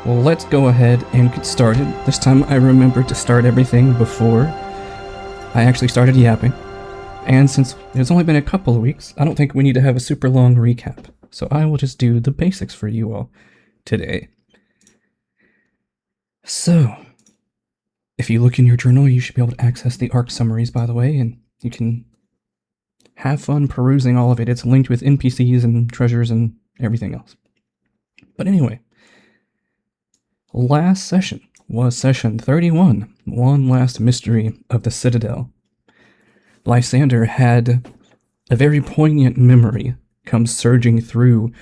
Well, let's go ahead and get started. This time I remembered to start everything before I actually started yapping. And since it's only been a couple of weeks, I don't think we need to have a super long recap. So I will just do the basics for you all today. So, if you look in your journal, you should be able to access the arc summaries, by the way, and you can have fun perusing all of it. It's linked with NPCs and treasures and everything else. But anyway, last session was session 31, one last mystery of the Citadel. Lysander had a very poignant memory come surging through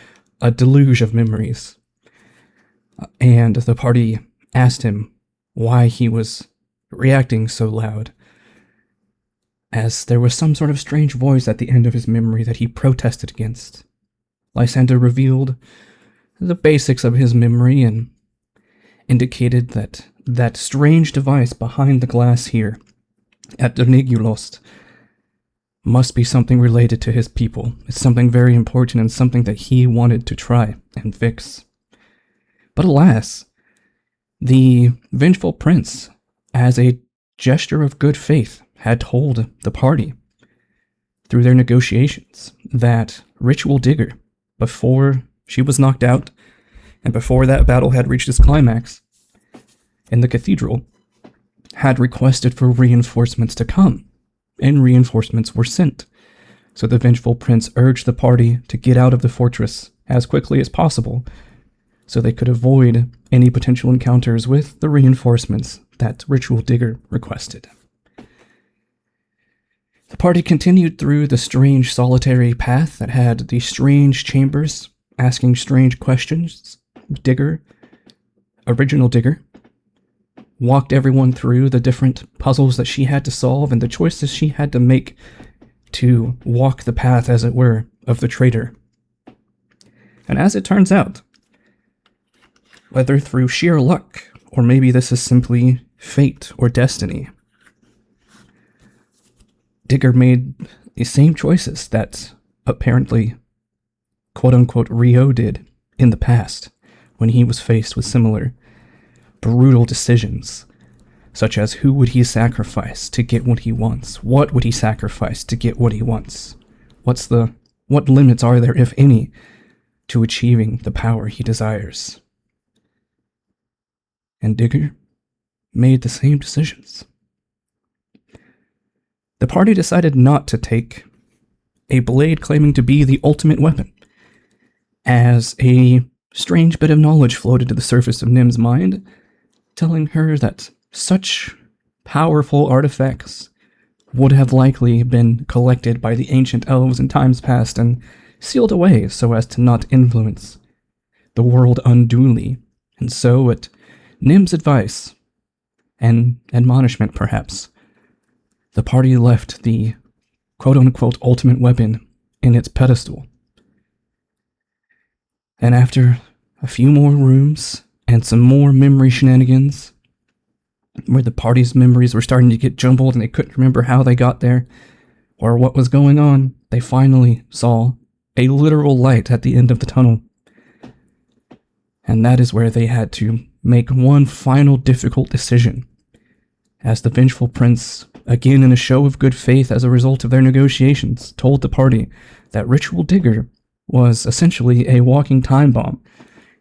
a deluge of memories, and the party asked him why he was reacting so loud, as there was some sort of strange voice at the end of his memory that he protested against. Lysander revealed the basics of his memory and indicated that that strange device behind the glass here at Donigulost must be something related to his people. It's something very important and something that he wanted to try and fix. But alas, the vengeful prince, as a gesture of good faith, had told the party, through their negotiations, that Ritual Digger, before she was knocked out, and before that battle had reached its climax in the cathedral, had requested for reinforcements to come, and reinforcements were sent. So the vengeful prince urged the party to get out of the fortress as quickly as possible, so they could avoid any potential encounters with the reinforcements that Ritual Digger requested. The party continued through the strange solitary path that had these strange chambers, asking strange questions. Original Digger, walked everyone through the different puzzles that she had to solve and the choices she had to make to walk the path, as it were, of the traitor. And as it turns out, whether through sheer luck, or maybe this is simply fate or destiny, Digger made the same choices that apparently, quote-unquote, Rio did in the past when he was faced with similar brutal decisions, such as who would he sacrifice to get what he wants? What would he sacrifice to get what he wants? What limits are there, if any, to achieving the power he desires? And Digger made the same decisions. The party decided not to take a blade claiming to be the ultimate weapon, as a strange bit of knowledge floated to the surface of Nim's mind, telling her that such powerful artifacts would have likely been collected by the ancient elves in times past and sealed away so as to not influence the world unduly. And so, at Nim's advice, and admonishment perhaps, the party left the quote-unquote ultimate weapon in its pedestal. And after a few more rooms and some more memory shenanigans, where the party's memories were starting to get jumbled and they couldn't remember how they got there or what was going on, they finally saw a literal light at the end of the tunnel. And that is where they had to make one final difficult decision, as the vengeful prince, again in a show of good faith as a result of their negotiations, told the party that Ritual Digger was essentially a walking time bomb,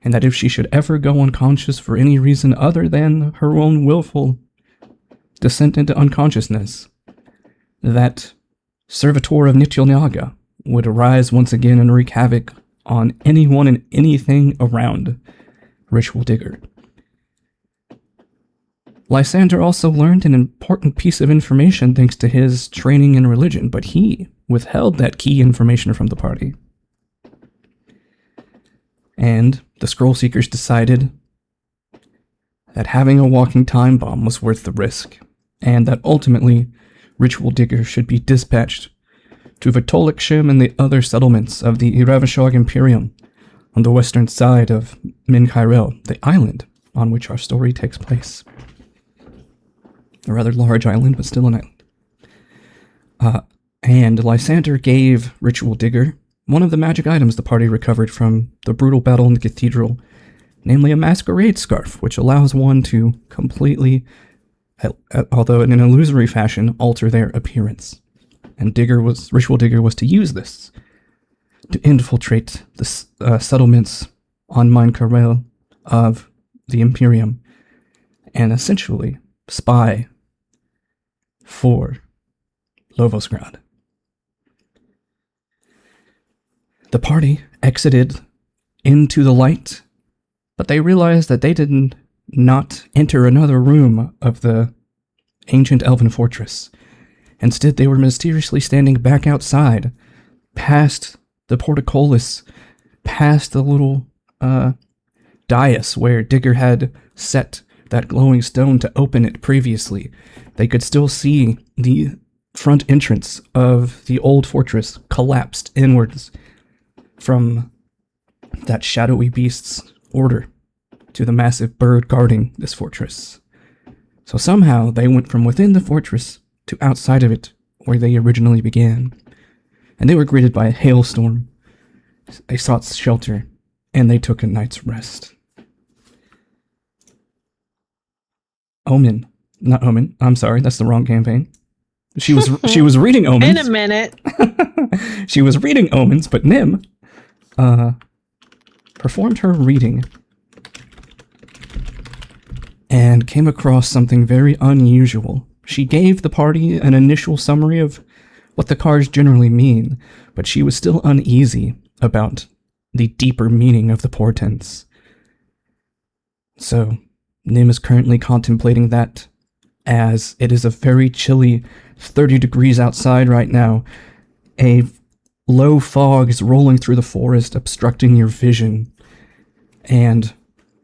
and that if she should ever go unconscious for any reason other than her own willful descent into unconsciousness, that Servitor of Nityolnaga would arise once again and wreak havoc on anyone and anything around Ritual Digger. Lysander also learned an important piece of information thanks to his training in religion, but he withheld that key information from the party. And the Scroll Seekers decided that having a walking time bomb was worth the risk, and that ultimately Ritual Digger should be dispatched to Vitolikshem and the other settlements of the Iravashog Imperium on the western side of Minkairel, the island on which our story takes place. A rather large island, but still an island. And Lysander gave Ritual Digger one of the magic items the party recovered from the brutal battle in the cathedral namely a masquerade scarf, which allows one to completely, although in an illusory fashion, alter their appearance. And Ritual Digger was to use this to infiltrate the settlements on Mine Carmel of the Imperium and essentially spy for Lovosgrad. The party exited into the light, but they realized that they did not enter another room of the ancient elven fortress. Instead, they were mysteriously standing back outside, past the portcullis, past the little dais where Digger had set that glowing stone to open it previously. They could still see the front entrance of the old fortress collapsed inwards from that shadowy beast's order to the massive bird guarding this fortress. So somehow they went from within the fortress to outside of it, where they originally began. And they were greeted by a hailstorm. They sought shelter, and they took a night's rest. Not Omen. I'm sorry, that's the wrong campaign. She was reading Omens. In a minute. She was reading Omens, but Nim performed her reading and came across something very unusual. She gave the party an initial summary of what the cards generally mean, but she was still uneasy about the deeper meaning of the portents. So, Nim is currently contemplating that, as it is a very chilly 30 degrees outside right now. A low fog is rolling through the forest, obstructing your vision. And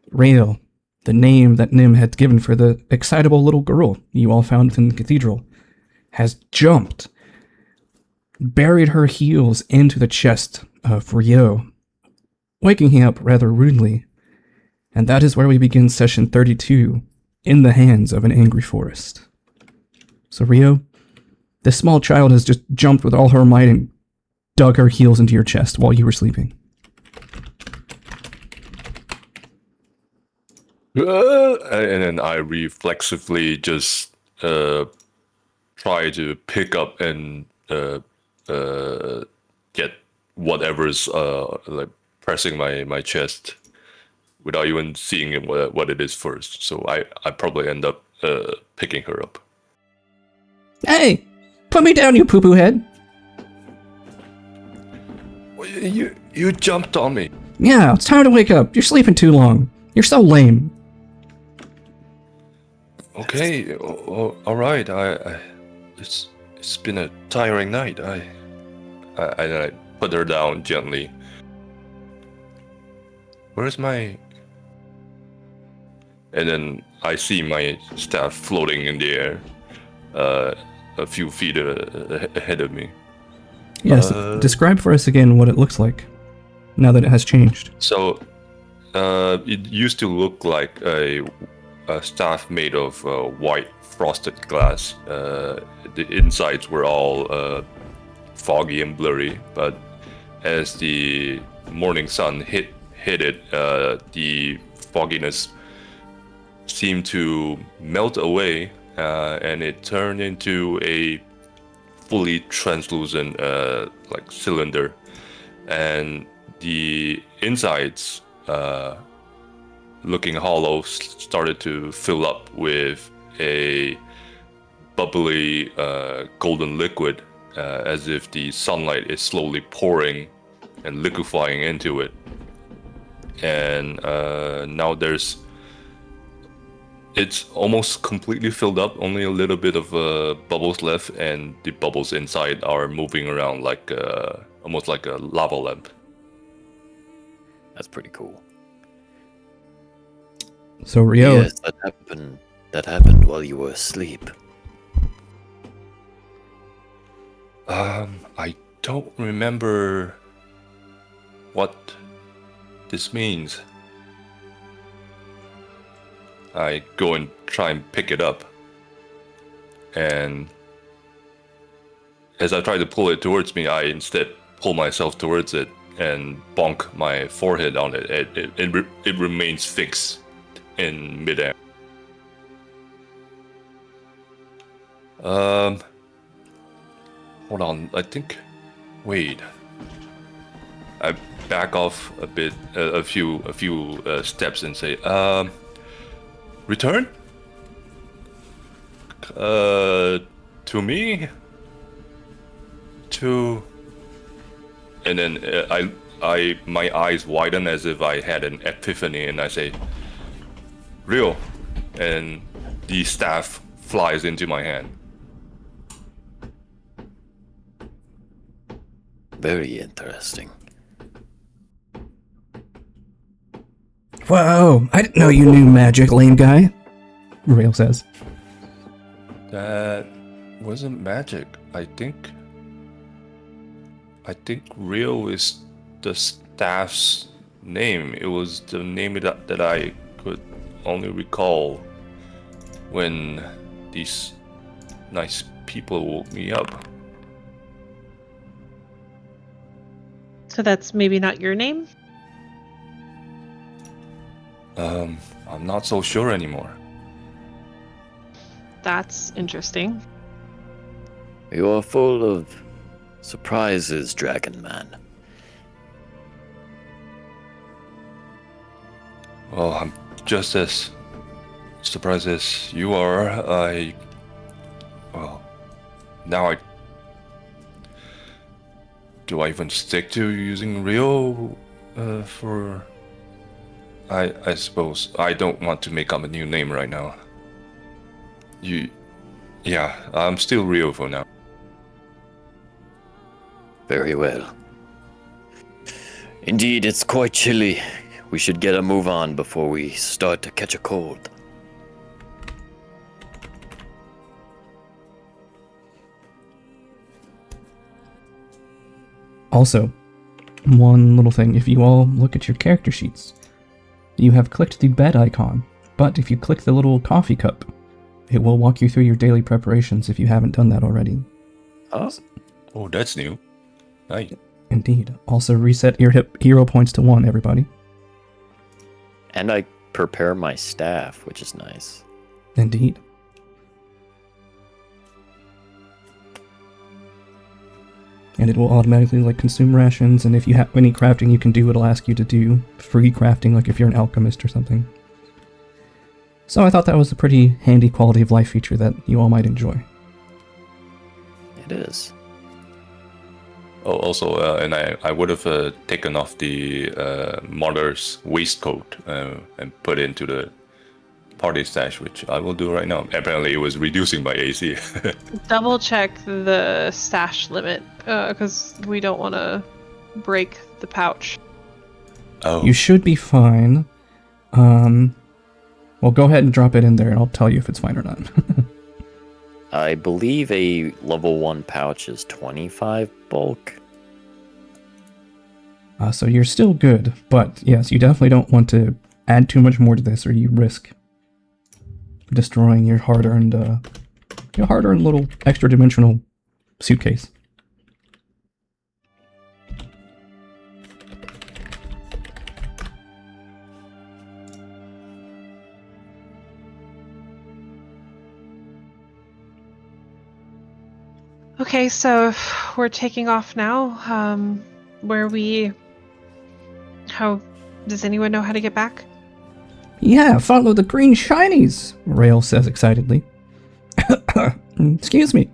Rael, the name that Nim had given for the excitable little girl you all found in the cathedral, has jumped, buried her heels into the chest of Rio, waking him up rather rudely. And that is where we begin session 32, in the hands of an angry forest. So Rio, this small child has just jumped with all her might and dug her heels into your chest while you were sleeping. And then I reflexively just try to pick up and get whatever's like pressing my chest without even seeing what it is first. So I probably end up picking her up. Hey! Put me down, you poo-poo head! Well, you jumped on me. Yeah, it's time to wake up. You're sleeping too long. You're so lame. Okay, all right. It's been a tiring night. I put her down gently. Where's my... And then I see my staff floating in the air, a few feet ahead of me. Yes, describe for us again what it looks like, now that it has changed. So, it used to look like a staff made of white frosted glass. The insides were all foggy and blurry, but as the morning sun hit it, the fogginess seemed to melt away, and it turned into a fully translucent like cylinder, and the insides, looking hollow, started to fill up with a bubbly golden liquid, as if the sunlight is slowly pouring and liquefying into it. And now it's almost completely filled up, only a little bit of bubbles left, and the bubbles inside are moving around like almost like a lava lamp. That's pretty cool. So Rio... Yes, that happened while you were asleep. I don't remember what this means. I go and try and pick it up, and as I try to pull it towards me, I instead pull myself towards it, and bonk my forehead on it. It remains fixed in midair. Hold on. I think. Wait. I back off a bit, a few steps, and say, return. To me. To. And then my eyes widen as if I had an epiphany, and I say, real, and the staff flies into my hand. Very interesting. Whoa, I didn't know you knew magic, lame guy, Rail says. That wasn't magic. I think Real is the staff's name. It was the name that I could only recall when these nice people woke me up. So that's maybe not your name? I'm not so sure anymore. That's interesting. You are full of surprises, Dragon Man. Well, I'm just as surprised as you are. Do I even stick to using Rio for... I suppose I don't want to make up a new name right now. Yeah, I'm still Rio for now. Very well. Indeed, it's quite chilly. We should get a move on before we start to catch a cold. Also, one little thing, if you all look at your character sheets, you have clicked the bed icon, but if you click the little coffee cup, it will walk you through your daily preparations if you haven't done that already. Oh, that's new. Nice. Indeed. Also reset your hero points to 1, everybody. And I prepare my staff, which is nice. Indeed. And it will automatically consume rations, and if you have any crafting you can do, it'll ask you to do free crafting, like if you're an alchemist or something. So I thought that was a pretty handy quality of life feature that you all might enjoy. It is. Oh, also, and I would have taken off the martyr's waistcoat and put it into the party stash, which I will do right now. Apparently, it was reducing my AC. Double check the stash limit, because we don't want to break the pouch. Oh. You should be fine. Well, go ahead and drop it in there, and I'll tell you if it's fine or not. I believe a level 1 pouch is 25 bulk. So you're still good, but yes, you definitely don't want to add too much more to this, or you risk destroying your hard-earned little extra-dimensional suitcase. Okay, so we're taking off now. How does anyone know how to get back? Yeah, follow the green shinies, Rail says excitedly. Excuse me.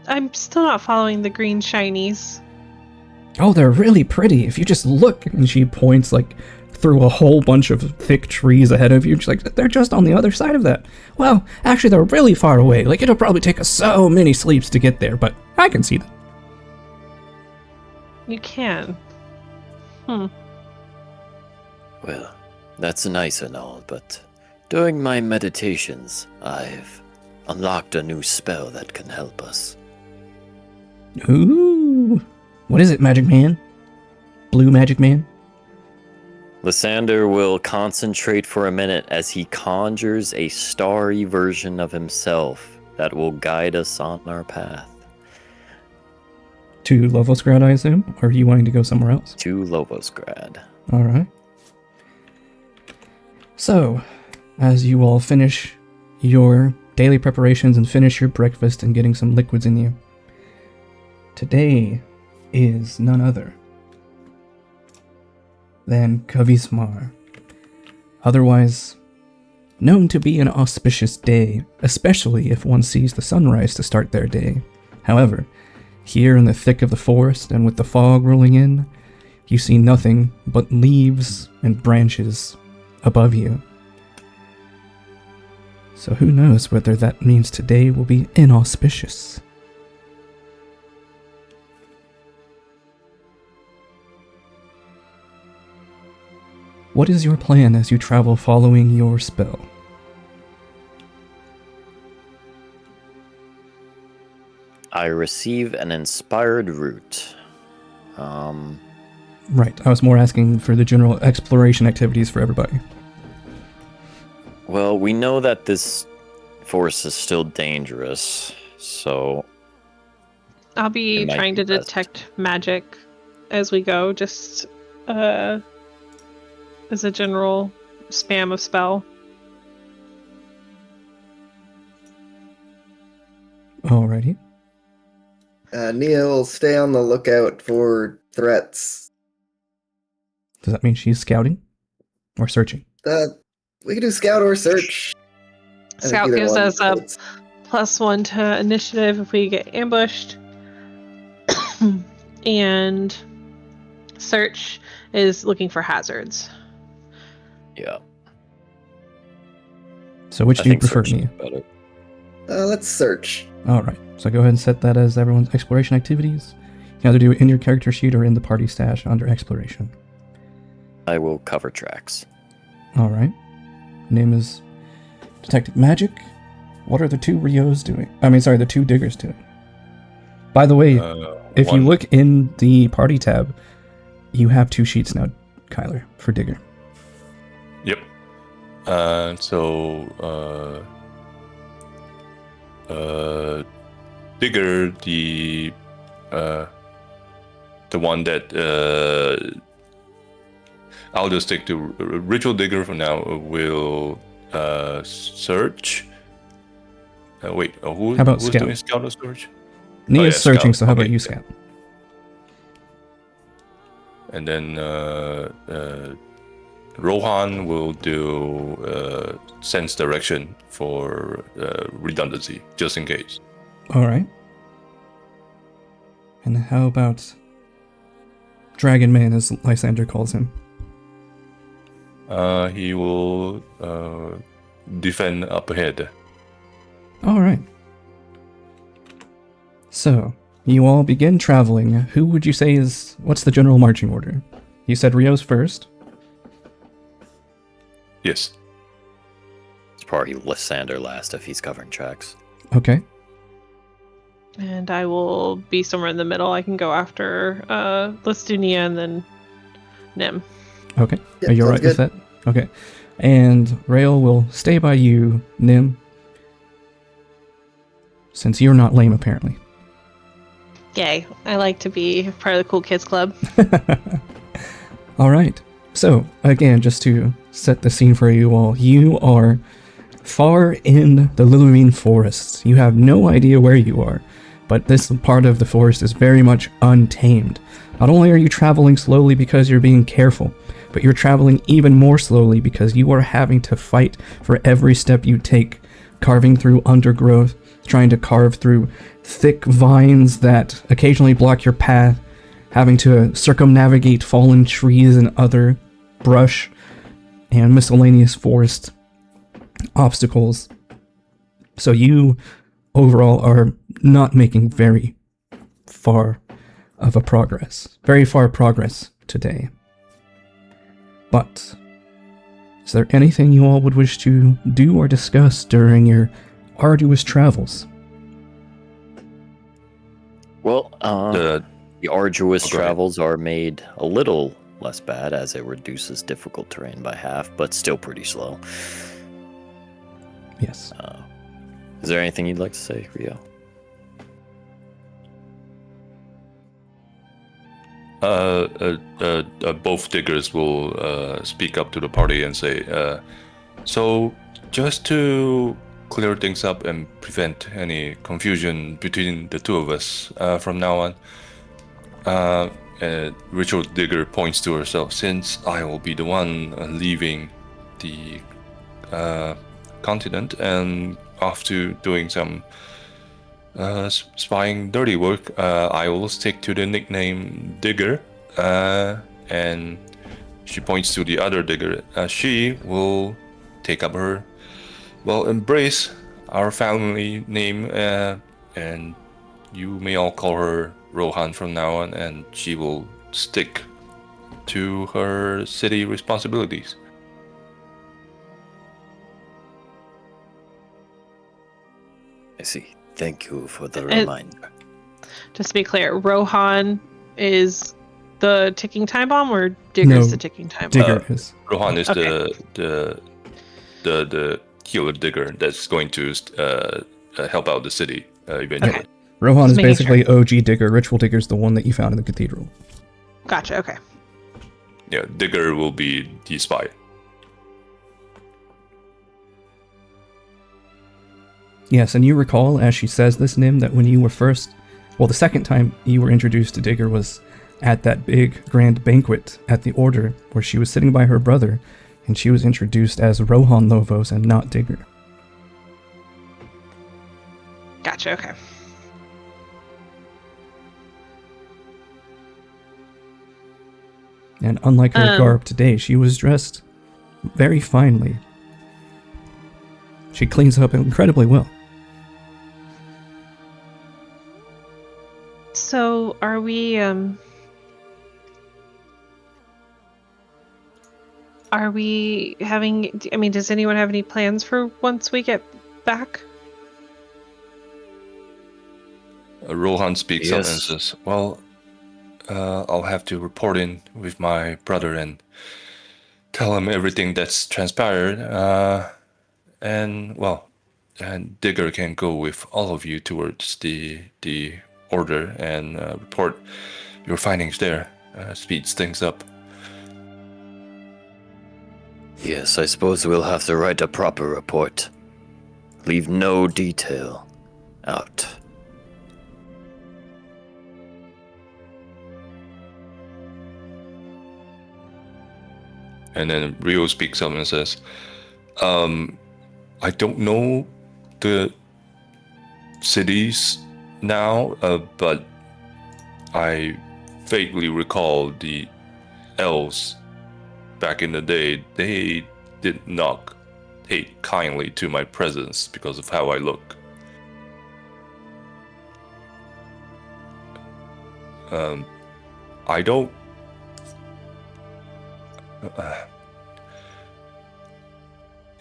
I'm still not following the green shinies. Oh, they're really pretty. If you just look, and she points through a whole bunch of thick trees ahead of you. She's like, they're just on the other side of that. Well, actually, they're really far away. It'll probably take us so many sleeps to get there, but I can see them. You can. Well, that's nice and all, but during my meditations, I've unlocked a new spell that can help us. Ooh. What is it, Magic Man? Blue Magic Man? Lysander will concentrate for a minute as he conjures a starry version of himself that will guide us on our path. To Lovosgrad, I assume? Or are you wanting to go somewhere else? To Lovosgrad. Alright. So, as you all finish your daily preparations and finish your breakfast and getting some liquids in you, today is none other than Kavismar, otherwise known to be an auspicious day, especially if one sees the sunrise to start their day. However, here in the thick of the forest and with the fog rolling in, you see nothing but leaves and branches above you. So who knows whether that means today will be inauspicious. What is your plan as you travel following your spell? I receive an inspired root. Right, I was more asking for the general exploration activities for everybody. Well, we know that this forest is still dangerous, so I'll be It might trying be to best. detect magic as we go, just as a general spam of spell. Alrighty. Nia will stay on the lookout for threats. Does that mean she's scouting? Or searching? We can do scout or search. I think Scout either gives one us a fits. +1 to initiative if we get ambushed. And search is looking for hazards. yeah. So which I do you think prefer, search is Nia? better. Let's search. Alright, so go ahead and set that as everyone's exploration activities. You can either do it in your character sheet or in the party stash under exploration. I will cover tracks. Alright. Name is Detective Magic. What are the two Rios doing? The two diggers doing. By the way, if you one- look in the party tab, you have 2 sheets now, Kyler, for digger. Yep. Digger, the one that I'll just stick to Ritual Digger for now. Will search. Wait, who's How about who's Scout? doing Scout or search? Nia's yeah, searching, Scout. so how about Okay. you, Scout? And then Rohan will do sense direction for redundancy, just in case. Alright. And how about Dragon Man, as Lysander calls him? He will defend up ahead. Alright. So, you all begin traveling. Who would you say is... What's the general marching order? You said Rio's first. Yes. It's probably Lysander last if he's covering tracks. Okay. And I will be somewhere in the middle. I can go after let's do Nia and then Nim. Okay. Yeah, Are you sounds alright with that? Okay. And Rail will stay by you, Nim. Since you're not lame, apparently. Yay. I like to be part of the cool kids club. Alright. So, again, just to set the scene for you all, you are far in the Liluvyne Forest. You have no idea where you are, but this part of the forest is very much untamed. Not only are you traveling slowly because you're being careful, but you're traveling even more slowly because you are having to fight for every step you take, carving through undergrowth, trying to carve through thick vines that occasionally block your path, having to circumnavigate fallen trees and other brush and miscellaneous forest obstacles. So you overall are not making very far progress today. But is there anything you all would wish to do or discuss during your arduous travels? Well, the arduous go ahead. travels are made a little less bad as it reduces difficult terrain by half, but still pretty slow. Yes. Is there anything you'd like to say, Rio? Both diggers will speak up to the party and say, so just to clear things up and prevent any confusion between the two of us from now on, Ritual Digger points to herself, since I will be the one leaving the continent and off to doing some spying dirty work, I will stick to the nickname Digger, and she points to the other digger. She will take up her, embrace our family name, and you may all call her Rohan from now on, and she will stick to her city responsibilities. I see. Thank you for the And- reminder. Just to be clear, Rohan is the ticking time bomb, or Digger's No, the ticking time bomb? Digger is. Rohan is Okay. the healer digger that's going to help out the city eventually. Okay. Rohan Just is making basically OG Digger. Ritual Digger's the one that you found in the cathedral. Gotcha. Okay. Yeah, Digger will be the spy. Yes, and you recall, as she says this, Nim, that when you were first... Well, the second time you were introduced to Digger was at that big grand banquet at the Order, where she was sitting by her brother, and she was introduced as Rohan Lovos and not Digger. Gotcha. Okay. And unlike her Um. garb today, she was dressed very finely. She cleans up incredibly well. So, are we having? I mean, does anyone have any plans for once we get back? Rohan speaks up and Yes. says, well, I'll have to report in with my brother and tell him everything that's transpired. And Digger can go with all of you towards the Order and report your findings there. Speeds things up. Yes, I suppose we'll have to write a proper report. Leave no detail out. And then Rio speaks up and says, I don't know the cities now, but I vaguely recall the elves back in the day. They did not take kindly to my presence because of how I look. I don't...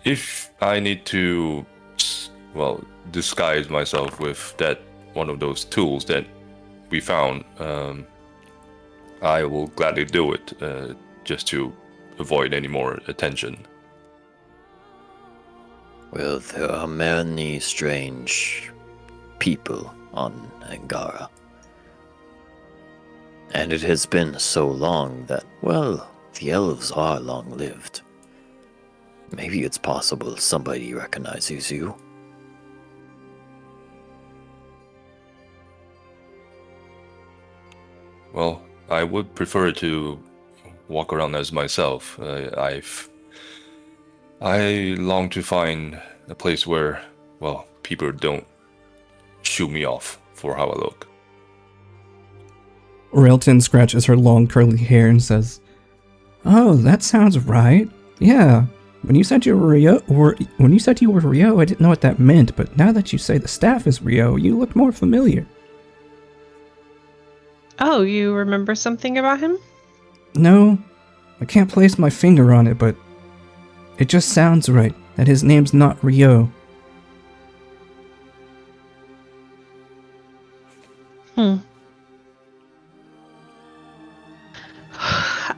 if I need to, disguise myself with that one of those tools that we found, I will gladly do it, just to avoid any more attention. Well, there are many strange people on Angara. And it has been so long that, well, the elves are long-lived. Maybe it's possible somebody recognizes you. Well, I would prefer to walk around as myself. I long to find a place where, people don't shoot me off for how I look. Railton scratches her long curly hair and says, "Oh, that sounds right. Yeah. When you said you were Rio, I didn't know what that meant, but now that you say the staff is Rio, you look more familiar." Oh, you remember something about him? No, I can't place my finger on it, but it just sounds right that his name's not Rio.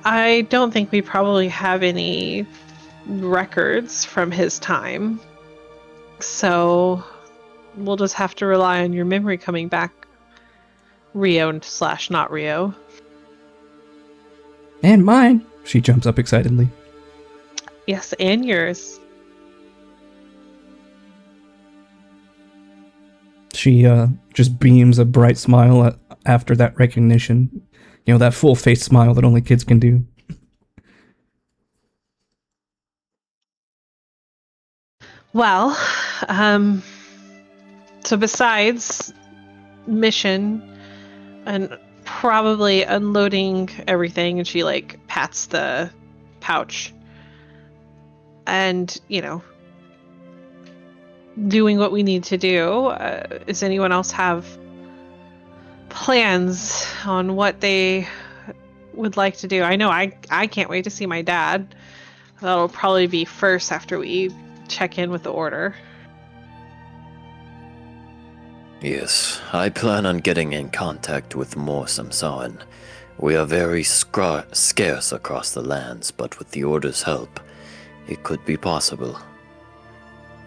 I don't think we probably have any records from his time. So we'll just have to rely on your memory coming back, Rio / not Rio. And mine! She jumps up excitedly. Yes, and yours. She just beams a bright smile after that recognition. You know, that full-face smile that only kids can do. Well, so besides mission and probably unloading everything, and she like pats the pouch and, you know, doing what we need to do, does anyone else have plans on what they would like to do? I know I can't wait to see my dad. That'll probably be first after we check in with the order. Yes, I plan on getting in contact with more Samsaran. We are very scarce across the lands, but with the Order's help, it could be possible.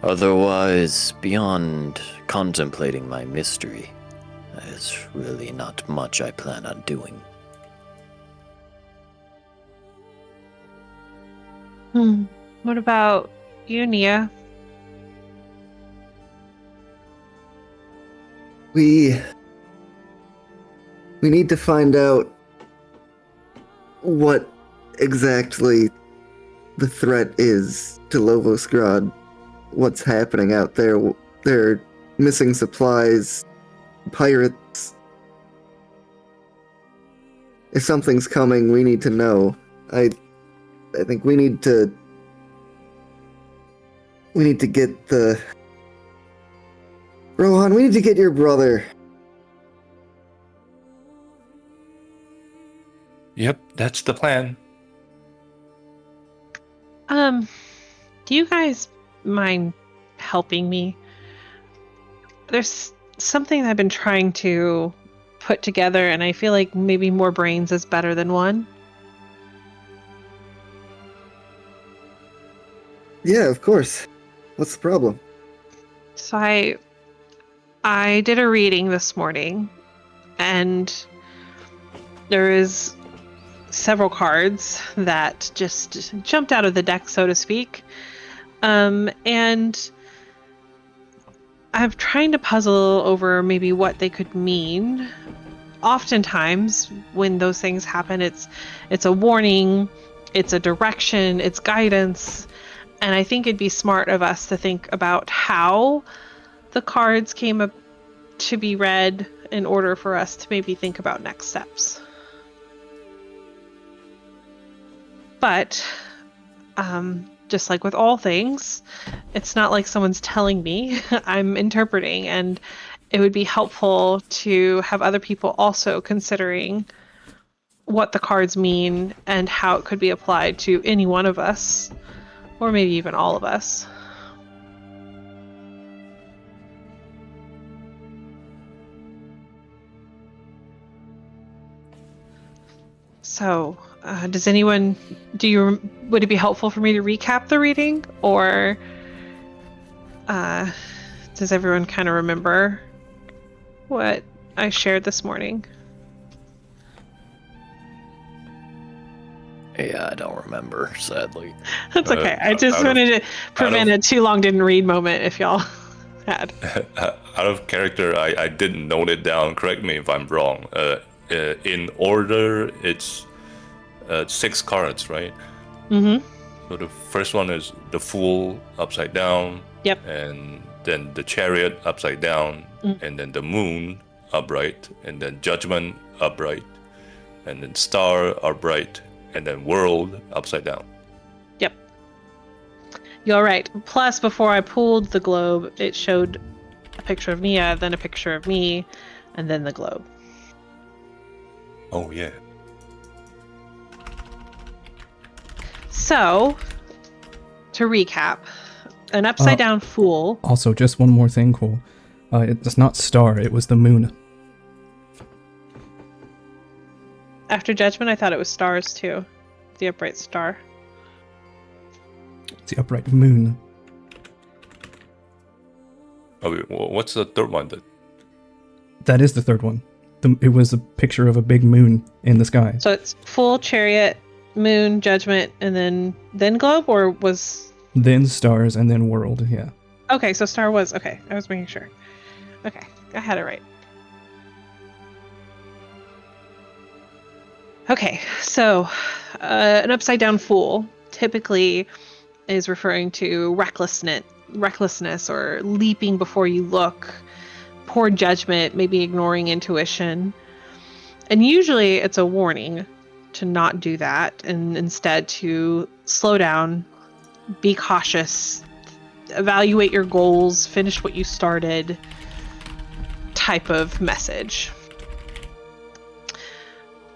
Otherwise, beyond contemplating my mystery, there's really not much I plan on doing. What about you, Nia? We need to find out what exactly the threat is to Lovosgrad. What's happening out there? There are missing supplies, pirates. If something's coming, we need to know. I think we need to get the... Rohan, we need to get your brother. Yep, that's the plan. Do you guys mind helping me? There's something I've been trying to put together, and I feel like maybe more brains is better than one. Yeah, of course. What's the problem? So I did a reading this morning, and there is several cards that just jumped out of the deck, so to speak. And I'm trying to puzzle over maybe what they could mean. Oftentimes, when those things happen, it's a warning, it's a direction, it's guidance, and I think it'd be smart of us to think about how the cards came up to be read in order for us to maybe think about next steps. But just like with all things, it's not like someone's telling me. I'm interpreting, and it would be helpful to have other people also considering what the cards mean and how it could be applied to any one of us, or maybe even all of us. So, does anyone, would it be helpful for me to recap the reading, or does everyone kind of remember what I shared this morning? Yeah, I don't remember, sadly. That's okay. I just wanted to prevent a too long didn't read moment if y'all had. Out of character, I didn't note it down. Correct me if I'm wrong. In order, it's 6 cards, right? Mm-hmm. So the first one is the Fool upside down. Yep. And then the Chariot upside down. And then the Moon upright. And then Judgment upright. And then Star upright. And then World upside down. Yep. You're right. Plus, before I pulled the globe, it showed a picture of Nia, then a picture of me, and then the globe. Oh, yeah. So, to recap, an upside down Fool. Also, just one more thing, Cole. It's not Star, it was the Moon. After Judgment, I thought it was stars too. The upright star. It's the upright moon. Oh, what's the third one then? That is the third one. It was a picture of a big moon in the sky. So it's Fool, Chariot, moon, judgment, and then globe, or was... Then stars, and then world, yeah. Okay, so star was... Okay, I was making sure. Okay, I had it right. Okay, so an upside down fool typically is referring to recklessness or leaping before you look, poor judgment, maybe ignoring intuition. And usually it's a warning to not do that and instead to slow down, be cautious, evaluate your goals, finish what you started type of message.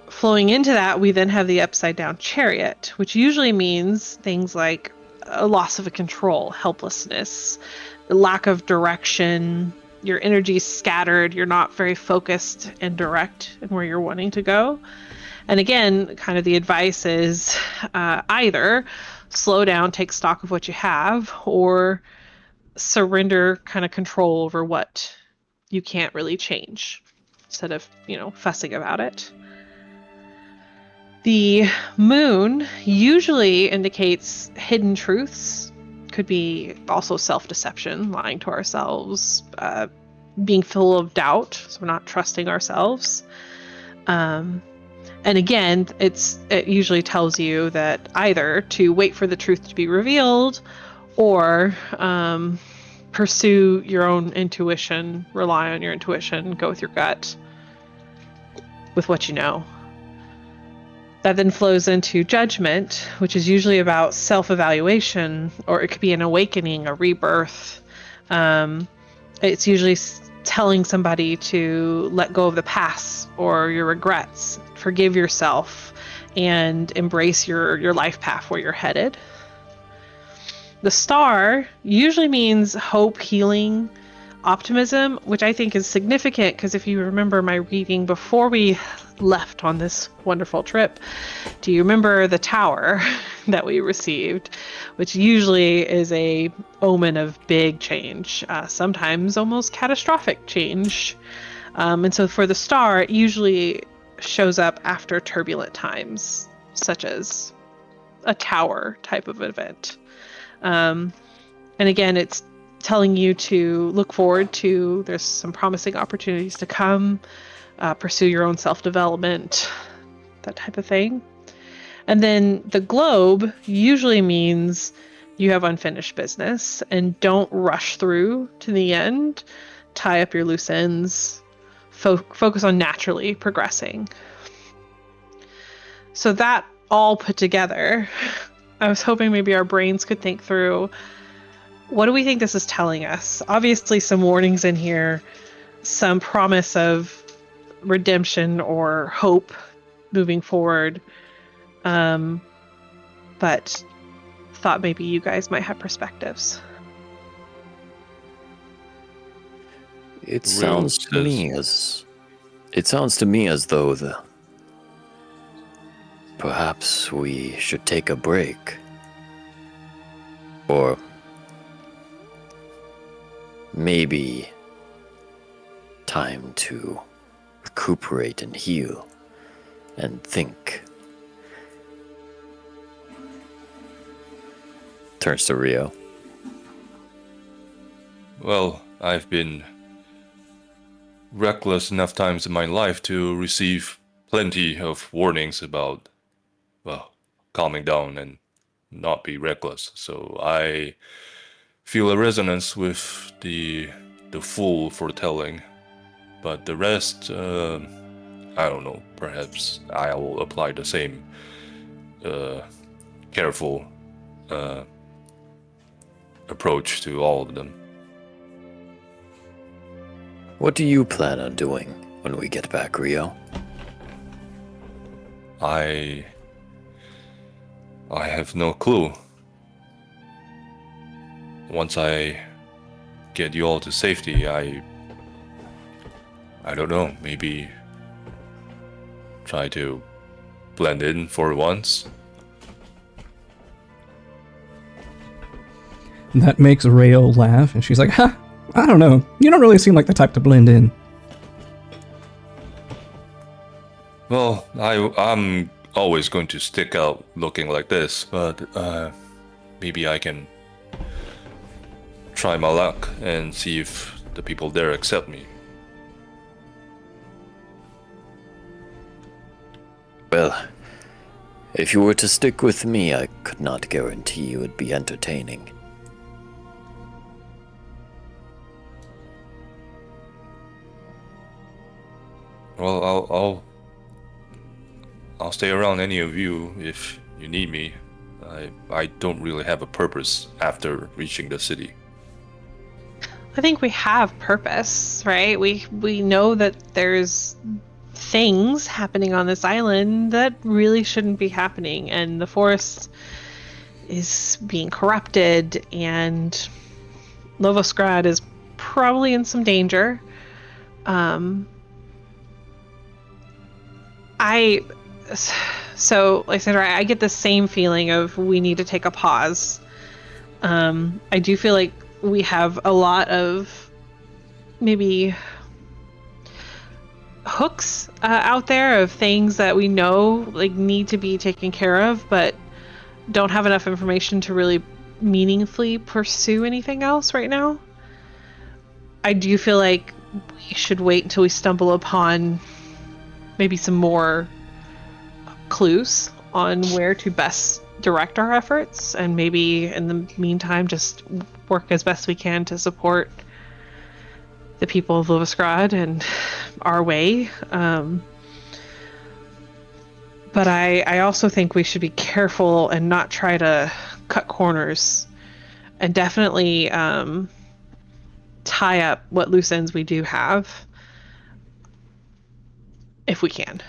Flowing into that, we then have the upside down chariot, which usually means things like a loss of control, helplessness, lack of direction, your energy's scattered, you're not very focused and direct in where you're wanting to go. And again, kind of the advice is either slow down, take stock of what you have, or surrender kind of control over what you can't really change instead of, fussing about it. The moon usually indicates hidden truths. Could be also self-deception, lying to ourselves, being full of doubt, so we're not trusting ourselves. And again, it usually tells you that either to wait for the truth to be revealed or pursue your own intuition, rely on your intuition, go with your gut with what you know. That then flows into judgment, which is usually about self-evaluation, or it could be an awakening, a rebirth. It's usually telling somebody to let go of the past or your regrets, forgive yourself, and embrace your life path where you're headed. The star usually means hope, healing, optimism, which I think is significant because if you remember my reading before we left on this wonderful trip, do you remember the tower that we received, which usually is a omen of big change, sometimes almost catastrophic change. And so for the star, it usually shows up after turbulent times, such as a tower type of event. And again, it's telling you to look forward to, there's some promising opportunities to come, pursue your own self-development, that type of thing. And then the globe usually means you have unfinished business and don't rush through to the end. Tie up your loose ends, focus on naturally progressing. So that all put together, I was hoping maybe our brains could think through, what do we think this is telling us? Obviously some warnings in here, some promise of redemption or hope moving forward, but thought maybe you guys might have perspectives. It sounds to me as though perhaps we should take a break, or maybe time to recuperate and heal and think. Turns to Rio. Well, I've been reckless enough times in my life to receive plenty of warnings about, calming down and not be reckless. So I feel a resonance with the full foretelling. But the rest, I don't know, perhaps I'll apply the same careful approach to all of them. What do you plan on doing when we get back, Rio? I have no clue. Once I get you all to safety, I don't know, maybe try to blend in for once. That makes Rayo laugh, and she's like, "Ha! I don't know. You don't really seem like the type to blend in." Well, I'm always going to stick out looking like this, but maybe I can try my luck and see if the people there accept me. Well, if you were to stick with me, I could not guarantee you would be entertaining. Well, I'll stay around any of you if you need me. I don't really have a purpose after reaching the city. I think we have purpose, right? We know that there's things happening on this island that really shouldn't be happening, and the forest is being corrupted, and Lovosgrad is probably in some danger. So like I said, I get the same feeling of we need to take a pause. I do feel like we have a lot of maybe hooks out there of things that we know like need to be taken care of, but don't have enough information to really meaningfully pursue anything else right now. I do feel like we should wait until we stumble upon maybe some more clues on where to best direct our efforts, and maybe in the meantime just work as best we can to support the people of Lovosgrad and our way. But I also think we should be careful and not try to cut corners, and definitely tie up what loose ends we do have if we can.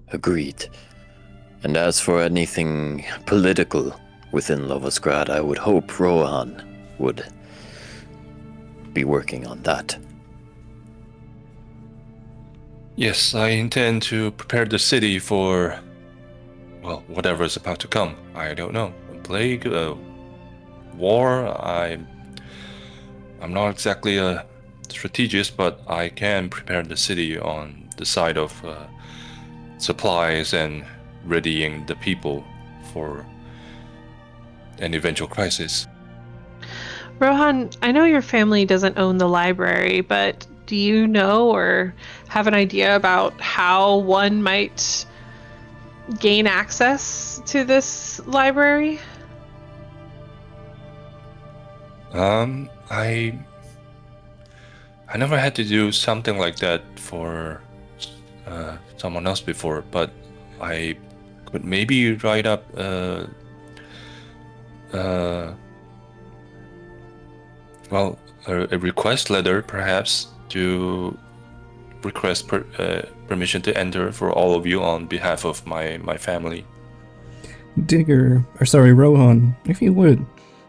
Agreed. And as for anything political within Lovosgrad, I would hope Rohan would be working on that. Yes, I intend to prepare the city for, well, whatever is about to come. I don't know. A plague, a war. I'm not exactly a strategist, but I can prepare the city on the side of supplies and readying the people for an eventual crisis. Rohan, I know your family doesn't own the library, but do you know or have an idea about how one might gain access to this library? I never had to do something like that for someone else before, but I could maybe write up a request letter, perhaps, to request permission to enter for all of you on behalf of my family. Rohan, if you would,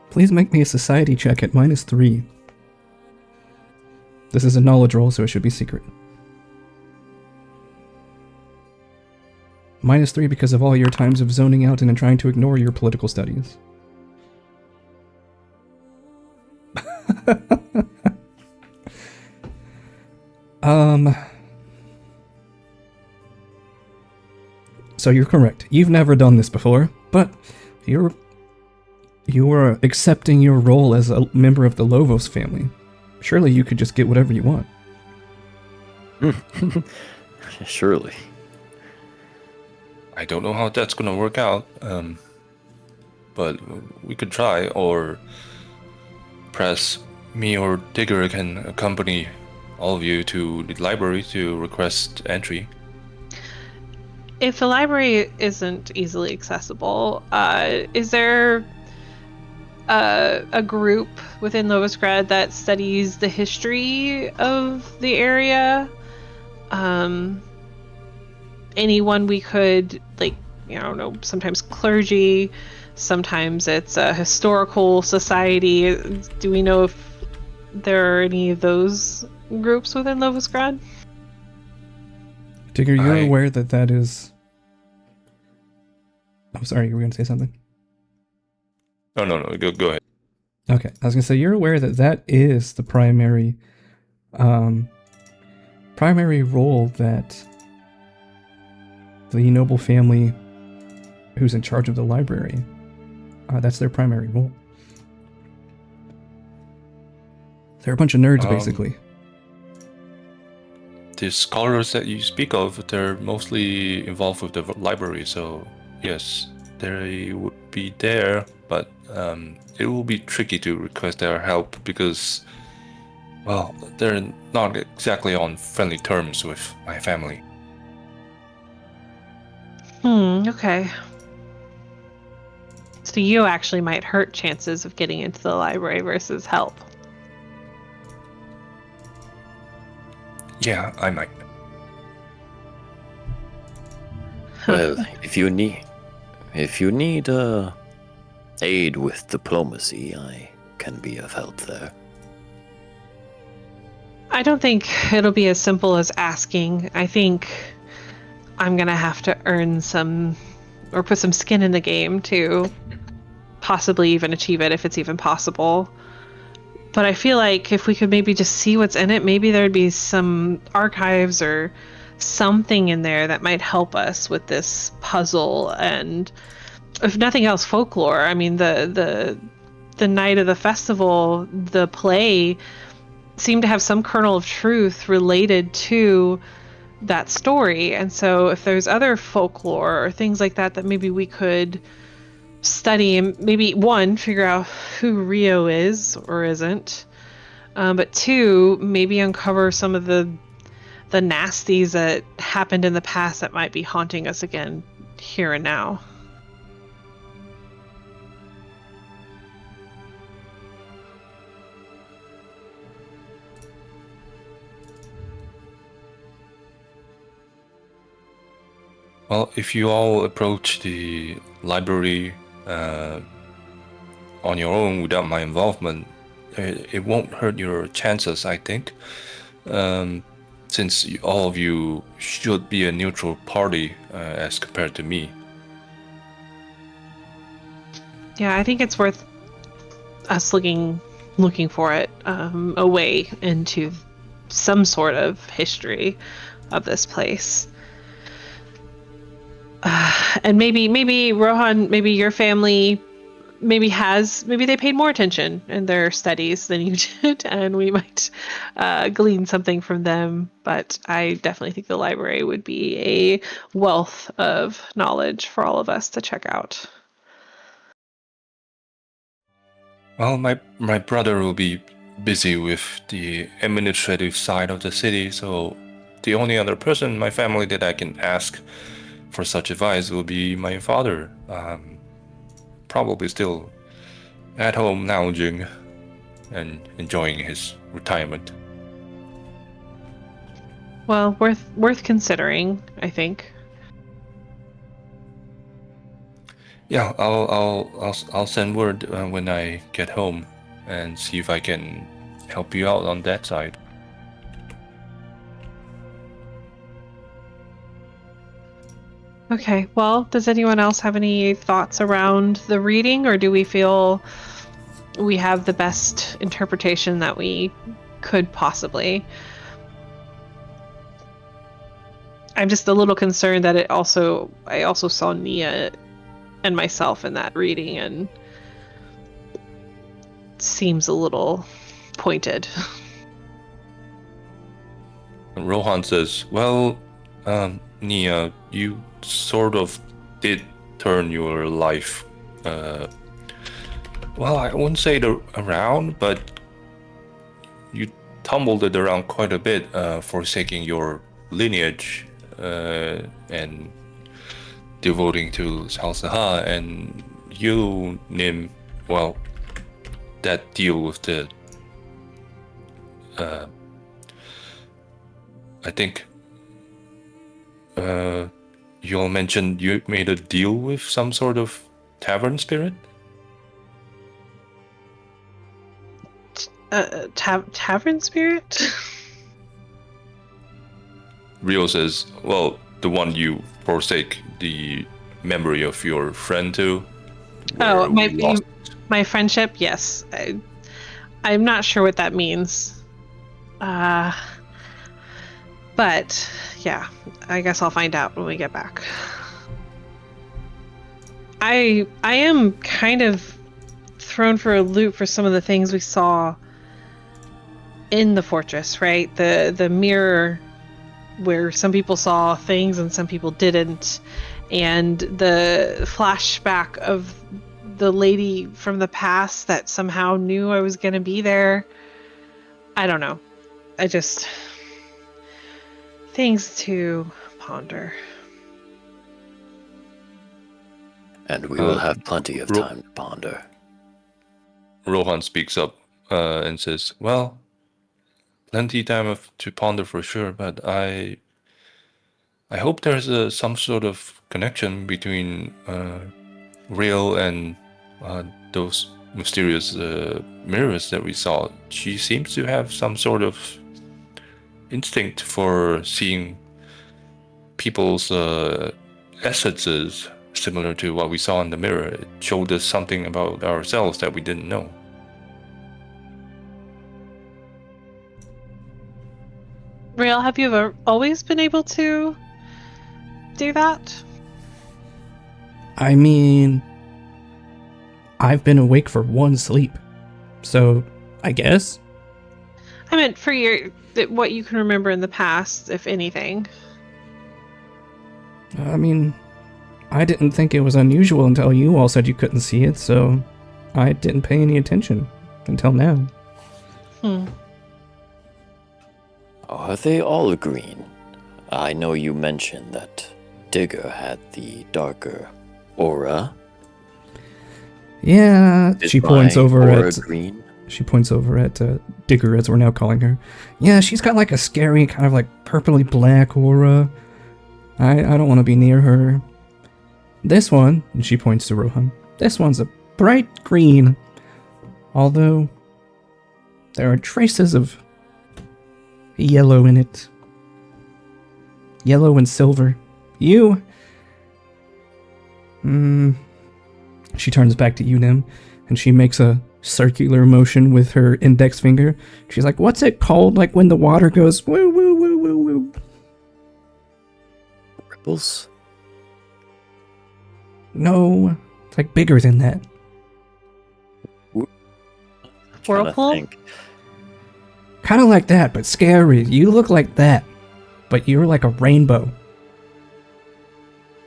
please make me a society check at -3. This is a knowledge roll, so it should be secret. -3 because of all your times of zoning out and trying to ignore your political studies. So you're correct. You've never done this before, but you are accepting your role as a member of the Lovos family. Surely you could just get whatever you want. Surely. I don't know how that's gonna work out, but we could try, or perhaps me or Digger can accompany all of you to the library to request entry. If the library isn't easily accessible, is there a group within Lovosgrad that studies the history of the area? Anyone we could, like, I don't know, sometimes clergy, sometimes it's a historical society. Do we know if there are any of those groups within Lovosgrad? Digger, you're aware that is... I'm sorry, you were going to say something? No, go ahead. Okay, I was going to say, you're aware that is the primary role that the noble family who's in charge of the library. That's their primary role. They're a bunch of nerds, basically. The scholars that you speak of, they're mostly involved with the library, so yes, they would be there, but it will be tricky to request their help because, well, they're not exactly on friendly terms with my family. Okay. So you actually might hurt chances of getting into the library versus help. Yeah, I might. Well, if you need aid with diplomacy, I can be of help there. I don't think it'll be as simple as asking. I think I'm gonna have to earn some, or put some skin in the game to possibly even achieve it, if it's even possible. But I feel like if we could maybe just see what's in it, maybe there'd be some archives or something in there that might help us with this puzzle, and if nothing else, folklore. I mean, the night of the festival, the play seemed to have some kernel of truth related to that story, and so if there's other folklore or things like that that maybe we could study, and maybe one, figure out who Rio is or isn't, but two, maybe uncover some of the nasties that happened in the past that might be haunting us again here and now. Well, if you all approach the library on your own without my involvement, it won't hurt your chances, I think. Since all of you should be a neutral party as compared to me. Yeah, I think it's worth us looking for it, a way into some sort of history of this place. And maybe Rohan, maybe your family maybe they paid more attention in their studies than you did, and we might glean something from them. But I definitely think the library would be a wealth of knowledge for all of us to check out. Well, my brother will be busy with the administrative side of the city, so the only other person in my family that I can ask for such advice will be my father. Probably still at home lounging and enjoying his retirement. Well, worth considering, I think. Yeah, I'll send word when I get home and see if I can help you out on that side. Okay, well, does anyone else have any thoughts around the reading, or do we feel we have the best interpretation that we could possibly? I'm just a little concerned that I also saw Nia and myself in that reading, and it seems a little pointed. Rohan says, well, Nia, you sort of did turn your life, well, I wouldn't say around, but you tumbled it around quite a bit, forsaking your lineage and devoting to Salsaha, and you, Nim, well, that deal with the I think you all mentioned you made a deal with some sort of tavern spirit? Tavern spirit? Rio says, well, the one you forsake the memory of your friend to. Oh, my friendship? Yes. I'm not sure what that means. But yeah, I guess I'll find out when we get back. I am kind of thrown for a loop for some of the things we saw in the fortress, right? The mirror where some people saw things and some people didn't, and the flashback of the lady from the past that somehow knew I was going to be there. I don't know. I just... things to ponder. And we will have plenty of time to ponder. Rohan speaks up and says, "Well, plenty time to ponder for sure, but I hope there's some sort of connection between Real and those mysterious mirrors that we saw. She seems to have some sort of instinct for seeing people's essences similar to what we saw in the mirror. It showed us something about ourselves that we didn't know." Real, have you ever always been able to do that? I mean, I've been awake for one sleep, so I guess. I meant for what you can remember in the past, if anything. I mean, I didn't think it was unusual until you all said you couldn't see it, so I didn't pay any attention until now. Are they all green? I know you mentioned that Digger had the darker aura. Yeah, Is she points my over aura at green? She points over at Digger, as we're now calling her. Yeah, she's got like a scary kind of like purpley black aura. I don't want to be near her. This one, and she points to Rohan, this one's a bright green. Although, there are traces of yellow in it. Yellow and silver. You... She turns back to you, Nim, and she makes a circular motion with her index finger. She's like, what's it called? Like when the water goes woo woo woo woo woo. Ripples? No, it's like bigger than that. Whirlpool? Kind of like that, but scary. You look like that, but you're like a rainbow.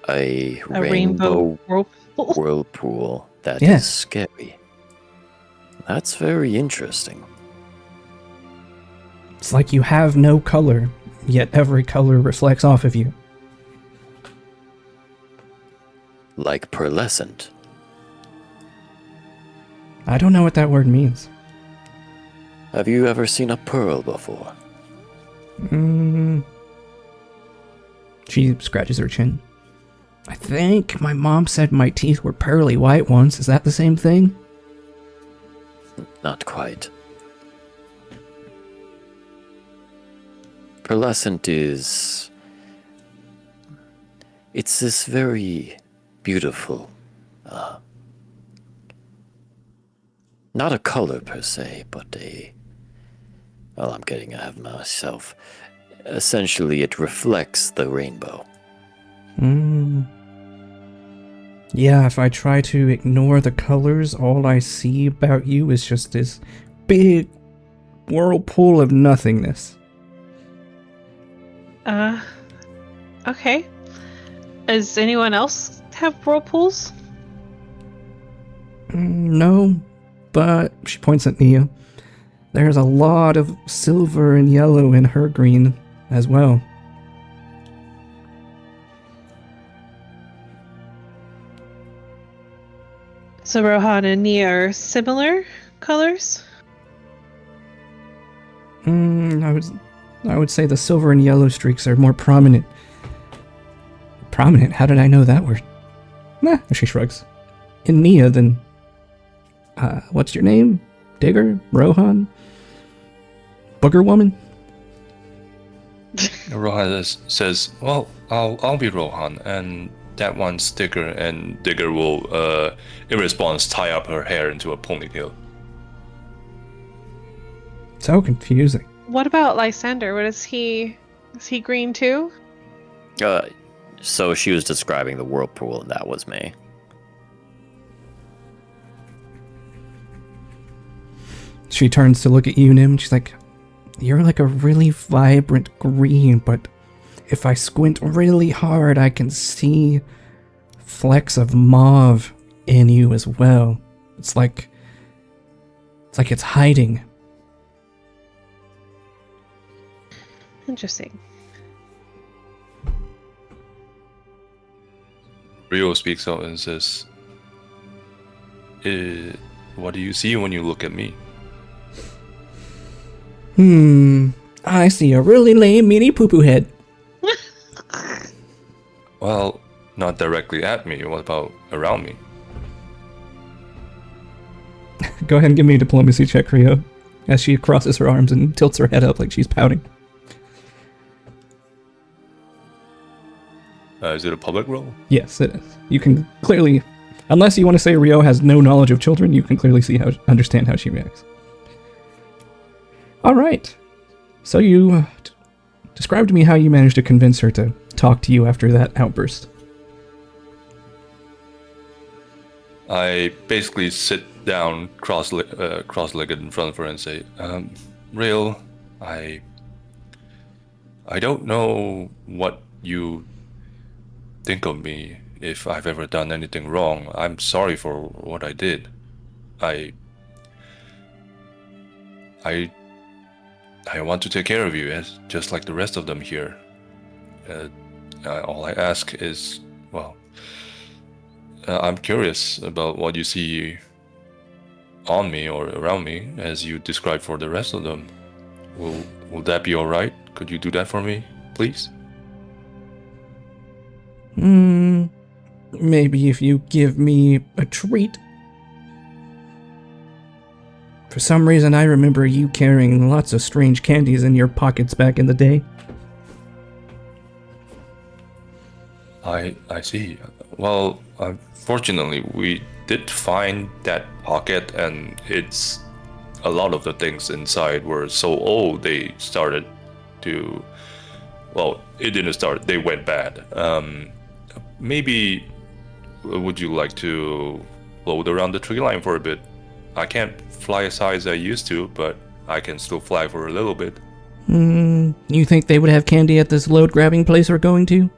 A rainbow whirlpool? whirlpool. That Yeah. is scary. That's very interesting. It's like you have no color, yet every color reflects off of you. Like pearlescent. I don't know what that word means. Have you ever seen a pearl before? She scratches her chin. I think my mom said my teeth were pearly white once. Is that the same thing? Not quite. Pearlescent is... It's this very beautiful... not a color per se, but a... Well, I'm getting ahead of myself. Essentially, it reflects the rainbow. Yeah, if I try to ignore the colors, all I see about you is just this big whirlpool of nothingness. Okay. Does anyone else have whirlpools? No, but she points at Nia. There's a lot of silver and yellow in her green as well. So Rohan and Nia are similar colors? I would say the silver and yellow streaks are more prominent. Prominent? How did I know that word? Nah, she shrugs. In Nia, then... what's your name? Digger? Rohan? Booger Woman? Rohan says, "Well, I'll be Rohan, and that one's Digger," and Digger will, in response, tie up her hair into a ponytail. So confusing. What about Lysander? What is he Is he green too? So she was describing the whirlpool, and that was me. She turns to look at you, Nim, and she's like, you're like a really vibrant green, but if I squint really hard, I can see flecks of mauve in you as well. It's like it's hiding. Interesting. Rio speaks out and says, what do you see when you look at me? I see a really lame mini poo-poo head. Well, not directly at me. What about around me? Go ahead and give me a diplomacy check, Rio, as she crosses her arms and tilts her head up like she's pouting. Is it a public role? Yes, it is. You can clearly, unless you want to say Rio has no knowledge of children, you can clearly understand how she reacts. All right. So you describe to me how you managed to convince her to talk to you after that outburst. I basically sit down cross-legged in front of her and say, Real, I don't know what you think of me, if I've ever done anything wrong. I'm sorry for what I did. I want to take care of you, just like the rest of them here. All I ask is, well, I'm curious about what you see on me or around me, as you described for the rest of them. Will that be all right? Could you do that for me, please? Maybe if you give me a treat. For some reason, I remember you carrying lots of strange candies in your pockets back in the day. I see. Well, fortunately, we did find that pocket, and it's a lot of the things inside were so old they started to. Well, it didn't start. They went bad. Maybe would you like to float around the tree line for a bit? I can't fly as high as I used to, but I can still fly for a little bit. You think they would have candy at this load grabbing place we're going to?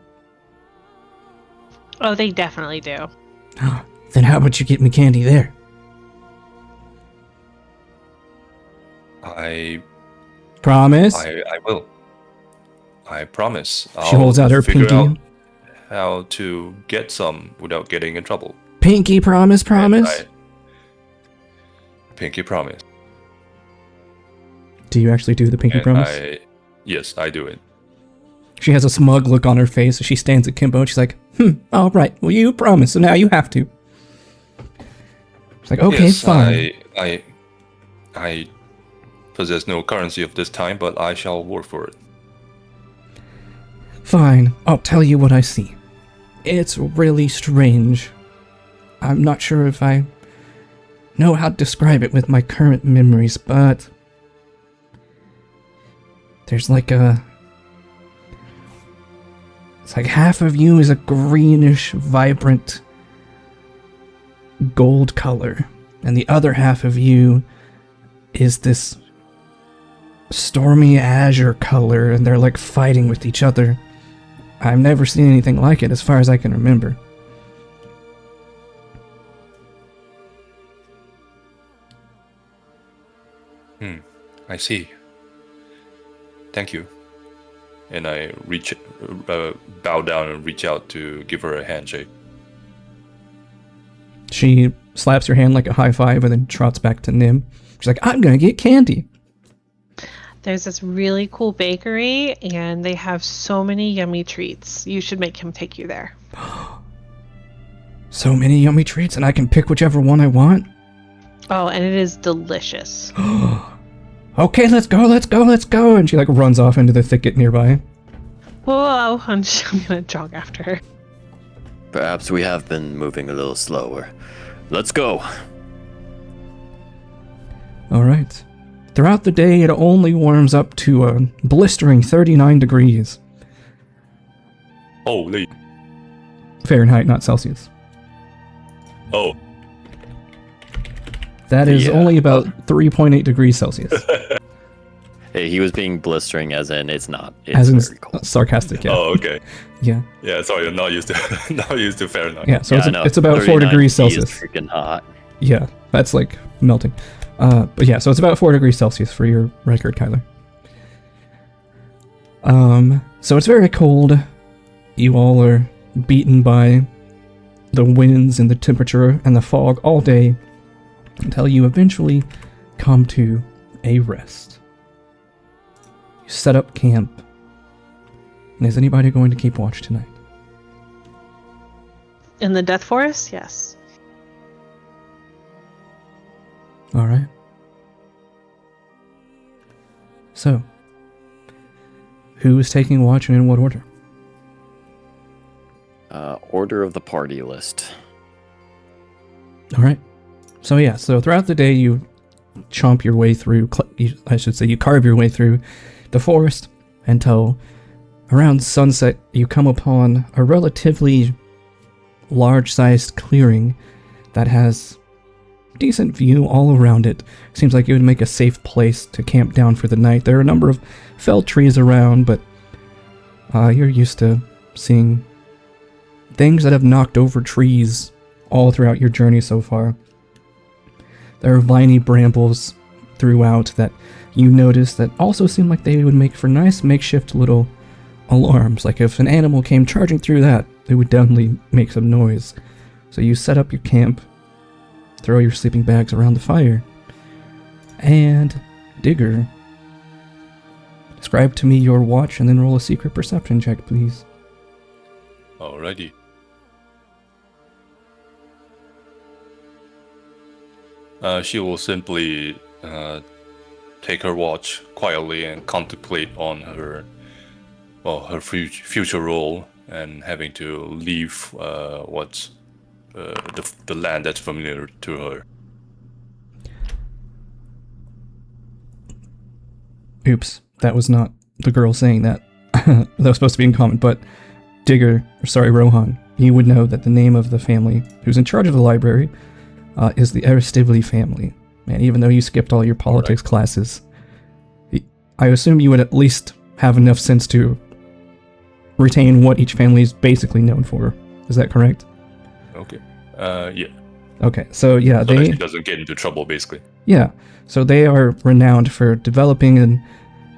Oh, they definitely do. Then how about you get me candy there? I Promise? I will. I promise. She holds out her figure pinky. out how to get some without getting in trouble. Pinky promise? Pinky promise. Do you actually do the pinky And promise? Yes, I do it. She has a smug look on her face as she stands at Kimbo and she's like, all right, well you promised, so now you have to. She's like, okay, Yes, fine. I possess no currency of this time, but I shall work for it. Fine, I'll tell you what I see. It's really strange. I'm not sure if I know how to describe it with my current memories, but there's like it's like half of you is a greenish, vibrant gold color, and the other half of you is this stormy azure color, and they're like fighting with each other. I've never seen anything like it as far as I can remember. I see. Thank you. And I bow down and reach out to give her a handshake. She slaps her hand like a high five and then trots back to Nim. She's like, I'm gonna get candy. There's this really cool bakery, and they have so many yummy treats. You should make him take you there. So many yummy treats, and I can pick whichever one I want? Oh, and it is delicious. Okay, let's go. And she like runs off into the thicket nearby. Whoa, I'm gonna jog after her. Perhaps we have been moving a little slower. Let's go. All right. Throughout the day, it only warms up to a blistering 39 degrees. Holy. Fahrenheit, not Celsius. Oh. That is Yeah. only about 3.8 degrees Celsius. Hey, he was being blistering, as in it's not. It's As in very cold. sarcastic, yeah. Oh, okay. Yeah. Yeah, sorry, I'm not used to not used to Fahrenheit. Yeah, so Yeah, I know. it's about 4 39 degrees is Celsius. freaking hot. Yeah, that's like melting. But yeah, so it's about 4 degrees Celsius for your record, Kyler. So it's very cold. You all are beaten by the winds and the temperature and the fog all day until you eventually come to a rest. You set up camp. And is anybody going to keep watch tonight? In the Death Forest? Yes. Alright. So, who is taking watch and in what order? Order of the party list. Alright. So yeah, so throughout the day you chomp your way through, you carve your way through the forest until around sunset you come upon a relatively large-sized clearing that has decent view all around it. Seems like it would make a safe place to camp down for the night. There are a number of felled trees around, but you're used to seeing things that have knocked over trees all throughout your journey so far. There are viney brambles throughout that you notice that also seem like they would make for nice makeshift little alarms. Like if an animal came charging through that, it would definitely make some noise. So you set up your camp, throw your sleeping bags around the fire, and Digger, describe to me your watch and then roll a secret perception check, please. Alrighty. She will simply take her watch quietly and contemplate on her, her future role and having to leave what's the land that's familiar to her. Oops, that was not the girl saying that. That was supposed to be in comment, but Rohan, you would know that the name of the family who's in charge of the library is the Aristively family. And even though you skipped all your politics classes, I assume you would at least have enough sense to retain what each family is basically known for. Is that correct? Okay. Yeah. Okay, so yeah, So that they... she doesn't get into trouble, basically. Yeah, so they are renowned for developing a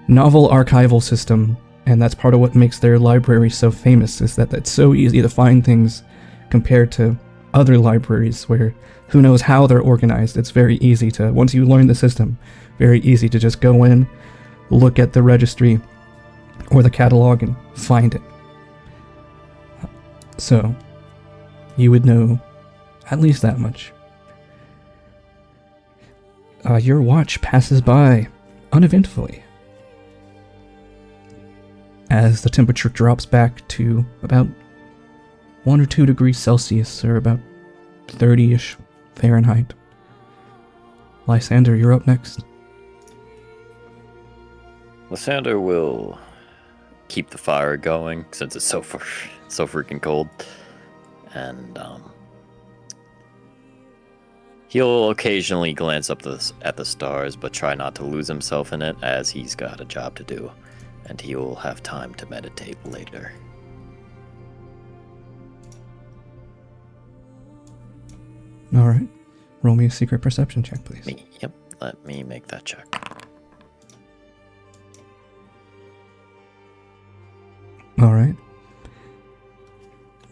novel archival system, and that's part of what makes their library so famous, is that it's so easy to find things compared to other libraries where who knows how they're organized. It's very easy to, once you learn the system, very easy to just go in, look at the registry or the catalog and find it. So, you would know at least that much. Your watch passes by uneventfully as the temperature drops back to about 1 or 2 degrees Celsius, or about 30-ish Fahrenheit. Lysander, you're up next. Lysander will keep the fire going since it's so freaking cold, and he'll occasionally glance up at the stars, but try not to lose himself in it, as he's got a job to do, and he will have time to meditate later. Alright. Roll me a secret perception check, please. Yep, let me make that check. Alright.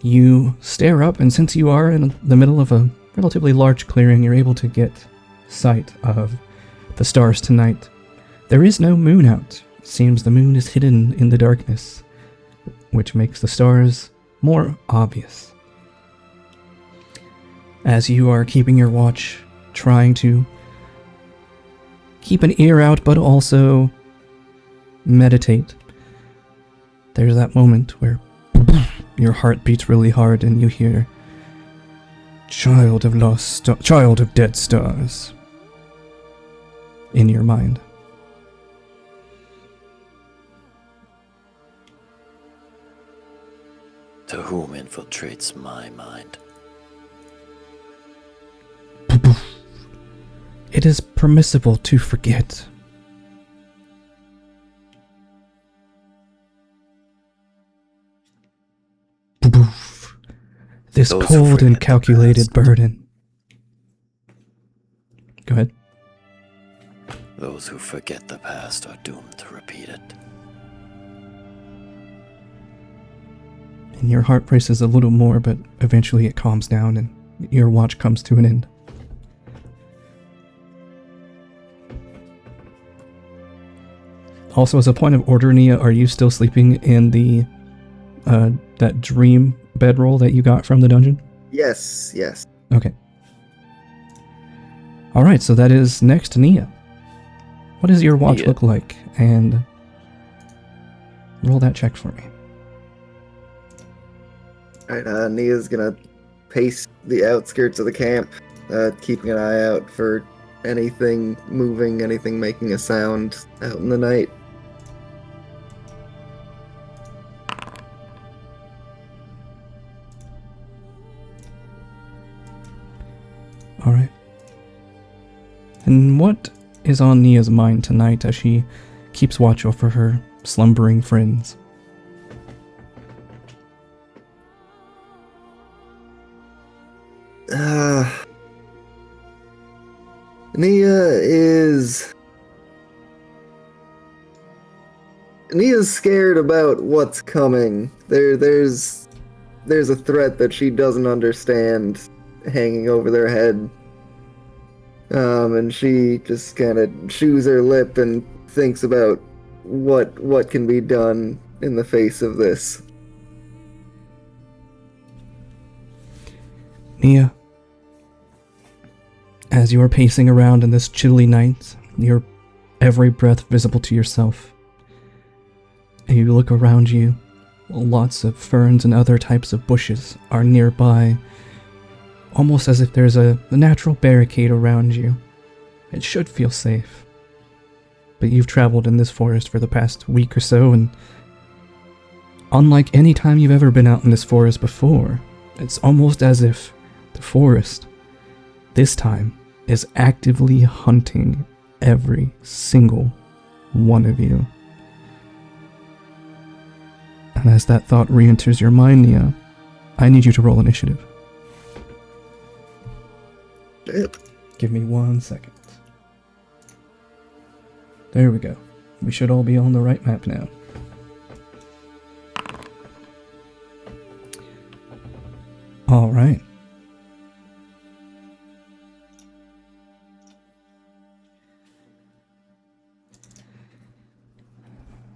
You stare up, and since you are in the middle of a relatively large clearing, you're able to get sight of the stars tonight. There is no moon out. It seems the moon is hidden in the darkness, which makes the stars more obvious. As you are keeping your watch, trying to keep an ear out but also meditate, there's that moment where your heart beats really hard and you hear, child of dead stars, in your mind. To whom infiltrates my mind? It is permissible to forget. This Those who cold forget and the calculated past. burden. Go ahead. Those who forget the past are doomed to repeat it. And your heart races a little more, but eventually it calms down and your watch comes to an end. Also, as a point of order, Nia, are you still sleeping in the that dream bedroll that you got from the dungeon? Yes, yes. Okay. Alright, so that is next to Nia. What does your watch Nia. look like? And roll that check for me. Alright, Nia's gonna pace the outskirts of the camp, keeping an eye out for anything moving, anything making a sound out in the night. Alright. And what is on Nia's mind tonight as she keeps watch over her slumbering friends? Nia's scared about what's coming. There's a threat that she doesn't understand hanging over their head. And she just kind of chews her lip and thinks about what can be done in the face of this. Nia, as you are pacing around in this chilly night, your every breath visible to yourself, and you look around you, lots of ferns and other types of bushes are nearby, almost as if there's a natural barricade around you. It should feel safe. But you've traveled in this forest for the past week or so, and unlike any time you've ever been out in this forest before, it's almost as if the forest, this time, is actively hunting every single one of you. And as that thought re-enters your mind, Nia, I need you to roll initiative. Give me 1 second. There we go. We should all be on the right map now. All right.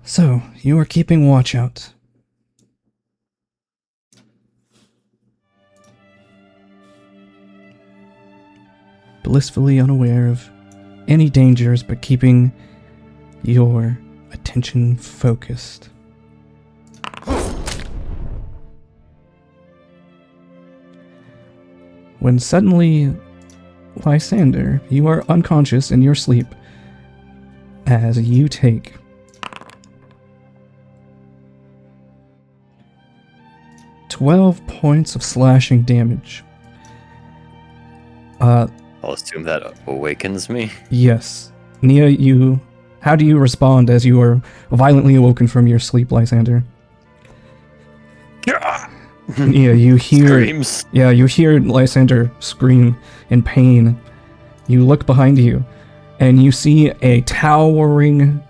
So, you are keeping watch out. Blissfully unaware of any dangers, but keeping your attention focused. When suddenly, Lysander, you are unconscious in your sleep as you take 12 points of slashing damage. I'll assume that awakens me. Yes. Nia, how do you respond as you are violently awoken from your sleep, Lysander? Nia, you hear... Screams. Yeah, you hear Lysander scream in pain. You look behind you, and you see a towering,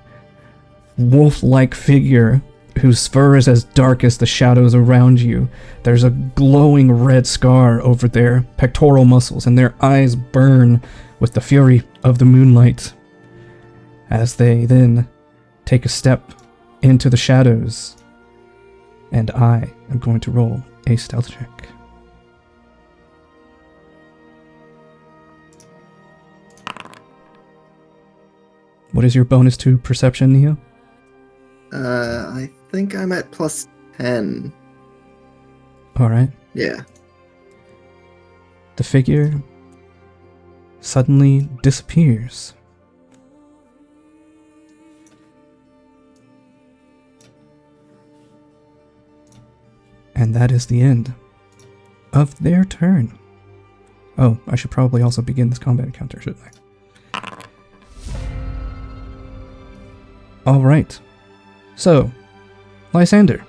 wolf-like figure whose fur is as dark as the shadows around you. There's a glowing red scar over their pectoral muscles, and their eyes burn with the fury of the moonlight as they then take a step into the shadows. And I am going to roll a stealth check. What is your bonus to perception, Nia? I think I'm at plus 10. Alright. Yeah. The figure suddenly disappears. And that is the end of their turn. Oh, I should probably also begin this combat encounter, shouldn't I? Alright. So, Lysander,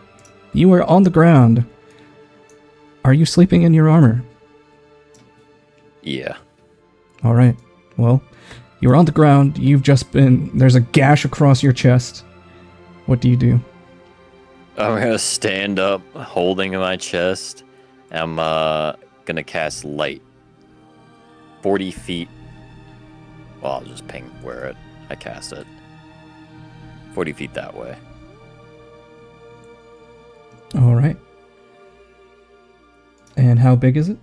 you are on the ground. Are you sleeping in your armor? Yeah. Alright. Well, you're on the ground. There's a gash across your chest. What do you do? I'm gonna stand up, holding my chest. I'm gonna cast light. 40 feet. Well, I'll just ping where I cast it. 40 feet that way. Alright. And how big is it?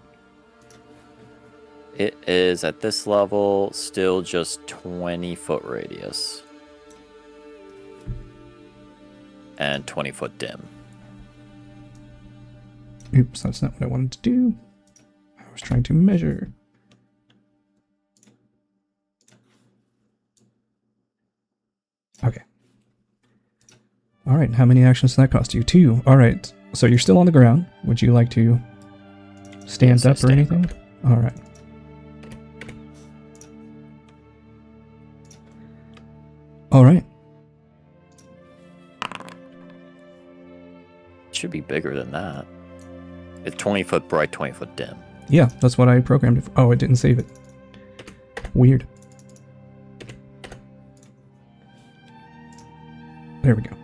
It is, at this level, still just 20-foot radius. And 20-foot dim. Oops, that's not what I wanted to do. I was trying to measure. Okay. Alright, how many actions does that cost you? 2. Alright, so you're still on the ground. Would you like to stand up or anything? Alright. Alright. It should be bigger than that. It's 20-foot bright, 20-foot dim. Yeah, that's what I programmed it for. Oh, I didn't save it. Weird. There we go.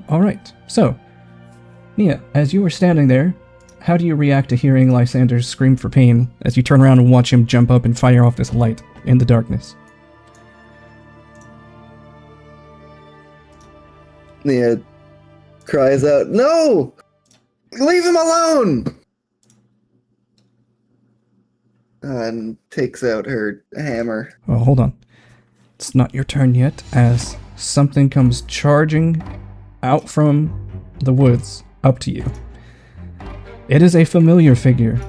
Alright. So, Nia, as you were standing there, how do you react to hearing Lysander's scream for pain as you turn around and watch him jump up and fire off this light in the darkness? Nia cries out, "No! Leave him alone!" And takes out her hammer. Oh, hold on. It's not your turn yet, as something comes charging out from the woods up to you. It is a familiar figure.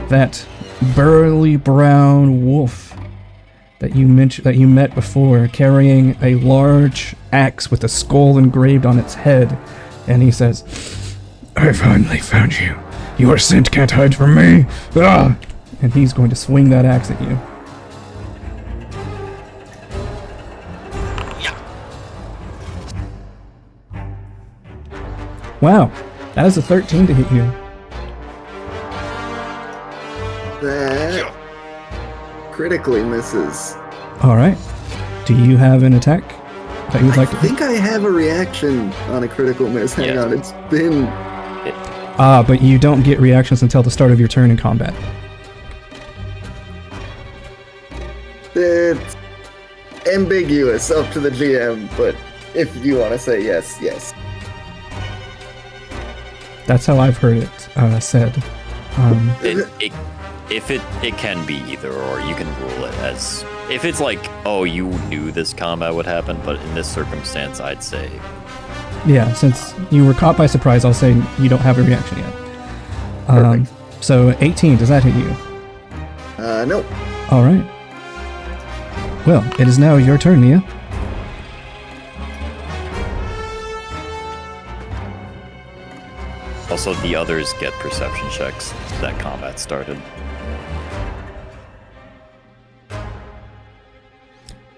That burly brown wolf that you met before, carrying a large axe with a skull engraved on its head, and he says, "I finally found you. Your scent can't hide from me." Ah! And he's going to swing that axe at you. Wow, that is a 13 to hit you. That critically misses. Alright. Do you have an attack that you'd like I to think I have a reaction on a critical miss. Hang on, it's been... but you don't get reactions until the start of your turn in combat. It's ambiguous, up to the GM, but if you want to say yes, yes. That's how I've heard it said. It can be either or. You can rule it as... If it's like, oh, you knew this combat would happen, but in this circumstance, I'd say... Yeah, since you were caught by surprise, I'll say you don't have a reaction yet. Perfect. So 18, does that hit you? Nope. Alright. Well, it is now your turn, Nia. Also, the others get perception checks that combat started.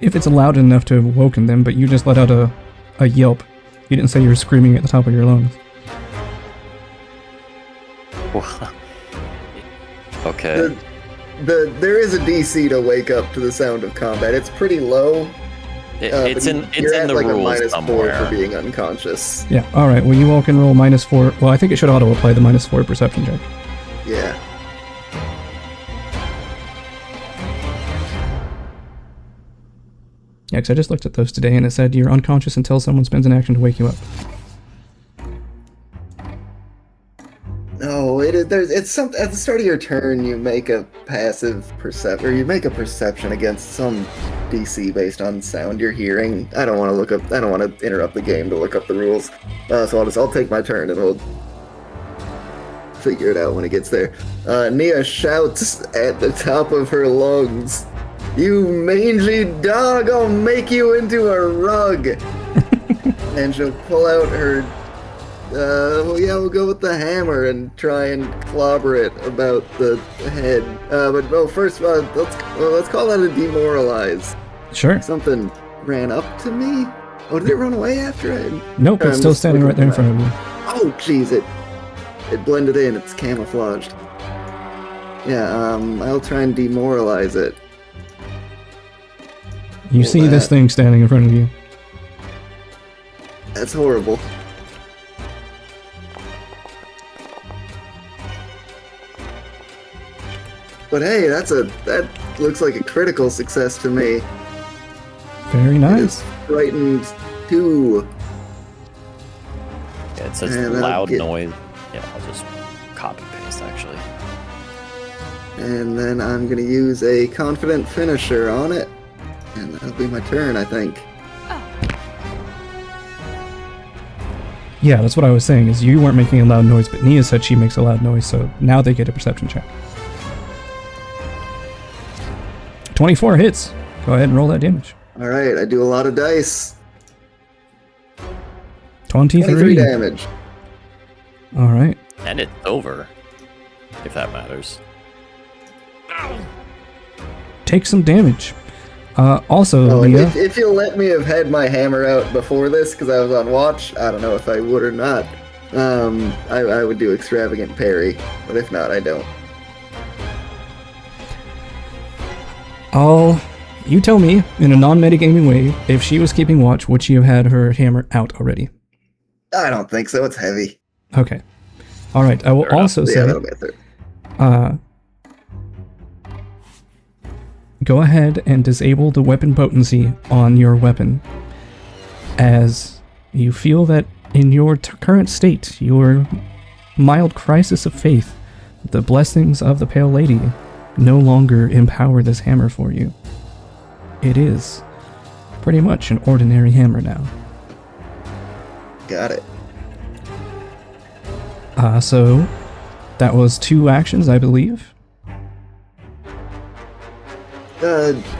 If it's loud enough to have woken them, but you just let out a yelp. You didn't say you were screaming at the top of your lungs. Okay. There is a DC to wake up to the sound of combat. It's pretty low. It's but in you're at the like rules a -4 somewhere. for being unconscious. Yeah, alright, well you all can roll -4. Well, I think it should auto-apply the -4 perception check. Yeah. Yeah, because I just looked at those today and it said you're unconscious until someone spends an action to wake you up. No, it's something at the start of your turn. You make a passive perception, or you make a perception against some DC based on sound you're hearing. I don't want to interrupt the game to look up the rules. So I'll take my turn and we'll figure it out when it gets there. Nia shouts at the top of her lungs, "You mangy dog! I'll make you into a rug!" and she'll pull out her. Well, yeah, we'll go with the hammer and try and clobber it about the head. But first, let's call that a demoralize. Sure. Something ran up to me. Oh, did it run away after it? Nope, it's still standing right there in front of you. Oh, jeez, it blended in. It's camouflaged. Yeah, I'll try and demoralize it. You see this thing standing in front of you. That's horrible. But hey, that looks like a critical success to me. Very nice. Frightened 2. Yeah, it says And loud noise. Yeah, I'll just copy paste actually. And then I'm gonna use a confident finisher on it. And that'll be my turn, I think. Yeah, that's what I was saying, is you weren't making a loud noise, but Nia said she makes a loud noise, so now they get a perception check. 24 hits. Go ahead and roll that damage. Alright, I do a lot of dice. 23 damage. Alright. And it's over, if that matters. Take some damage. Also, Oh, Leah, if you'll let me have had my hammer out before this, because I was on watch, I don't know if I would or not. I would do extravagant parry, but if not, I don't. you tell me, in a non-metagaming way, if she was keeping watch, would she have had her hammer out already? I don't think so. It's heavy. Okay. Alright, I will Fair enough. also Yeah, say, that'll be a third. go ahead and disable the weapon potency on your weapon, as you feel that in your current state, your mild crisis of faith, the blessings of the Pale Lady no longer empower this hammer for you. It is pretty much an ordinary hammer now. Got it. So that was 2 actions, I believe.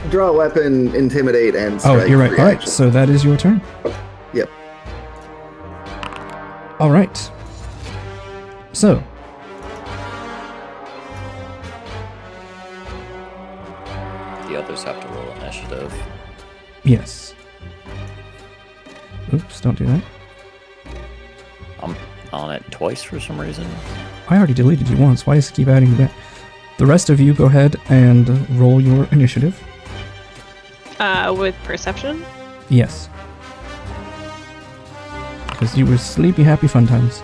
Draw a weapon, intimidate, and strike. Oh, you're right. All right, reaction. so that is your turn. Yep. All right. So, The others have to roll initiative. yes. Oops, don't do that. I'm on it twice for some reason. I already deleted you once. Why does it keep adding you back? The rest of you, go ahead and roll your initiative. With perception? Yes. Because you were sleepy, happy fun times.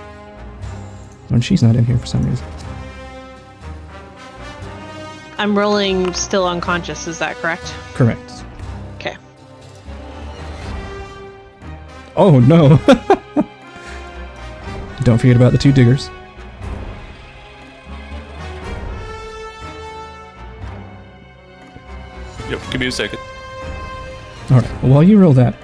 When she's not in here for some reason. I'm rolling still unconscious, is that correct? Correct. Okay. Oh no! Don't forget about the 2 diggers. Yep, give me a second. Alright, while you roll that.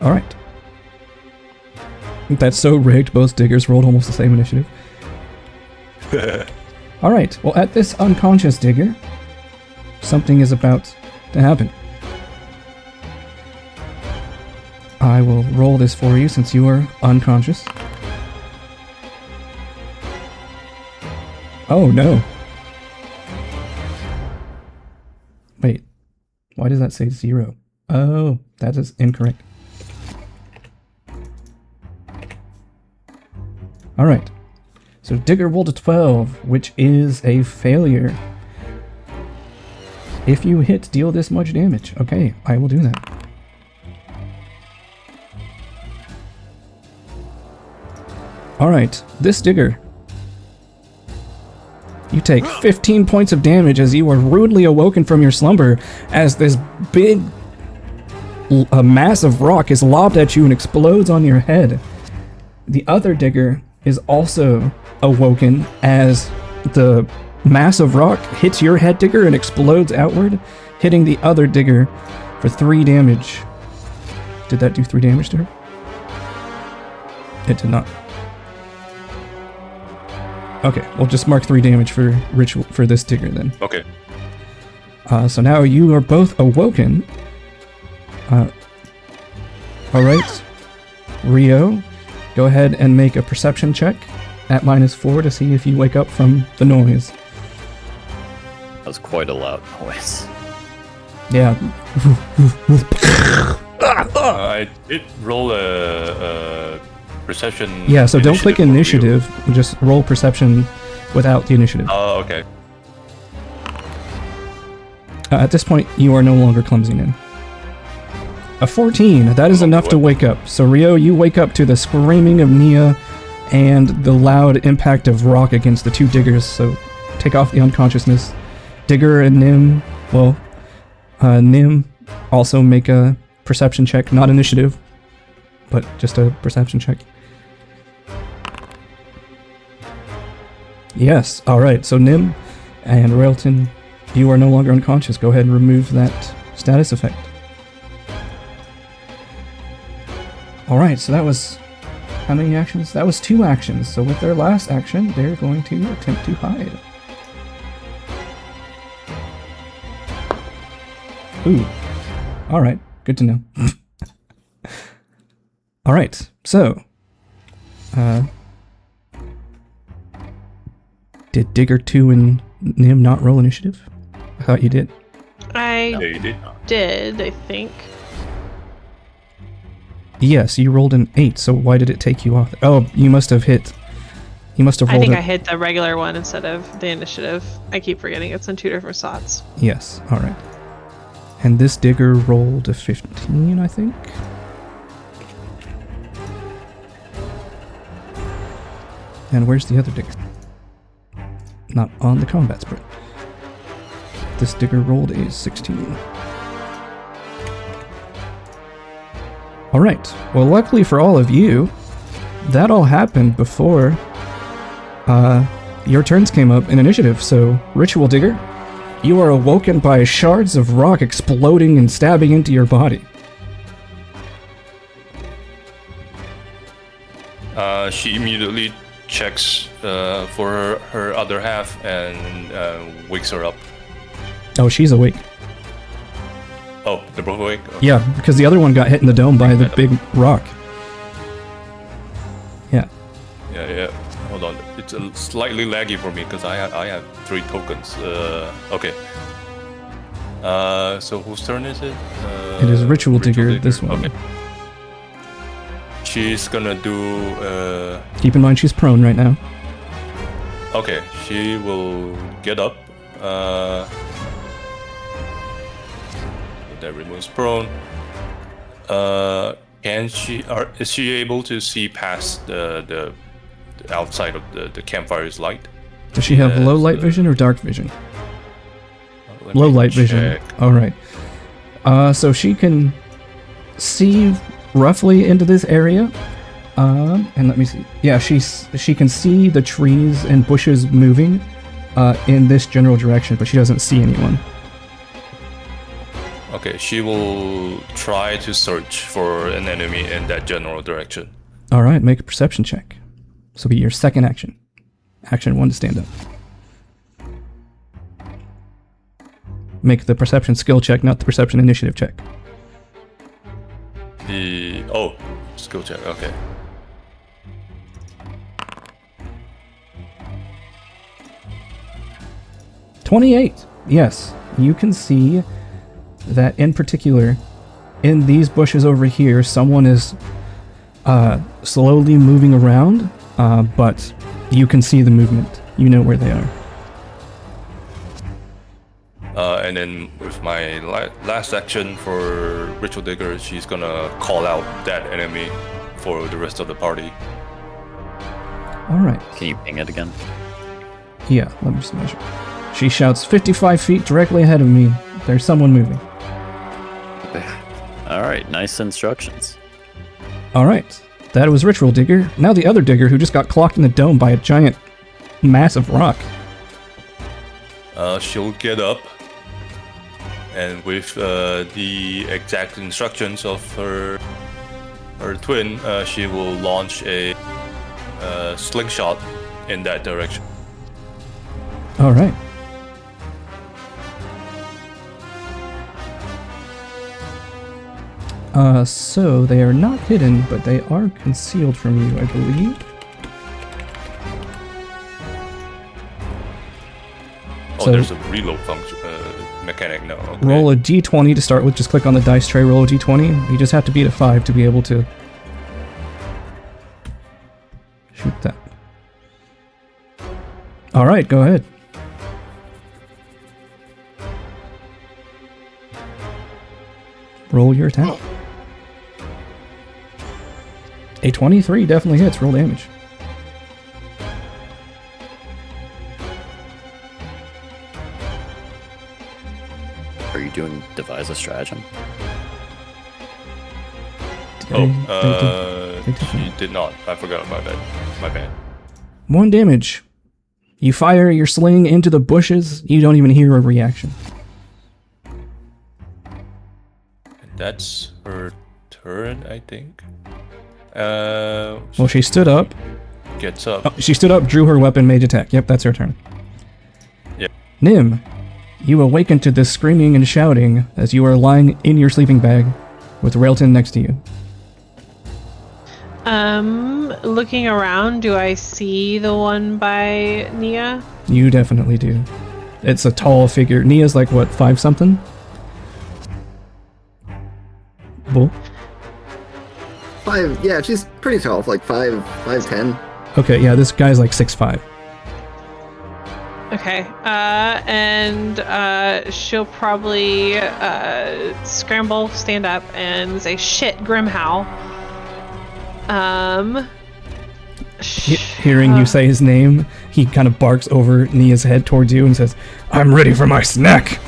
Alright. That's so rigged, both diggers rolled almost the same initiative. Alright, well at this unconscious digger, something is about to happen. I will roll this for you since you are unconscious. Oh no. Wait, why does that say 0? Oh, that is incorrect. Alright, so Digger rolled a 12, which is a failure. If you hit, deal this much damage. Okay, I will do that. Alright, this Digger. You take 15 points of damage as you are rudely awoken from your slumber as this big mass of rock is lobbed at you and explodes on your head. The other Digger is also awoken as the mass of rock hits your head, Digger, and explodes outward, hitting the other Digger for 3 damage. Did that do 3 damage to her? It did not. Okay, we'll just mark 3 damage for ritual for this digger then. Okay. So now you are both awoken. Alright. Rio, go ahead and make a perception check at -4 to see if you wake up from the noise. That was quite a loud noise. Yeah. I did roll a perception. Yeah, so don't click for you. initiative, just roll perception without the initiative. Oh, okay. At this point, you are no longer clumsy now. A 14, that is enough to wake up. So Rio, you wake up to the screaming of Nia and the loud impact of rock against the 2 diggers, so take off the unconsciousness. Digger and Nim, well, Nim, also make a perception check, not initiative, but just a perception check. Yes, alright, so Nim and Railton, you are no longer unconscious. Go ahead and remove that status effect. Alright, so that was... how many actions? That was 2 actions. So with their last action, they're going to attempt to hide. Ooh. Alright, good to know. Alright, so... did Digger 2 and Nim not roll initiative? I thought you did. I Yeah, you did. did, I think. Yes, you rolled an 8, so why did it take you off? Oh, you must have hit... you must have I rolled think a... I hit the regular one instead of the initiative. I keep forgetting it's in 2 different slots. Yes, alright. And this digger rolled a 15, I think? And where's the other digger? Not on the combat spread. This digger rolled a 16. Alright, well luckily for all of you, that all happened before your turns came up in initiative, so Ritual Digger, you are awoken by shards of rock exploding and stabbing into your body. She immediately checks for her other half and wakes her up. Oh, she's awake. Oh, they're both awake? Okay. Yeah, because the other one got hit in the dome by the big rock. Yeah. Yeah. Hold on. It's slightly laggy for me because I have 3 tokens. Okay. So whose turn is it? It is Ritual Digger, this one. Okay. She's gonna do... Keep in mind she's prone right now. Okay, she will get up. That removes prone. Can she? Is she able to see past the outside of the campfire's light? Does she have low light vision or dark vision? Low light vision. All right. So she can see roughly into this area. And let me see. Yeah, she can see the trees and bushes moving in this general direction, but she doesn't see anyone. Okay, she will try to search for an enemy in that general direction. All right, make a perception check. This will be your second action. Action 1 to stand up. Make the perception skill check, not the perception initiative check. Skill check. Okay. $28. Yes, you can see that in particular, in these bushes over here, someone is slowly moving around, but you can see the movement. You know where they are. And then with my last action for Ritual Digger, she's gonna call out that enemy for the rest of the party. All right. Can you ping it again? Yeah, let me just measure. She shouts, 55 feet directly ahead of me. There's someone moving. Alright, nice instructions. Alright, that was Ritual Digger. Now the other digger who just got clocked in the dome by a giant, massive rock. She'll get up, and with the exact instructions of her twin, she will launch a slingshot in that direction. All right. So they are not hidden, but they are concealed from you, I believe. Oh, So- there's a reload function mechanic now. Okay. Roll a d20 to start with. Just click on the dice tray, roll a d20. You just have to beat a 5 to be able to shoot that. All right, go ahead. Roll your attack. A 23 definitely hits. Roll damage. Are you doing devise a stratagem? They did She did not. I forgot about that. My bad. 1 damage. You fire your sling into the bushes. You don't even hear a reaction. That's her turn, I think. Well, she stood up. Gets up. Oh, she stood up, drew her weapon, made attack. Yep, that's her turn. Yep. Nim, you awaken to this screaming and shouting as you are lying in your sleeping bag with Railton next to you. Looking around, do I see the one by Nia? You definitely do. It's a tall figure. Nia's like, what, 5-something? Bull? 5, yeah, she's pretty tall, like 5'10". Okay, yeah, this guy's like 6'5". Okay, and she'll probably scramble, stand up, and say, "Shit, Grimhow." Hearing you say his name, he kind of barks over Nia's head towards you and says, "I'm ready for my snack!"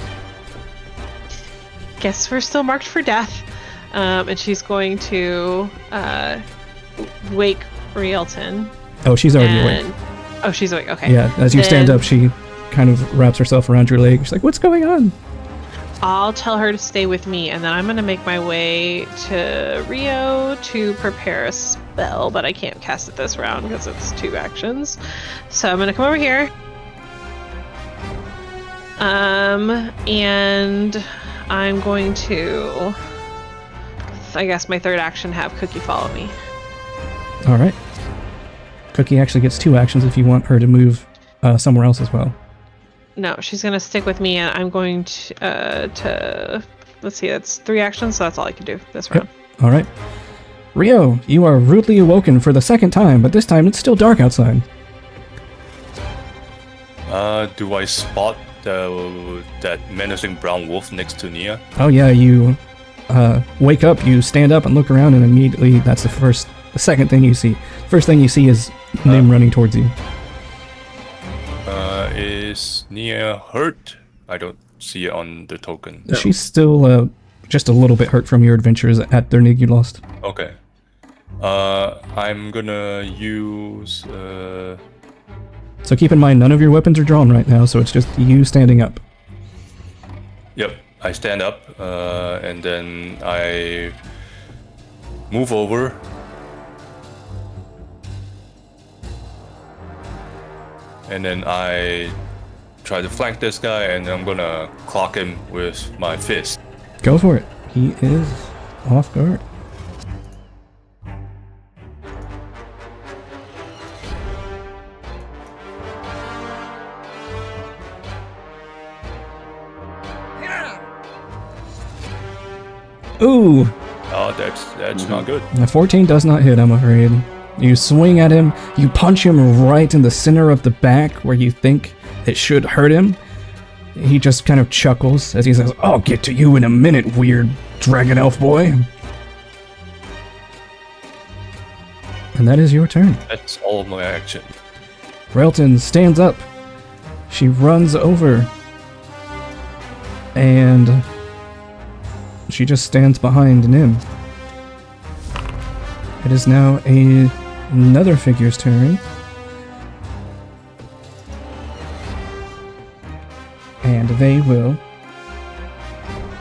Guess we're still marked for death. And she's going to wake Rielton. Oh, she's already awake. Oh, she's awake. Okay. Yeah, as you stand Then up, she kind of wraps herself around your leg. She's like, "What's going on?" I'll tell her to stay with me, and then I'm going to make my way to Rio to prepare a spell, but I can't cast it this round because it's 2 actions. So I'm going to come over here. And I'm going to, I guess my 3rd action, have Cookie follow me. All right. Cookie actually gets 2 actions if you want her to move somewhere else as well. No, she's going to stick with me, and I'm going to let's see, that's 3 actions, so that's all I can do this round. Yep. All right. Rio, you are rudely awoken for the 2nd time, but this time it's still dark outside. Do I spot that menacing brown wolf next to Nia? Oh yeah, you wake up, you stand up and look around, and immediately that's the 2nd thing you see. First thing you see is Nim running towards you. Is Nia hurt? I don't see it on the token. No. She's still just a little bit hurt from your adventures at Dernig you lost. Okay. I'm gonna use. So keep in mind, none of your weapons are drawn right now, so it's just you standing up. Yep. I stand up, and then I move over. And then I try to flank this guy, and I'm gonna clock him with my fist. Go for it. He is off guard. Ooh! Oh, that's not good. A 14 does not hit, I'm afraid. You swing at him, you punch him right in the center of the back where you think it should hurt him. He just kind of chuckles as he says, "I'll get to you in a minute, weird dragon elf boy." And that is your turn. That's all of my action. Railton stands up. She runs over. And she just stands behind Nim. It is now another figure's turn. And they will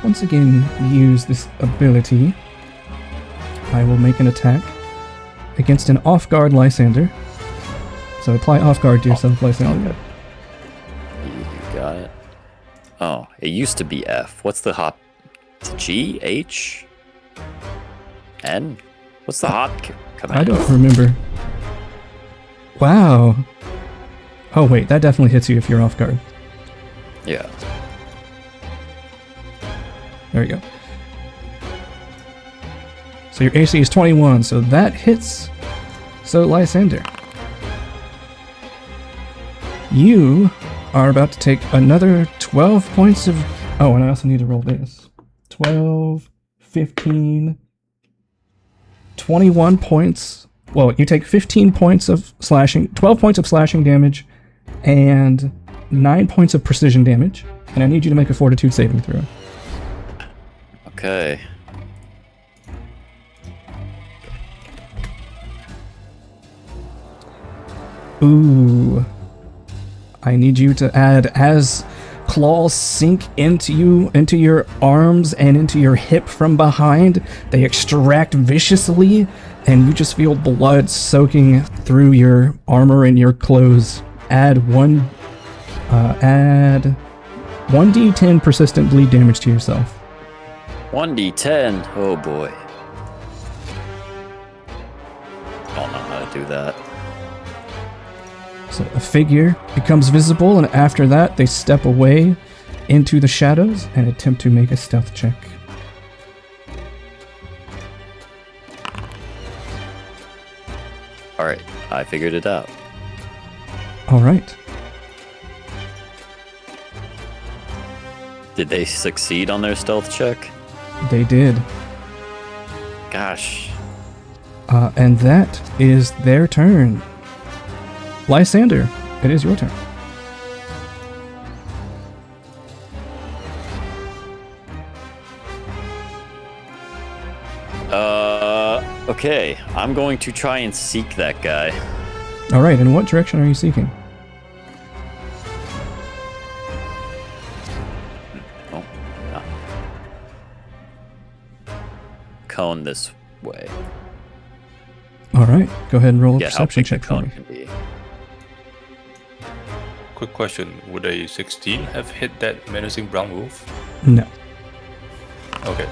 once again use this ability. I will make an attack against an off-guard Lysander. So apply off-guard to yourself, Lysander. Oh, it used to be F. What's the hot? It's G, H, N? What's the hot command? I don't remember. Wow. Oh wait, that definitely hits you if you're off guard. Yeah. There you go. So your AC is 21, so that hits. So Lysander, you are about to take another 12 points of... Oh, and I also need to roll this. 12, 15, 21 points. Well, you take 15 points of slashing, 12 points of slashing damage, and 9 points of precision damage. And I need you to make a fortitude saving throw. Okay. Ooh. I need you to add, as claws sink into your arms and into your hip from behind, they extract viciously, and you just feel blood soaking through your armor and your clothes. Add 1d10 persistent bleed damage to yourself. 1d10. Oh boy. I don't know how to do that. So a figure becomes visible, and after that, they step away into the shadows and attempt to make a stealth check. Alright, I figured it out. Alright. Did they succeed on their stealth check? They did. Gosh. And that is their turn. Lysander, it is your turn. Okay. I'm going to try and seek that guy. Alright, in what direction are you seeking? Oh, no. Cone this way. Alright, go ahead and roll a Yeah, how perception big the check for cone me. can be. Quick question: would a 16 have hit that menacing brown wolf? No. Okay.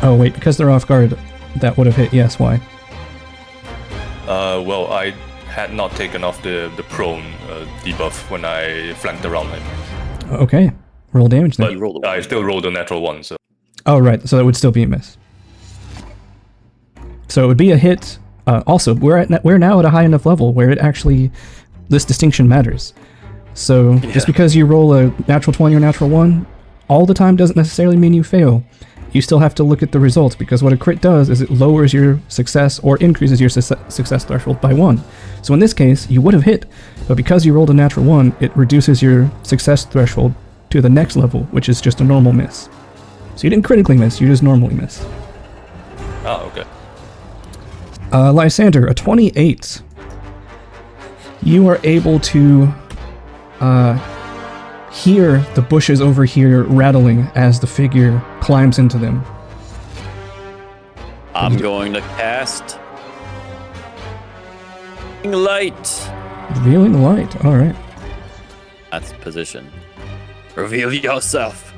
Oh wait, because they're off guard, that would have hit, yes, why? Well, I had not taken off the prone debuff when I flanked around him, Okay, roll damage then. but You rolled a I one. still rolled a natural one. So Oh right, so that would still be a miss. So it would be a hit. Also, we're now at a high enough level where it actually, this distinction matters. So just because you roll a natural 20 or natural 1, all the time doesn't necessarily mean you fail. You still have to look at the results, because what a crit does is it lowers your success or increases your success threshold by 1. So in this case, you would have hit, but because you rolled a natural 1, it reduces your success threshold to the next level, which is just a normal miss. So you didn't critically miss, you just normally miss. okay. Lysander, a 28. You are able to hear the bushes over here rattling as the figure climbs into them. I'm going to cast light. Revealing light, alright. That's position. Reveal yourself.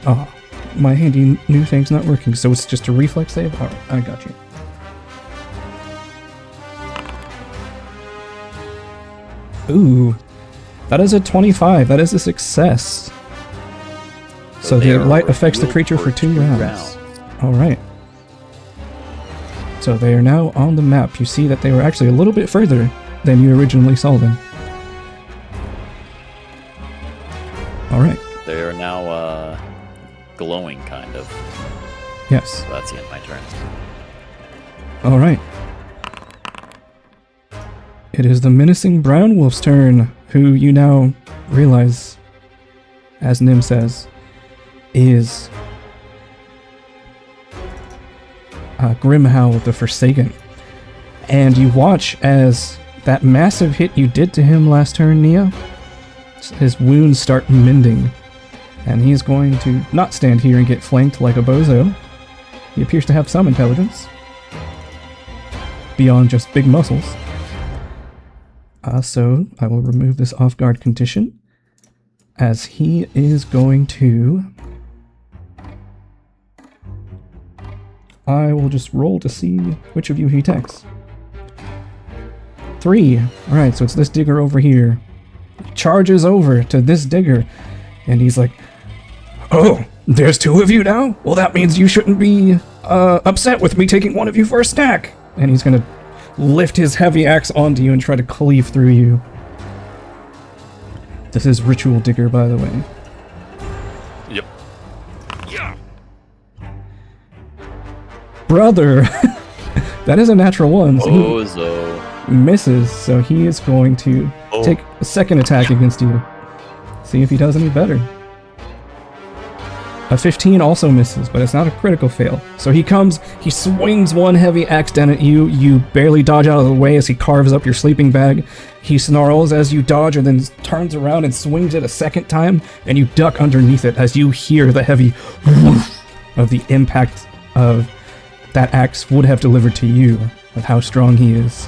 Oh, my handy new thing's not working, so it's just a reflex save? Alright, I got you. Ooh, that is a 25. That is a success. So they the are light affects the revealed creature for 2 rounds. Alright. So they are now on the map. You see that they were actually a little bit further than you originally saw them. Alright. They are now glowing, kind of. Yes. So that's the end of my turn. Alright. It is the menacing brown wolf's turn, who you now realize, as Nim says, is Grimhowl the Forsaken. And you watch as that massive hit you did to him last turn, Nia, his wounds start mending. And he's going to not stand here and get flanked like a bozo. He appears to have some intelligence. Beyond just big muscles. So I will remove this off-guard condition. As he is going to... I will just roll to see which of you he attacks. 3. Alright, so it's this digger over here. Charges over to this digger. And he's like, "Oh, there's 2 of you now? Well, that means you shouldn't be upset with me taking one of you for a snack." And he's gonna lift his heavy axe onto you and try to cleave through you. This is Ritual Digger, by the way. Yep. Yeah. Brother! That is a natural 1. So he Bozo. misses, so he is going to take a second attack against you. See if he does any better. A 15 also misses, but it's not a critical fail. So he comes, he swings one heavy axe down at you, you barely dodge out of the way as he carves up your sleeping bag. He snarls as you dodge and then turns around and swings it a second time, and you duck underneath it as you hear the heavy whoosh of the impact of that axe would have delivered to you, of how strong he is.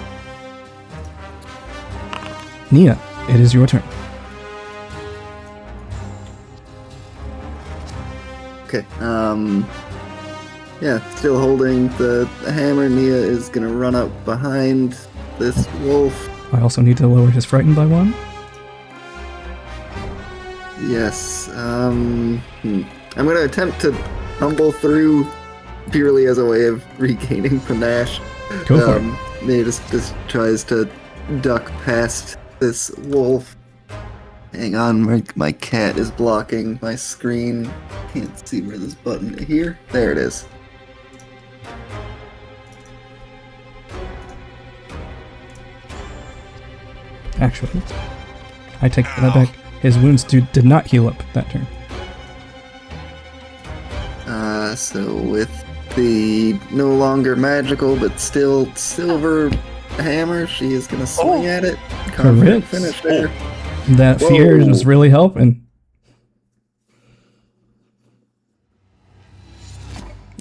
Nia, it is your turn. Okay, yeah, still holding the hammer. Nia is gonna run up behind this wolf. I also need to lower his frightened by 1. Yes, I'm gonna attempt to tumble through purely as a way of regaining panache. Go for it. Nia just tries to duck past this wolf. Hang on, my cat is blocking my screen. Can't see where this button is. Here? There it is. Actually, I take that back. His wounds did not heal up that turn. So with the no longer magical but still silver hammer, she is gonna swing at it. Confident Correct. finish there. That fear is really helping.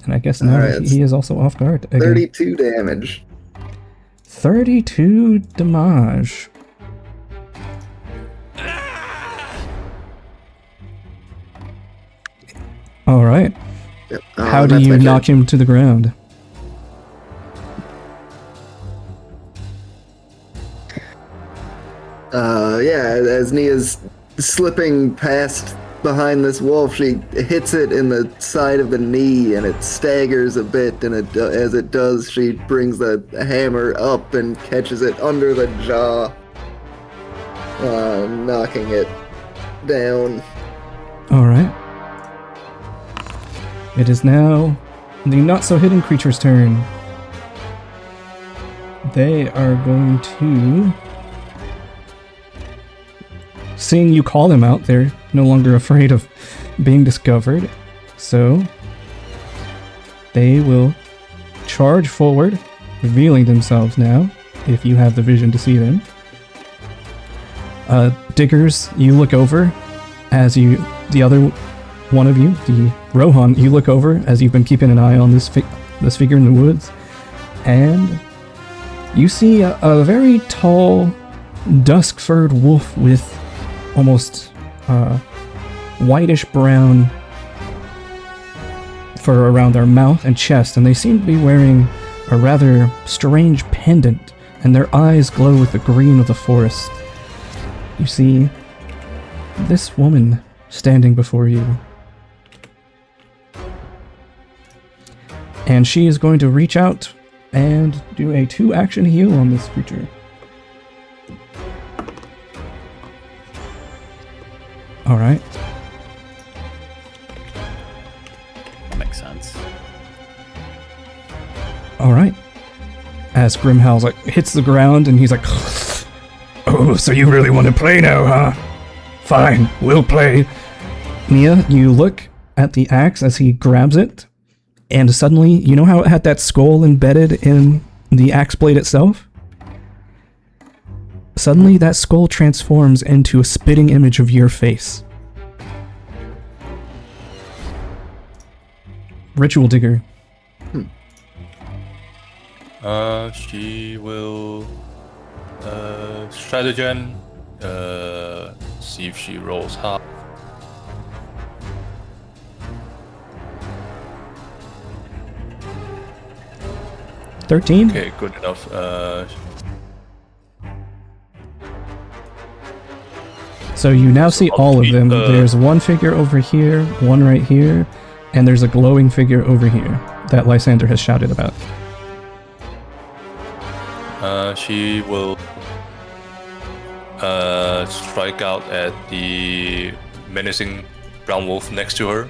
And I guess now Alright, he is also off guard again. 32 damage. 32 damage. Alright. Yep. How do that's you my turn. knock him to the ground? Yeah, as Nia's slipping past behind this wolf, she hits it in the side of the knee and it staggers a bit, and as it does, she brings the hammer up and catches it under the jaw, knocking it down. Alright. It is now the not-so-hidden creature's turn. They are going to... Seeing you call them out, they're no longer afraid of being discovered. So, they will charge forward, revealing themselves now, if you have the vision to see them. Diggers, you look over as the other one of you, the Rohan, you look over as you've been keeping an eye on this figure in the woods, and you see a very tall, dusk-furred wolf with almost whitish-brown fur around their mouth and chest, and they seem to be wearing a rather strange pendant, and their eyes glow with the green of the forest. You see this woman standing before you. And she is going to reach out and do a 2-action heal on this creature. Alright. Makes sense. Alright. As Grimhowl's like hits the ground and he's like, "Oh, so you really want to play now, huh? Fine, we'll play." Nia, you look at the axe as he grabs it, and suddenly, you know how it had that skull embedded in the axe blade itself? Suddenly, that skull transforms into a spitting image of your face. Ritual Digger. She will stratagem. See if she rolls high. 13? Okay, good enough. So you now see all of them. There's one figure over here, one right here, and there's a glowing figure over here that Lysander has shouted about. She will strike out at the menacing brown wolf next to her.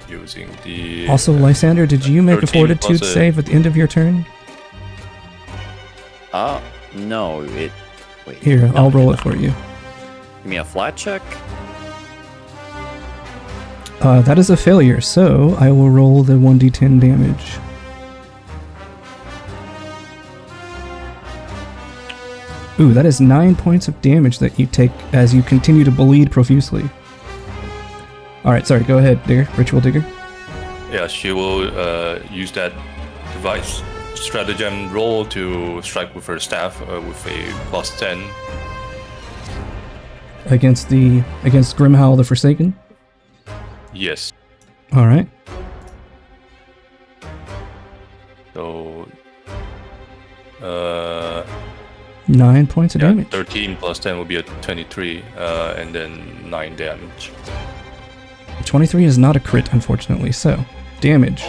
Using the... Also, Lysander, did you make a 13 fortitude plus save at the end of your turn? No, it... Wait. Here, no, I'll roll it for you. Give me a flat check? That is a failure, so I will roll the 1d10 damage. Ooh, that is 9 points of damage that you take as you continue to bleed profusely. Alright, sorry, go ahead, Digger. Ritual Digger. Yeah, she will use that device stratagem roll to strike with her staff with a +10. Against Grimhowl the Forsaken? Yes. Alright. So 9 points of yeah, damage. 13 plus 10 will be a 23, and then 9 damage. 23 is not a crit, unfortunately, so damage.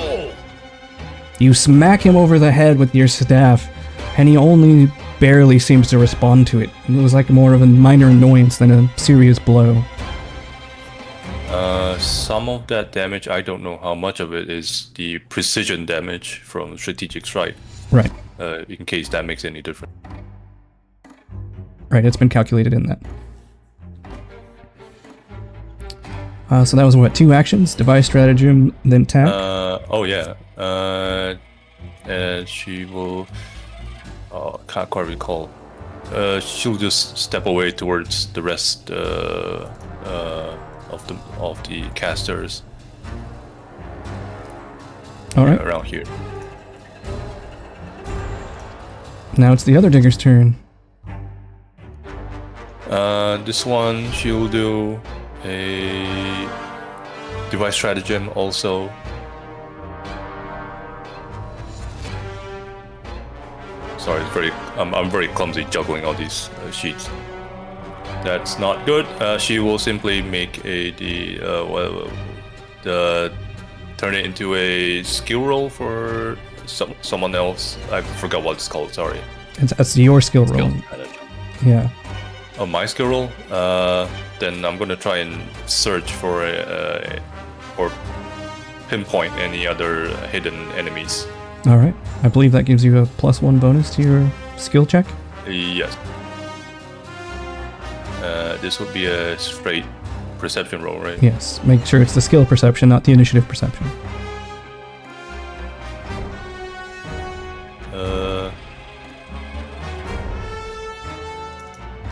You smack him over the head with your staff, and he only barely seems to respond to it. It was like more of a minor annoyance than a serious blow. Some of that damage, I don't know how much of it is the precision damage from strategic strike. Right. In case that makes any difference. Right, it's been calculated in that. So that was what, 2 actions? Device, stratagem, then attack? Oh yeah. And she will... can't quite recall. She'll just step away towards the rest of the casters. Alright. Yeah, around here. Now it's the other digger's turn. This one, she'll do a device stratagem also. Sorry, I'm very clumsy juggling all these sheets. That's not good. She will simply make turn it into a skill roll for someone else. I forgot what it's called. Sorry. That's your skill roll. Yeah. Oh, my skill roll. Then I'm gonna try and search for or pinpoint any other hidden enemies. Alright. I believe that gives you a +1 bonus to your skill check. Yes. This would be a straight perception roll, right? Yes. Make sure it's the skill perception, not the initiative perception.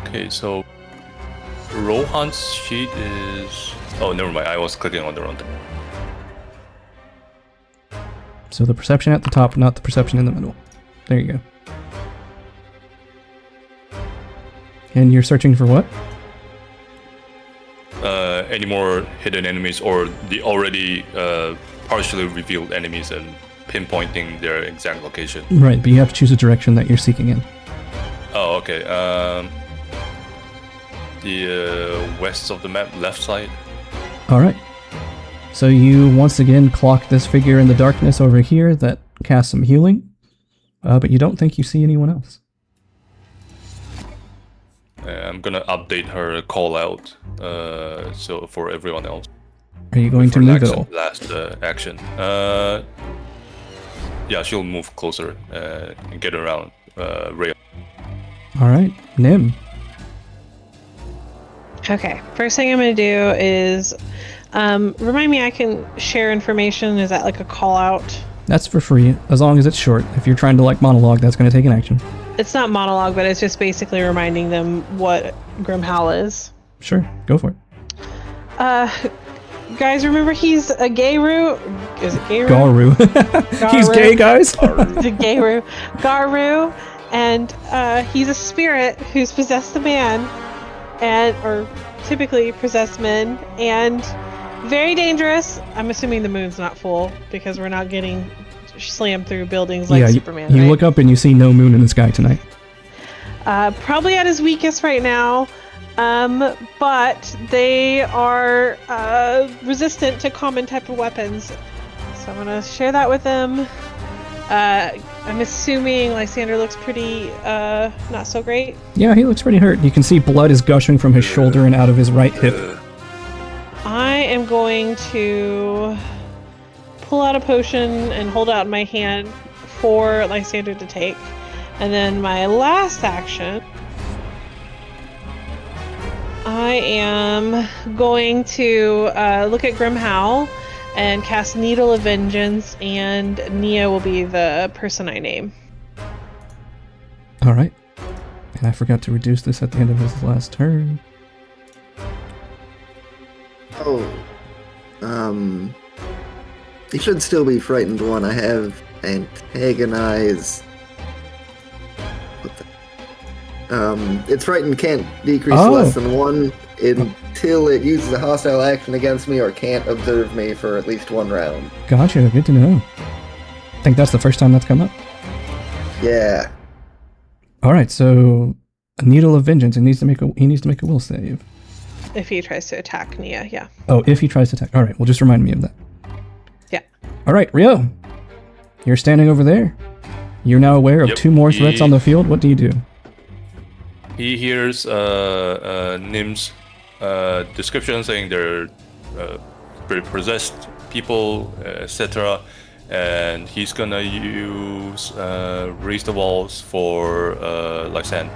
Okay, so Rohan's sheet is... Oh, never mind. I was clicking on the wrong thing. So the perception at the top, not the perception in the middle. There you go. And you're searching for what? Any more hidden enemies or the already partially revealed enemies and pinpointing their exact location. Right, but you have to choose a direction that you're seeking in. Oh, okay. The west of the map, left side. Alright. So you once again clock this figure in the darkness over here that casts some healing, but you don't think you see anyone else. I'm gonna update her call out, so for everyone else. Are you going to move at all? Last action. Yeah, she'll move closer and get around Rail. Alright, Nim. Okay, first thing I'm going to do is remind me I can share information. Is that like a call out? That's for free, as long as it's short. If you're trying to like monologue, that's going to take an action. It's not monologue, but it's just basically reminding them what Grimhowl is. Sure, go for it. guys remember he's a Garu? Is it Garu? Garu. He's gay, guys. He's a Garu. Garu. And he's a spirit who's possessed a man, or typically possessed men, and very dangerous. I'm assuming the moon's not full because we're not getting slammed through buildings like Superman. You right? look up and you see no moon in the sky tonight. Probably at his weakest right now, but they are resistant to common type of weapons. So I'm gonna share that with them. I'm assuming Lysander looks pretty not so great. Yeah, he looks pretty hurt. You can see blood is gushing from his shoulder and out of his right hip. I am going to pull out a potion and hold out in my hand for Lysander to take. And then my last action, I am going to look at Grimhowl and cast Needle of Vengeance, and Nia will be the person I name. Alright. And I forgot to reduce this at the end of his last turn. He should still be frightened one. I have antagonize. Its frightened can't decrease less than 1 until it uses a hostile action against me or can't observe me for at least 1 round. Gotcha, good to know. I think that's the first time that's come up. Yeah. Alright, so a Needle of Vengeance, he needs to make a will save. If he tries to attack Nia, yeah. Oh, if he tries to attack. Alright, well just remind me of that. Yeah. Alright, Rio. You're standing over there. You're now aware of 2 more threats on the field. What do you do? He hears Nim's description saying they're possessed people, etc. And he's gonna use raise the walls for Lysander.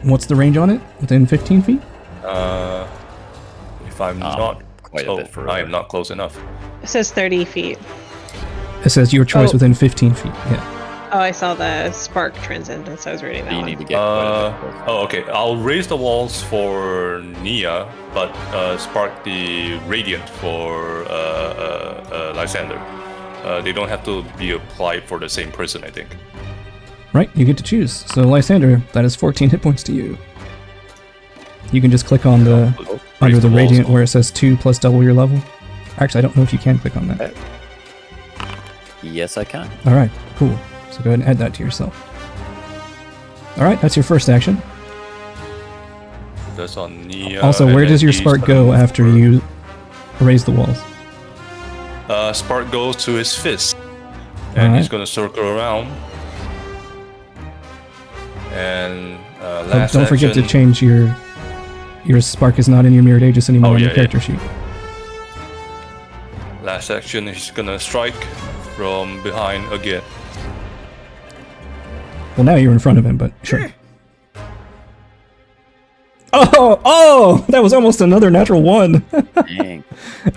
What's the range on it? Within 15 feet? If I'm not quite a bit further. I am not close enough. It says 30 feet. It says your choice within 15 feet. Yeah. Oh, I saw the spark transcendence. I was reading that You one. need to get quite a bit closer. Oh, okay. I'll raise the walls for Nia, but spark the radiant for Lysander. They don't have to be applied for the same person, I think. Right, you get to choose. So Lysander, that is 14 hit points to you. You can just click on the under the radiant where it says 2 plus double your level. Actually, I don't know if you can click on that. Yes, I can. All right, cool. So go ahead and add that to yourself. All right, that's your first action. That's on Nia. Also, where does your spark go after you raise the walls? Spark goes to his fist, and he's gonna circle around. And last don't forget to action- change your spark is not in your mirrored aegis anymore on your character sheet. Last action, he's gonna strike from behind again. Well, now you're in front of him, but sure. Oh! That was almost another natural 1. Dang.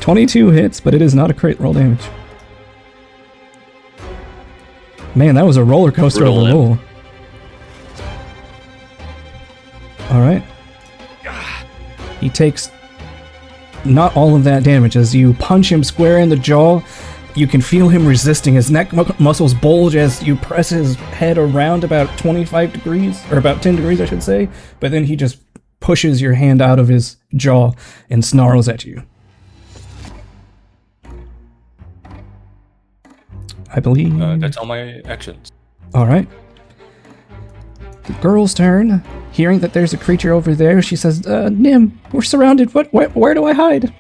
22 hits, but it is not a crit. Roll damage. Man, that was a roller coaster of a roll. Alright. He takes not all of that damage. As you punch him square in the jaw, you can feel him resisting. His neck muscles bulge as you press his head around about 25 degrees, or about 10 degrees, I should say. But then he just pushes your hand out of his jaw and snarls at you. I believe... That's all my actions. Alright. The girl's turn. Hearing that there's a creature over there, she says, Nim, we're surrounded. Where do I hide?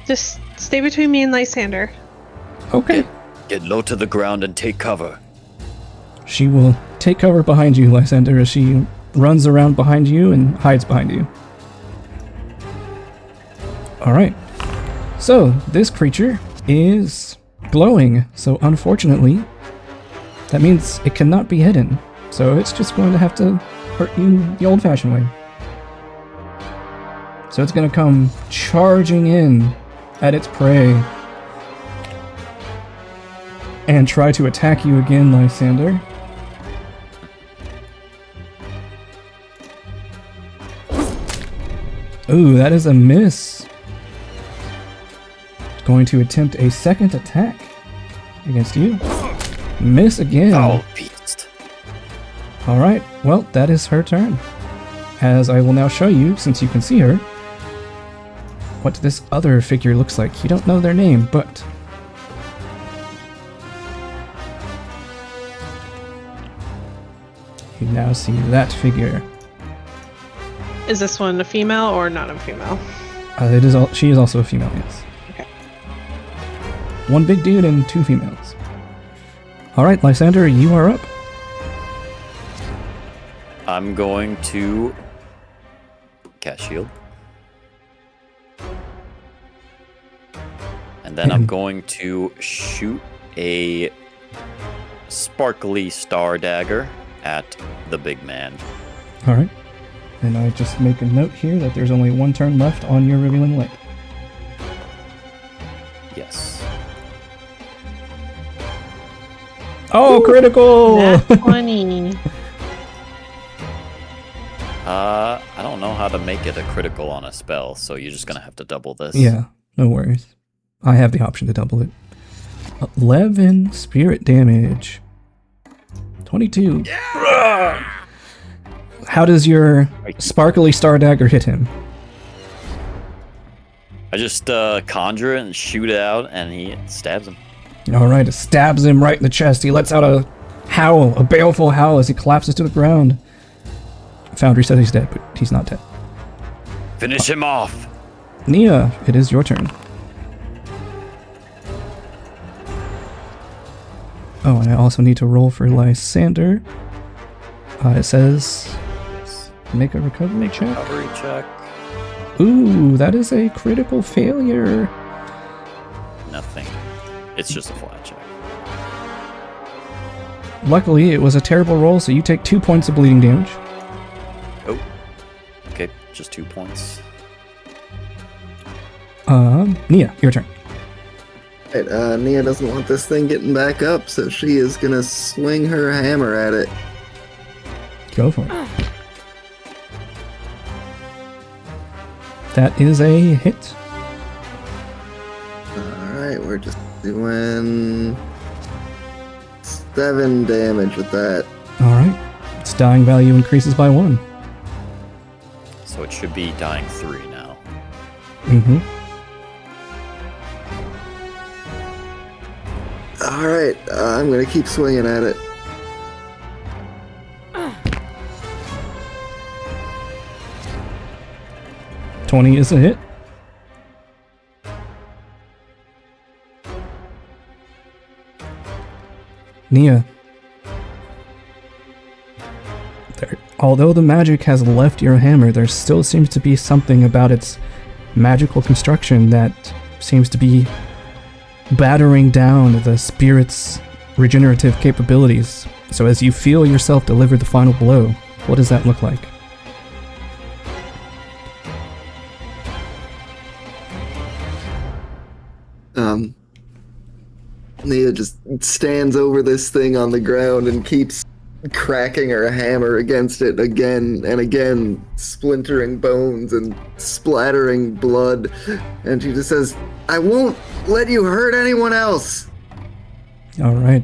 Just stay between me and Lysander. Okay. Get low to the ground and take cover. She will take cover behind you, Lysander, as she runs around behind you and hides behind you. Alright. So, this creature is glowing, so unfortunately, that means it cannot be hidden. So it's just going to have to hurt you the old-fashioned way. So it's going to come charging in at its prey and try to attack you again, Lysander. Ooh, that is a miss. going to attempt a second attack against you. Miss again. Oh, beast. Alright, well, that is her turn. As I will now show you, since you can see her, what this other figure looks like. You don't know their name, but you now see that figure. Is this one a female or not a female? She is also a female, yes. Okay. One big dude and 2 females. Alright, Lysander, you are up. I'm going to cast shield. And then I'm going to shoot a sparkly star dagger at the big man. Alright. And I just make a note here that there's only 1 turn left on your revealing light. Yes. Oh, critical! That's funny. I don't know how to make it a critical on a spell, so you're just gonna have to double this. Yeah, no worries. I have the option to double it. 11 spirit damage. 22. Yeah! How does your sparkly star dagger hit him? I just conjure it and shoot it out, and he stabs him. Alright, it stabs him right in the chest. He lets out a howl, a baleful howl as he collapses to the ground. Foundry says he's dead, but he's not dead. Finish him off! Nia, it is your turn. Oh, and I also need to roll for Lysander. It says make a recovery check. Recovery check. Ooh, that is a critical failure. Nothing. It's just a flat check. Luckily, it was a terrible roll, so you take 2 points of bleeding damage. Oh. Okay, just 2 points. Nia, your turn. Right, Nia doesn't want this thing getting back up, so she is gonna swing her hammer at it. Go for it. That is a hit. Alright, we're just doing 7 damage with that. Alright. Its dying value increases by 1. So it should be dying 3 now. Mm-hmm. Alright, I'm gonna keep swinging at it. $20 is a hit. Nia. Although the magic has left your hammer, there still seems to be something about its magical construction that seems to be battering down the spirit's regenerative capabilities. So as you feel yourself deliver the final blow, what does that look like? Nia just stands over this thing on the ground and keeps cracking her hammer against it again and again, splintering bones and splattering blood. And she just says, I won't let you hurt anyone else. Alright.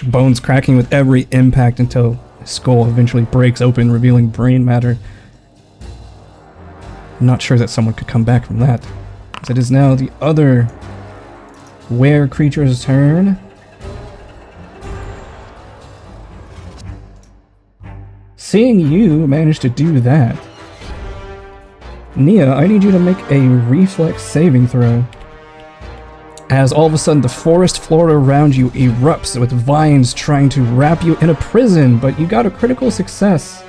Bones cracking with every impact until his skull eventually breaks open, revealing brain matter. I'm not sure that someone could come back from that. It is now the other were creature's turn. Seeing you manage to do that, Nia, I need you to make a reflex saving throw. As all of a sudden the forest floor around you erupts with vines trying to wrap you in a prison, but you got a critical success.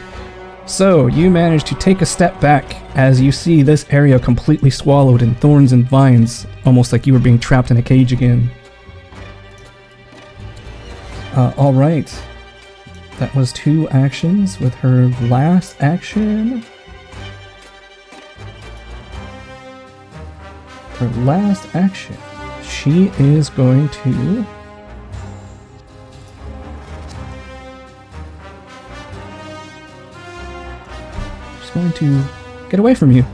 So, you manage to take a step back as you see this area completely swallowed in thorns and vines, almost like you were being trapped in a cage again. Alright. That was 2 actions. With her last action... she is going to... going to get away from you.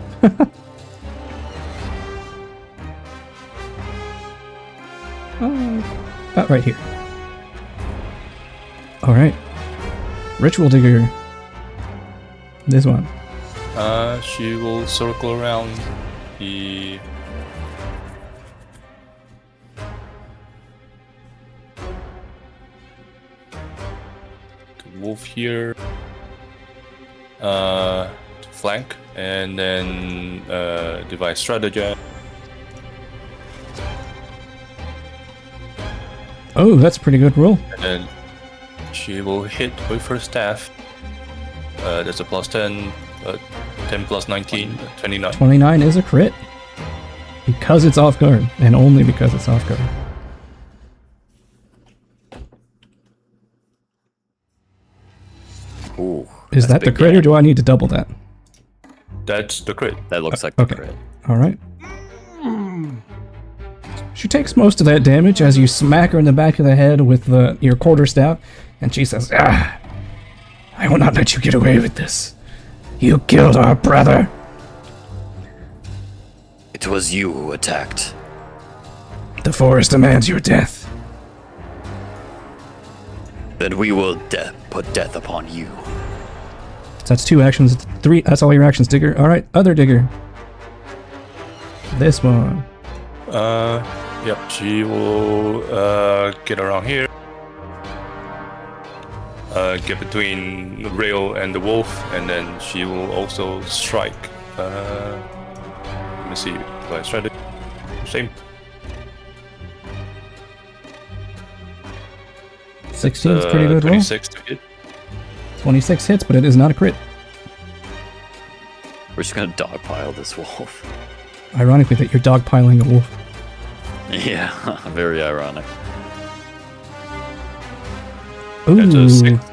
About right here. Alright. Ritual Digger. This one. She will circle around the wolf here. To flank, and then devise strategy. Oh, that's a pretty good roll. And then she will hit with her staff. That's a plus 10, 10 plus 19, 29. 29 is a crit. Because it's off guard, and only because it's off guard. Ooh. Is that's that the big crit, or damage. do I need to double that? That's the crit. That looks like the Okay. crit. Alright. She takes most of that damage as you smack her in the back of the head with your quarterstaff, and she says, "Ah, I will not let you get away with this. You killed our brother." It was you who attacked. The forest demands your death. Then we will put death upon you. So that's 2 actions. 3. That's all your actions, Digger. Alright, other Digger. This one. Yep, she will get around here. Get between the rail and the wolf, and then she will also strike. Let me see if I tried it. Same. 16 is pretty good roll. 26 to hit. 26 hits, but it is not a crit. We're just gonna dogpile this wolf. Ironically, that you're dogpiling a wolf. Yeah, very ironic. That's a Ooh. 6.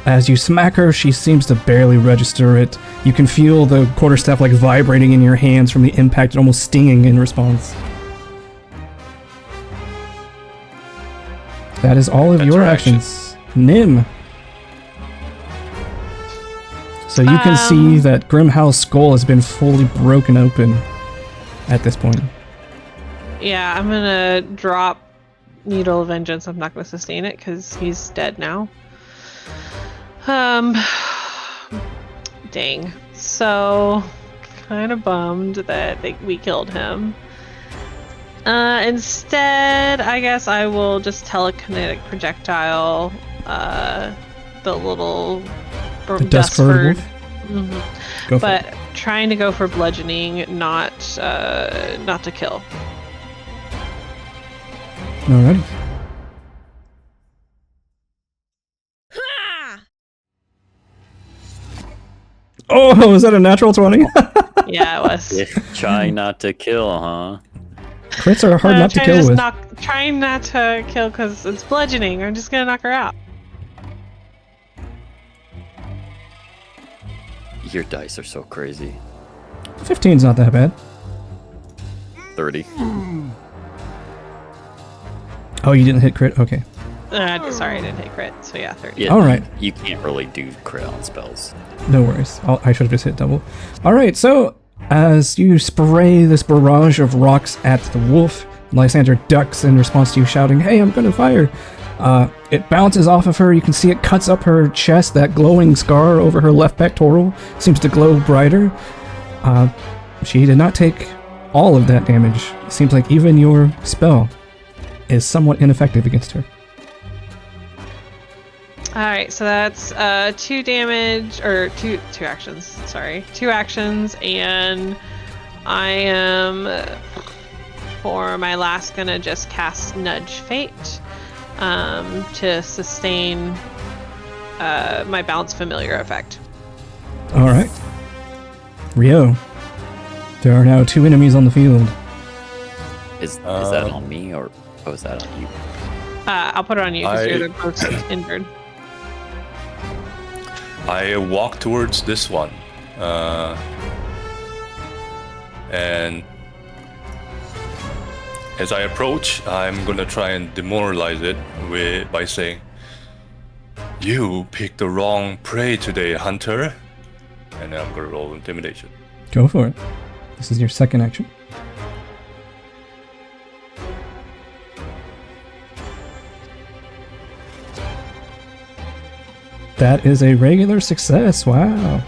As you smack her, she seems to barely register it. You can feel the quarterstaff like vibrating in your hands from the impact and almost stinging in response. That is all of That's your her action. actions. Nim. So you can see that Grimhow's skull has been fully broken open at this point. Yeah, I'm gonna drop Needle of Vengeance. I'm not gonna sustain it because he's dead now. Dang. So, kind of bummed that we killed him. Instead, I guess I will just telekinetic projectile the little The Dustford wolf? Mhm. Go for But it. trying to go for bludgeoning, not to kill. Alrighty. Oh, is that a natural 20? Yeah, it was. Trying not to kill, huh? Crits are hard not to trying kill just with. Trying not to kill because it's bludgeoning. I'm just gonna knock her out. Your dice are so crazy. 15's not that bad. 30. Oh, you didn't hit crit? Okay. Sorry, I didn't hit crit. So yeah, 30. Yeah, Alright. You can't really do crit on spells. No worries. I should have just hit double. Alright, so as you spray this barrage of rocks at the wolf, Lysander ducks in response to you shouting, "Hey, I'm gonna fire!" It bounces off of her. You can see it cuts up her chest. That glowing scar over her left pectoral seems to glow brighter. She did not take all of that damage. It seems like even your spell is somewhat ineffective against her. Alright, so that's 2 damage, or two actions, sorry. 2 actions, and I am, for my last, gonna just cast Nudge Fate to sustain my Bounce Familiar effect. Alright. Rio. There are now 2 enemies on the field. Is that on me, or is that on you? I'll put it on you because you're the most injured. I walk towards this one, and as I approach, I'm gonna try and demoralize it by saying, "You picked the wrong prey today, hunter," and then I'm gonna roll intimidation. Go for it. This is your second action. That is a regular success. Wow.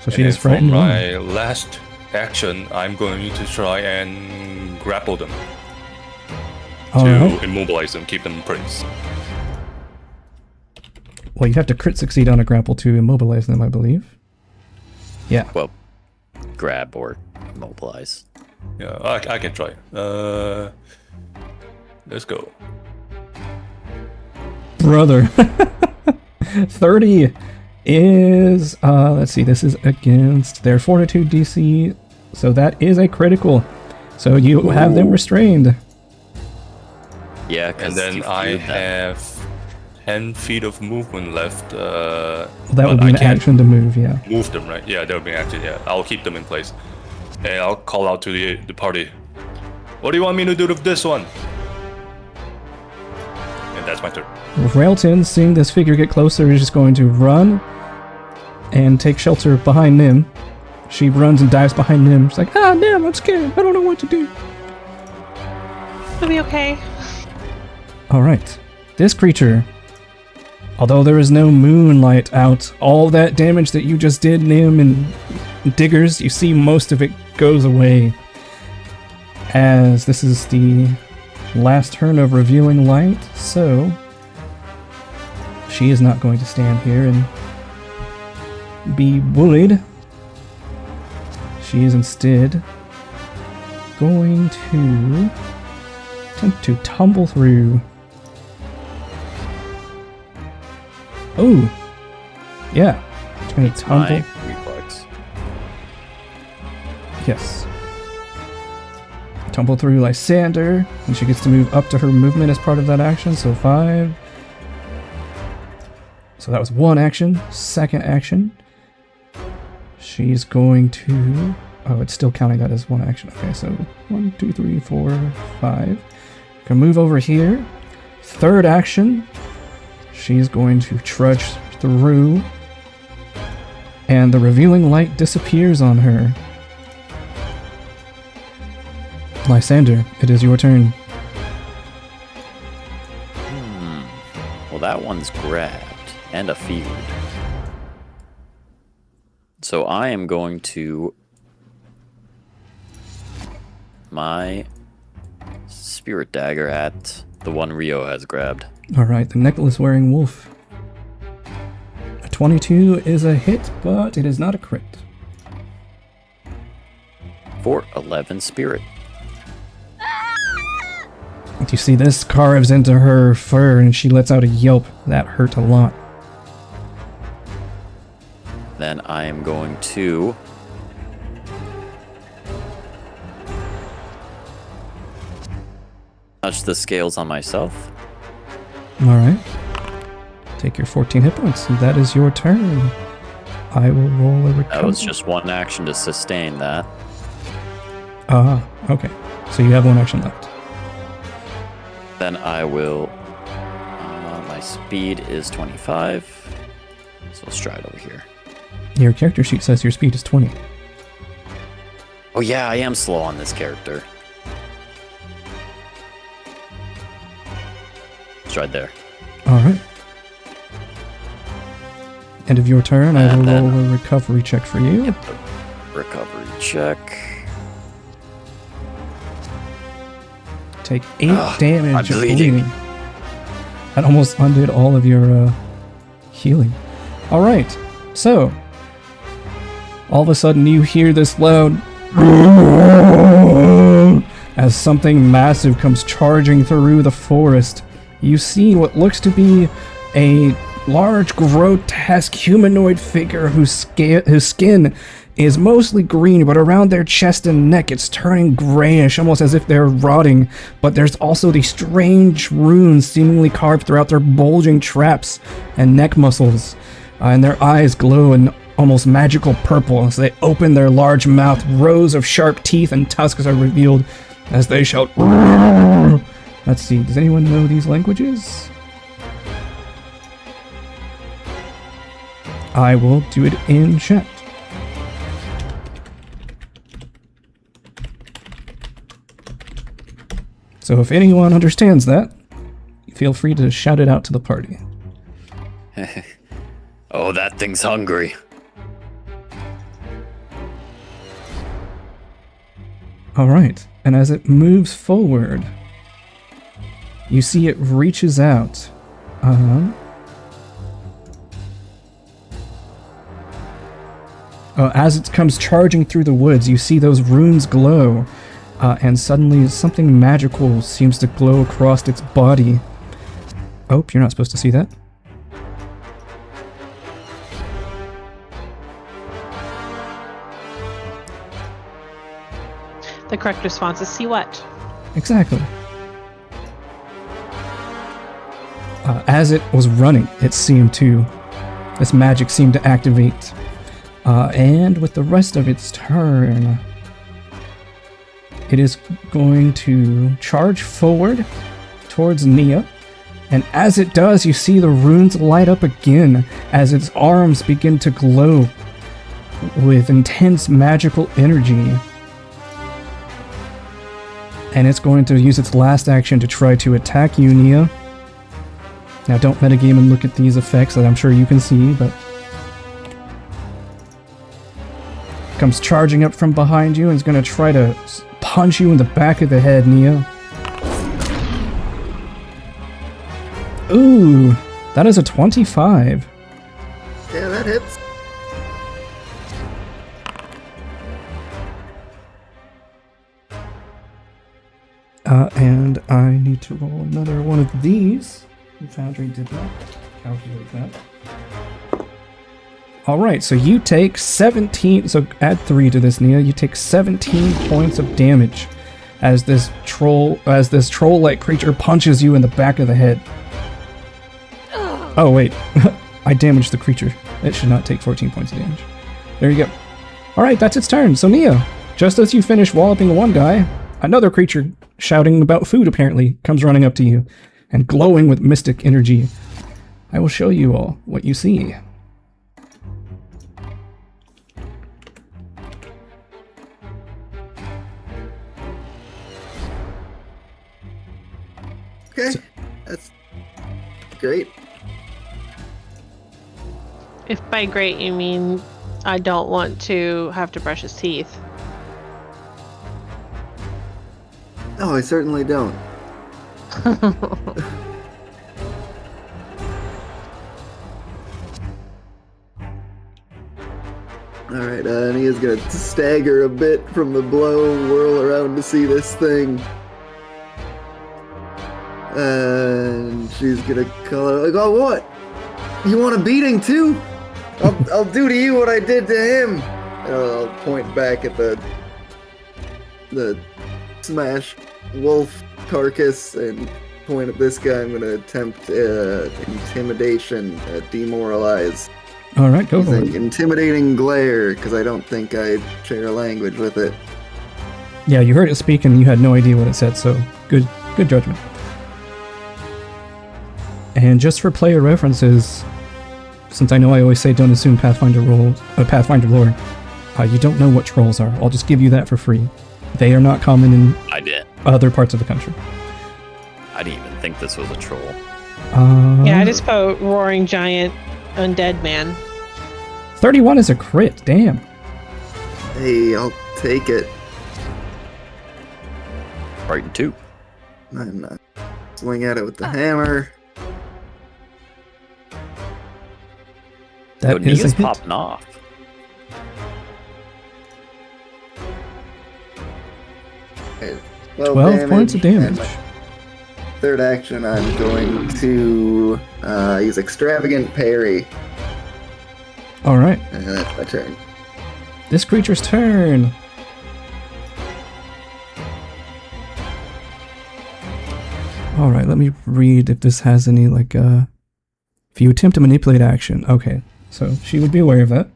So she And is for frightened. my last action, I'm going to try and grapple them All to right. immobilize them, keep them in place. Well, you have to crit succeed on a grapple to immobilize them, I believe. Yeah. Well, grab or immobilize. Yeah, I can try. Let's go. Brother. 30 is, let's see, this is against their fortitude DC, so that is a critical. So you have them restrained. Yeah, And because then I have 10 feet of movement left. That but would be I an can't action to move, yeah. move them, right? Yeah, that would be an action, yeah. I'll keep them in place. And I'll call out to the party. What do you want me to do with this one? And that's my turn. Railton, seeing this figure get closer, is just going to run and take shelter behind Nim. She runs and dives behind Nim. She's like, ah, damn, I'm scared. I don't know what to do. It'll be okay. Alright. This creature, although there is no moonlight out, all that damage that you just did, Nim and Diggers, you see most of it goes away. As this is the last turn of Revealing Light, so she is not going to stand here and be bullied. She is instead going to attempt to tumble through. Oh, yeah. She's going to tumble. my reflex. Yes. Tumble through Lysander, and she gets to move up to her movement as part of that action, so 5. So that was one action. Second action. She's going to... Oh, it's still counting that as one action. Okay, so 1, 2, 3, 4, 5. Can move over here. Third action. She's going to trudge through. And the Revealing Light disappears on her. Lysander, it is your turn. Well, that one's grabbed and a feud. So I am going to my spirit dagger at the one Rio has grabbed. Alright, the necklace-wearing wolf. A 22 is a hit, but it is not a crit. For 11 spirit. You see this carves into her fur and she lets out a yelp. That hurt a lot. Then I am going to touch the scales on myself. Alright. Take your 14 hit points. And that is your turn. I will roll a recovery. That was just one action to sustain that. Ah, okay. So you have one action left. Then I will. My speed is 25. So I'll stride over here. Your character sheet says your speed is 20. Oh, yeah, I am slow on this character. Stride there. Alright. End of your turn. I will And then- roll a recovery check for you. Get the recovery check. Take 8 Ugh, damage I'm of bleeding. bleeding. That almost undid all of your healing. Alright, so all of a sudden you hear this loud as something massive comes charging through the forest. You see what looks to be a large, grotesque humanoid figure whose skin is mostly green, but around their chest and neck it's turning grayish, almost as if they're rotting. But there's also these strange runes seemingly carved throughout their bulging traps and neck muscles. And their eyes glow in almost magical purple as they open their large mouth. Rows of sharp teeth and tusks are revealed as they shout. Let's see, does anyone know these languages? I will do it in chat. So if anyone understands that, feel free to shout it out to the party. Oh, that thing's hungry. Alright, and as it moves forward, you see it reaches out. As it comes charging through the woods, you see those runes glow, and suddenly something magical seems to glow across its body. Oh, you're not supposed to see that. The correct response is see what? Exactly. As it was running, it seemed to... This magic seemed to activate. And with the rest of its turn, it is going to charge forward towards Nia. And as it does, you see the runes light up again as its arms begin to glow with intense magical energy. And it's going to use its last action to try to attack you, Nia. Now don't metagame and look at these effects that I'm sure you can see, but... Comes charging up from behind you and is going to try to punch you in the back of the head, Nia. Ooh, that is a 25. Yeah, that hits. And I need to roll another one of these. Foundry did not calculate that. Alright, so you take 17, so add 3 to this, Nia. You take 17 points of damage as this troll-like creature punches you in the back of the head. Oh, wait. I damaged the creature. It should not take 14 points of damage. There you go. Alright, that's its turn. So Nia, just as you finish walloping one guy, another creature shouting about food apparently comes running up to you and glowing with mystic energy. I will show you all what you see. Okay, that's great. If by great you mean I don't want to have to brush his teeth. No, I certainly don't. Alright, Nia's gonna stagger a bit from the blow, whirl around to see this thing. And she's gonna call her like, oh, what? You want a beating too? I'll do to you what I did to him. And I'll point back at the smashed wolf carcass and point at this guy. I'm gonna attempt intimidation, demoralize. All right, go for it. Intimidating glare, because I don't think I share a language with it. Yeah, you heard it speak and you had no idea what it said, so good judgment. And just for player references, since I know I always say don't assume Pathfinder lore, you don't know what trolls are. I'll just give you that for free. They are not common in other parts of the country. I didn't even think this was a troll. Yeah, I just put roaring giant undead man. 31 is a crit, damn. Hey, I'll take it. Frightened 2. I'm swing at it with the hammer. That is a hit. Popping off. Okay, 12 points of damage. Third action, I'm going to use Extravagant Parry. Alright. And that's my turn. This creature's turn. Alright, let me read if this has any, like, if you attempt to manipulate action. Okay, so she would be aware of that.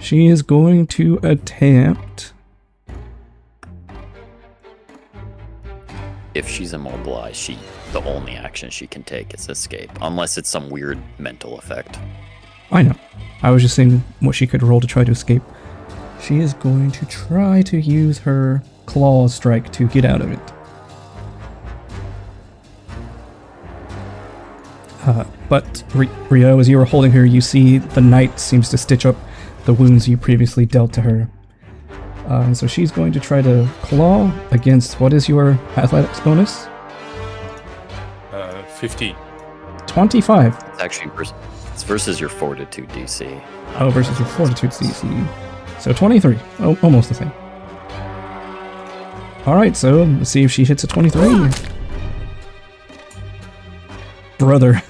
She is going to attempt... If she's immobilized, the only action she can take is escape, unless it's some weird mental effect. I know. I was just saying what she could roll to try to escape. She is going to try to use her claw strike to get out of it. But Rio, as you were holding her, you see the knight seems to stitch up the wounds you previously dealt to her. And so she's going to try to claw against, what is your athletics bonus? 15. 25. It's actually it's versus your fortitude DC. Oh, versus your fortitude DC. So 23. Oh, almost the same. Alright, so let's see if she hits a 23. Brother.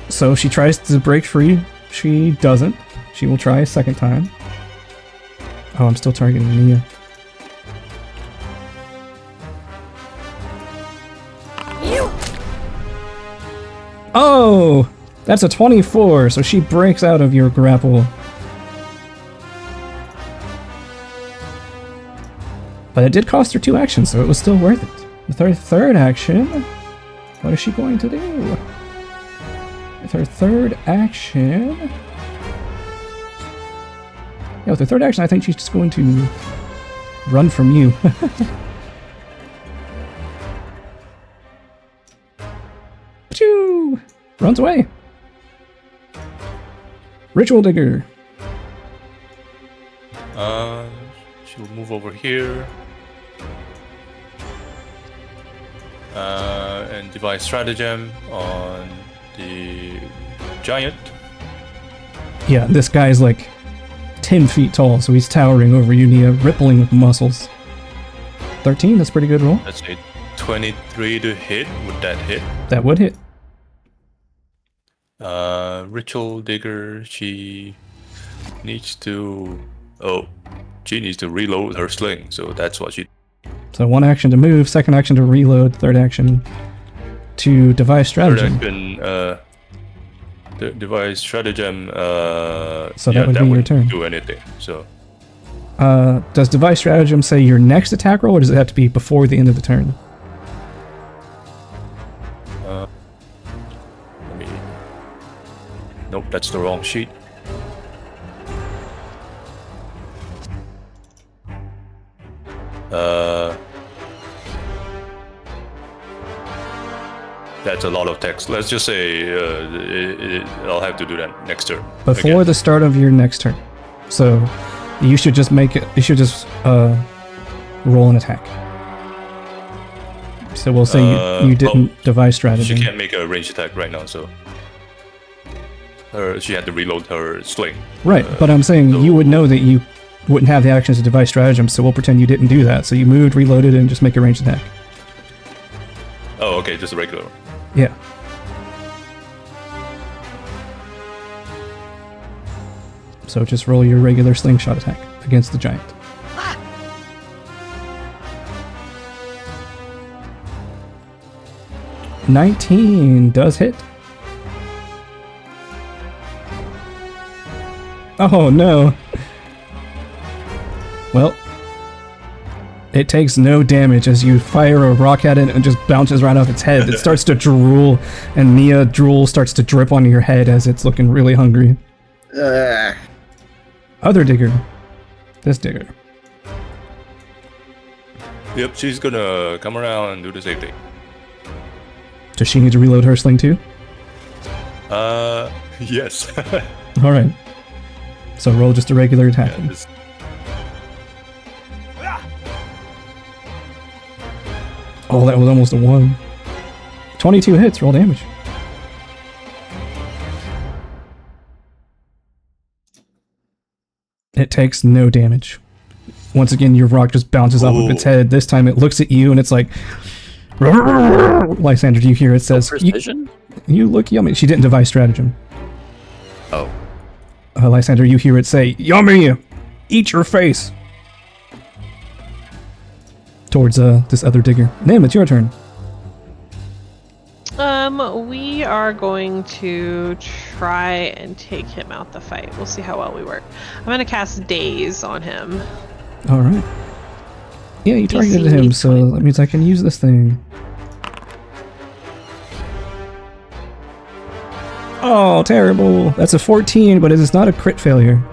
So she tries to break free. She doesn't. She will try a second time. Oh, I'm still targeting Nia. Oh! That's a 24, so she breaks out of your grapple. But it did cost her 2 actions, so it was still worth it. With her third action, what is she going to do? With her third action... Yeah, with her third action, I think she's just going to run from you. Pachoo! Runs away. Ritual Digger. She'll move over here. And devise stratagem on the giant. Yeah, this guy's like 10 feet tall, so he's towering over you, Nia, rippling with muscles. 13, that's a pretty good roll. That's a 23 to hit. Would that hit? That would hit. Ritual Digger, she needs to... Oh, she needs to reload her sling, so that's what she... So 1 action to move, 2nd action to reload, 3rd action to devise stratagem. 3rd action, devise stratagem, So that would be your turn. Do anything, so... Does devise stratagem say your next attack roll, or does it have to be before the end of the turn? Let me... Nope, that's the wrong sheet. That's a lot of text. Let's just say I'll have to do that next turn. Before again. the start of your next turn. So you should just make it. You should just roll an attack. So we'll say you didn't devise stratagem. She can't make a ranged attack right now, so she had to reload her sling. Right, but I'm saying you would know that you wouldn't have the actions to devise stratagem, so we'll pretend you didn't do that. So you moved, reloaded, and just make a ranged attack. Oh, okay, just a regular one. Yeah. So just roll your regular slingshot attack against the giant. Ah! 19 does hit. Oh no. Well, it takes no damage as you fire a rock at it and it just bounces right off its head. It starts to drool, and Nia drool starts to drip onto your head as it's looking really hungry. Other digger. This digger. Yep, she's gonna come around and do the same thing. Does she need to reload her sling too? Yes. Alright. So roll just a regular attack. Yeah, this- Oh, that was almost a 1. 22 hits, roll damage. It takes no damage. Once again, your rock just bounces off of its head. This time it looks at you and it's like... Lysander, do you hear it says... Precision? You look yummy. She didn't devise stratagem. Oh. Lysander, you hear it say, "Yummy! Eat your face!" Towards this other digger. Nim, it's your turn. We are going to try and take him out the fight. We'll see how well we work. I'm gonna cast Daze on him. Alright. Yeah, you targeted him, so that means I can use this thing. Oh, terrible. That's a 14, but it is not a crit failure.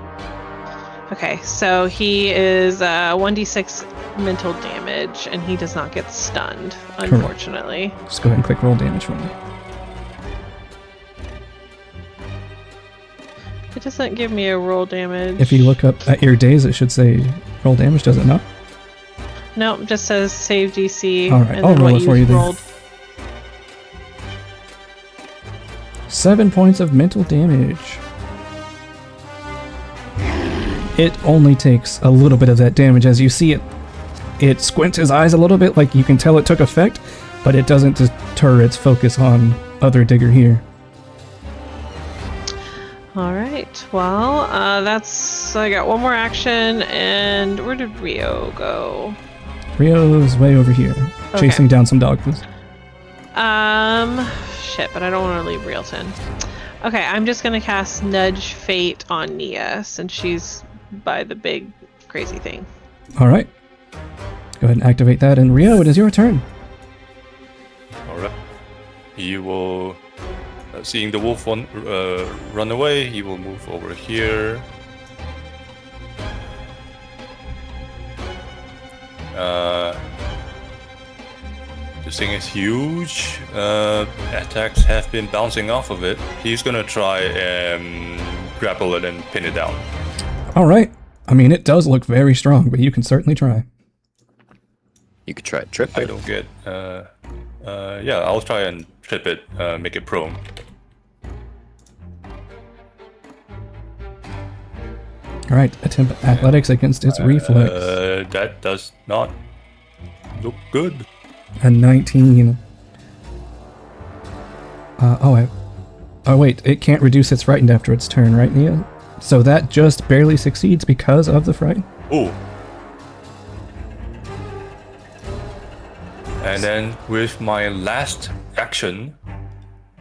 Okay, so he is 1d6 mental damage, and he does not get stunned, unfortunately. Just go ahead and click roll damage for me. It doesn't give me a roll damage. If you look up at your days, it should say roll damage, does it not? No, it just says save DC. All right, and I'll then roll what it for you then. rolled. 7 points of mental damage. It only takes a little bit of that damage. As you see it squints his eyes a little bit, like you can tell it took effect, but it doesn't deter its focus on other digger here. All right. Well, I got one more action, and where did Rio go? Rio's way over here, chasing down some dogfish. Shit, but I don't want to leave Realton. Okay, I'm just gonna cast Nudge Fate on Nia, since she's by the big crazy thing. All right. Go ahead and activate that, and Rio, it is your turn. Alright. He will, seeing the wolf run away, he will move over here. This thing is huge. Attacks have been bouncing off of it. He's gonna try and grapple it and pin it down. All right. I mean, it does look very strong, but you can certainly try. You could try to trip I it. don't get. Yeah, I'll try and trip it, make it prone. All right. Attempt athletics against its reflex. That does not look good. A 19. Oh wait, it can't reduce its frightened after its turn, right, Nia? So that just barely succeeds because of the fright. Ooh. And then with my last action,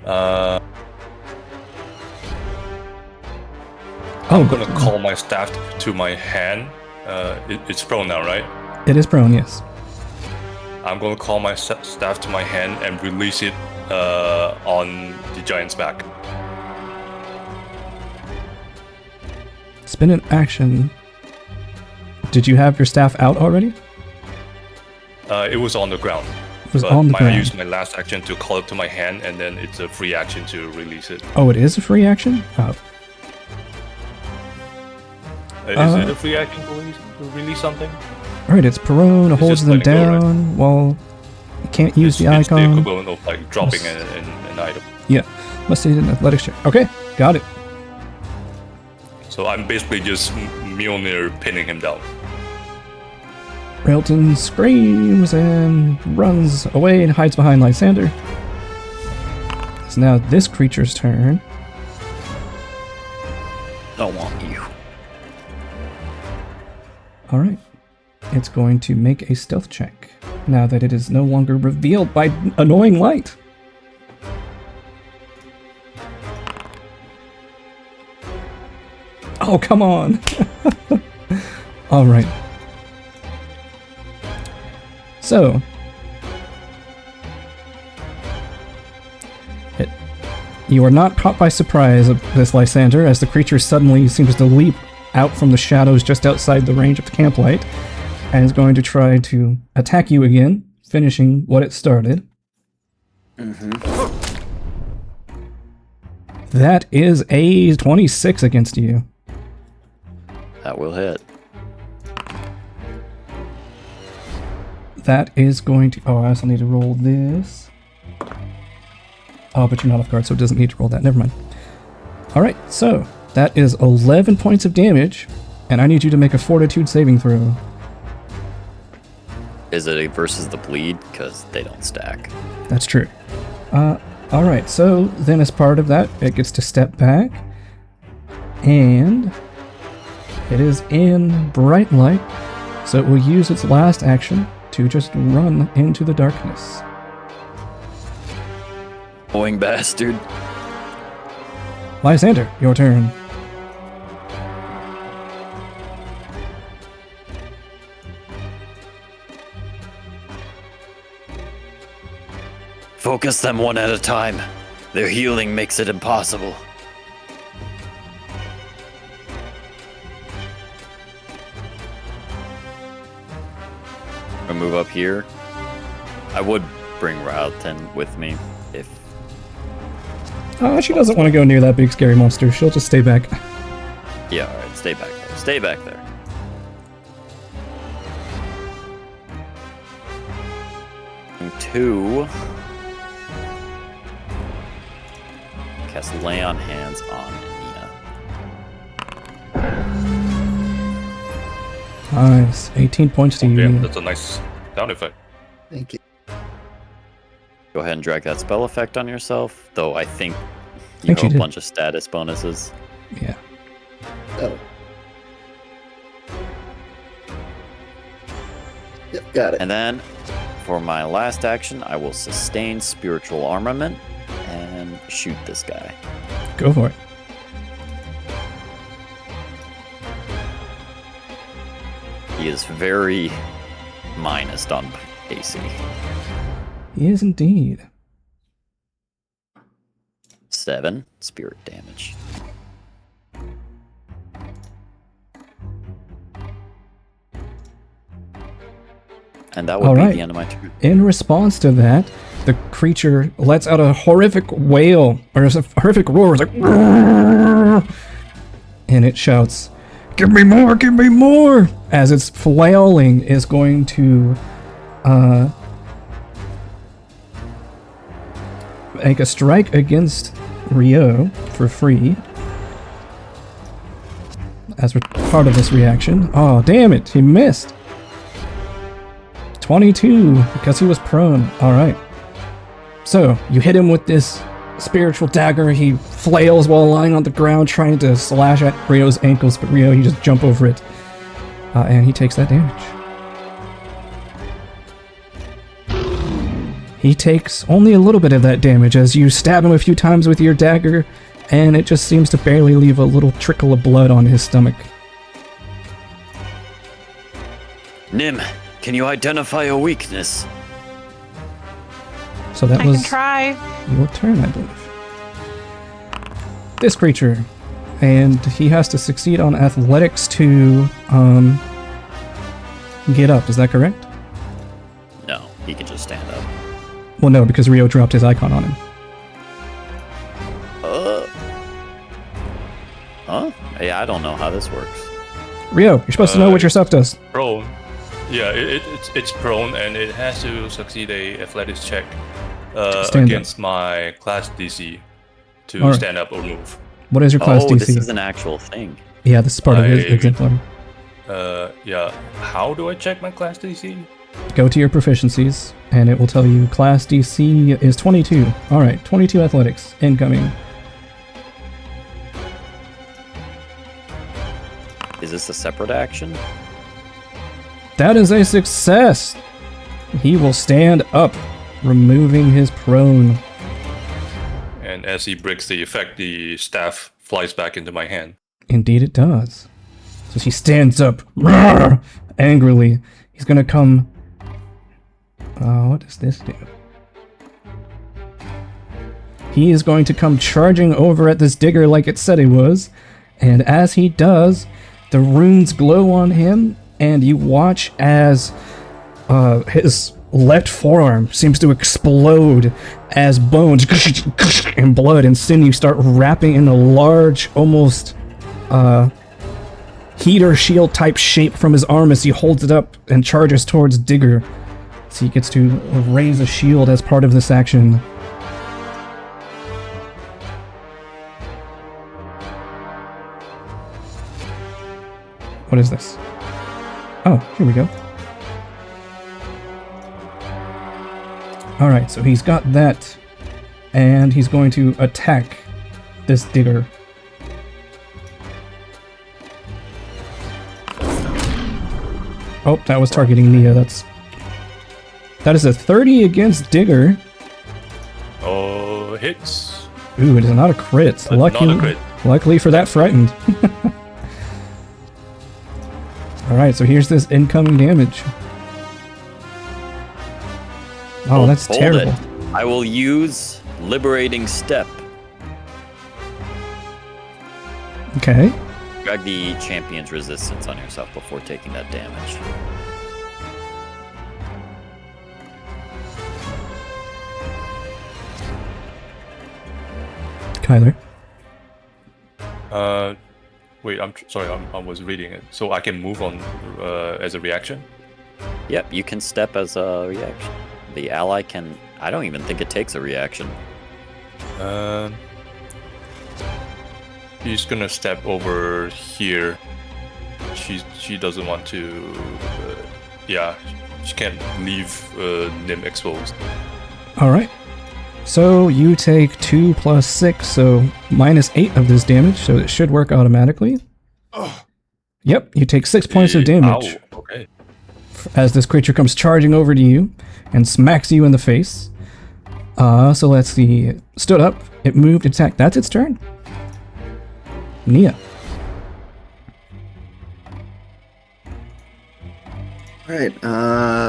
I'm gonna call my staff to my hand. It's prone now, right? It is prone, yes. I'm gonna call my staff to my hand and release it on the giant's back. Spin an action. Did you have your staff out already? It was on the ground. It was on the I ground. used my last action to call it to my hand, and then it's a free action to release it. Oh, it is a free action? Oh. Is it a free action to release something? Alright, it's prone, it It's holds just them letting go, right? down while you can't use the It's the icon. equivalent of like dropping an item. Yeah, must need an athletics check. Okay, got it. So I'm basically just Mjolnir pinning him down. Railton screams and runs away and hides behind Lysander. It's now this creature's turn. Don't want you. Alright. It's going to make a stealth check, now that it is no longer revealed by annoying light. Oh, come on! Alright. So, you are not caught by surprise of this Lysander, as the creature suddenly seems to leap out from the shadows just outside the range of the camp light, and is going to try to attack you again, finishing what it started. That is a 26 against you. That will hit. That is going to... Oh, I also need to roll this. Oh, but you're not off guard, so it doesn't need to roll that. Never mind. Alright, so that is 11 points of damage, and I need you to make a fortitude saving throw. Is it a versus the bleed? Because they don't stack. That's true. Alright, so then as part of that, it gets to step back, and it is in bright light, so it will use its last action to just run into the darkness. Boing bastard. Lysander, your turn. Focus them one at a time. Their healing makes it impossible. I move up here. I would bring Rattleton with me if. She doesn't want to go near that big scary monster. She'll just stay back. Yeah, alright, stay back there. Stay back there. And 2. Cast Lay on Hands on Nia. Nice. 18 points to you. Damn, Nia. that's a nice sound effect. Thank you. Go ahead and drag that spell effect on yourself, though I think you Think she have a did. bunch of status bonuses. Yeah. Oh. Yep, got it. And then, for my last action, I will sustain Spiritual Armament and shoot this guy. Go for it. He is very minused on AC. He is indeed. 7 spirit damage. And that would All be right. the end of my turn. In response to that, the creature lets out a horrific wail, or a horrific roar. It's like, "Roar!" And it shouts, "Give me more! Give me more!" As its flailing is going to make a strike against Rio for free. As part of this reaction. Oh, damn it! He missed. 22, because he was prone. Alright. So, you hit him with this spiritual dagger. He flails while lying on the ground, trying to slash at Rio's ankles, but Rio, you just jump over it. And he takes that damage. He takes only a little bit of that damage as you stab him a few times with your dagger, and it just seems to barely leave a little trickle of blood on his stomach. Nim, can you identify a weakness? So that I was can try. your turn, I believe. This creature, and he has to succeed on athletics to get up. Is that correct? No, he can just stand up. Well, no, because Rio dropped his icon on him. Huh? Yeah, I don't know how this works. Rio, you're supposed to know what your stuff does. Prone. Yeah, it's prone and it has to succeed a athletics check Stand against my class DC to Alright. stand up or move. What is your class Oh, DC? this is an actual thing. Yeah, this is part of his I- exemplar. Yeah. How do I check my class DC? Go to your proficiencies, and it will tell you class DC is 22. Alright, 22 athletics. Incoming. Is this a separate action? That is a success! He will stand up, removing his prone. And as he breaks the effect, the staff flies back into my hand. Indeed it does. So he stands up, roar, angrily. He's gonna come... what does this do? He is going to come charging over at this digger like it said he was. And as he does, the runes glow on him, and you watch as his left forearm seems to explode as bones and blood and sinew start wrapping in a large, almost heater shield type shape from his arm as he holds it up and charges towards Digger. So he gets to raise a shield as part of this action. What is this? Oh, here we go. Alright, so he's got that, and he's going to attack this digger. Oh, that was targeting Nia. That is a 30 against Digger. Oh, hits. Ooh, it is not a crit. Not a crit. Luckily for that, frightened. Alright, so here's this incoming damage. Oh, that's Hold terrible. it. I will use Liberating Step. Okay. Drag the champion's resistance on yourself before taking that damage. Kyler. Wait, sorry, I was reading it. So I can move on as a reaction? Yep, you can step as a reaction. The ally can... I don't even think it takes a reaction. She's gonna step over here. She doesn't want to... yeah, she can't leave Nim exposed. Alright. So you take 2 plus 6, so minus 8 of this damage, so it should work automatically. Yep, you take 6 points of damage. Ow, okay. As this creature comes charging over to you and smacks you in the face. So let's see. Stood up, it moved, attacked. That's its turn. Nia. Alright,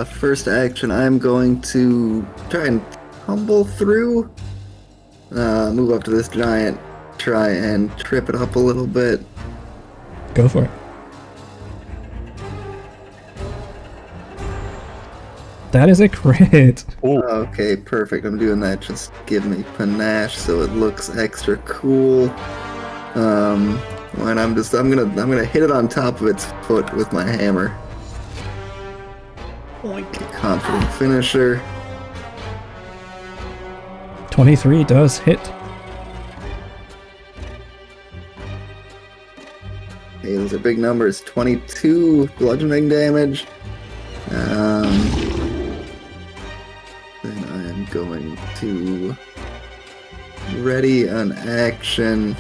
first action, I'm going to try and tumble through. Move up to this giant, try and trip it up a little bit. Go for it. That is a crit. Okay, perfect. I'm doing that. Just give me panache so it looks extra cool. And I'm gonna hit it on top of its foot with my hammer. Confident finisher. 23 does hit. Okay, those are big numbers. 22 bludgeoning damage. Then I am going to ready an action.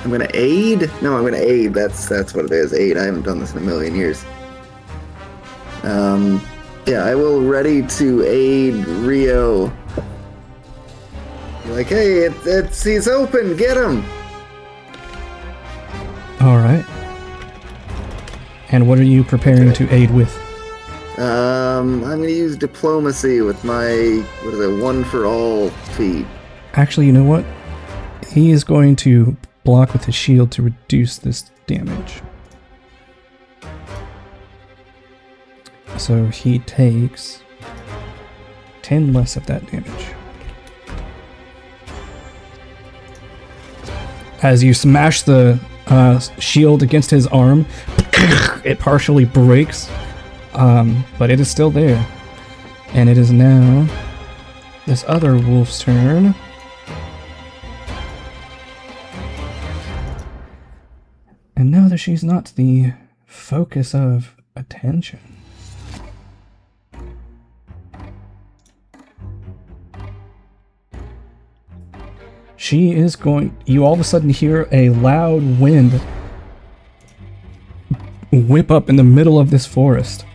I'm gonna aid. No, I'm gonna aid. That's what it is. Aid. I haven't done this in a million years. Yeah, I will ready to aid Rio. Be like, hey, he's open. Get him. All right. And what are you preparing to aid with? I'm gonna use diplomacy with my 1 for all feat. Actually, you know what? He is going to block with his shield to reduce this damage. So he takes 10 less of that damage. As you smash the shield against his arm, it partially breaks, but it is still there. And it is now this other wolf's turn. And now that she's not the focus of attention, she is going... You all of a sudden hear a loud wind whip up in the middle of this forest.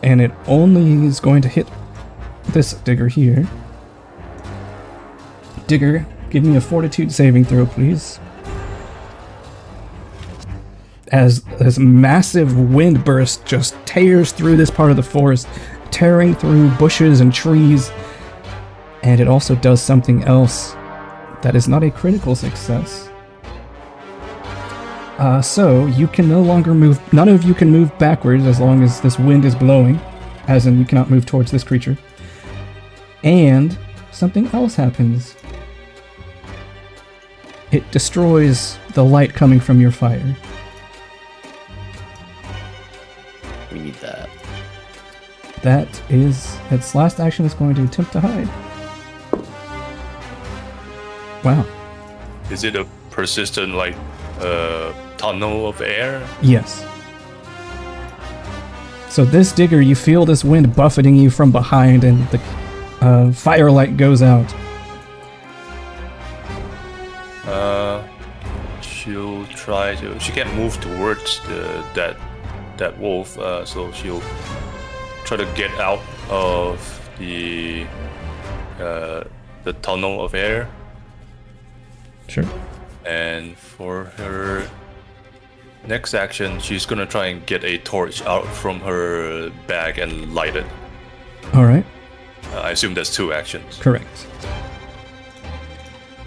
And it only is going to hit this digger here. Digger, give me a fortitude saving throw, please. As this massive wind burst just tears through this part of the forest, tearing through bushes and trees. And it also does something else that is not a critical success. So you can no longer move. None of you can move backwards as long as this wind is blowing, as in you cannot move towards this creature. And something else happens. It destroys the light coming from your fire. We need that. That is its last action. Is going to attempt to hide. Wow. Is it a persistent, like, tunnel of air? Yes. So this digger, you feel this wind buffeting you from behind, and the firelight goes out. She'll try to... She can't move towards that wolf, so she'll try to get out of the tunnel of air. Sure. And for her next action, she's gonna try and get a torch out from her bag and light it. All right. I assume that's 2 actions. Correct.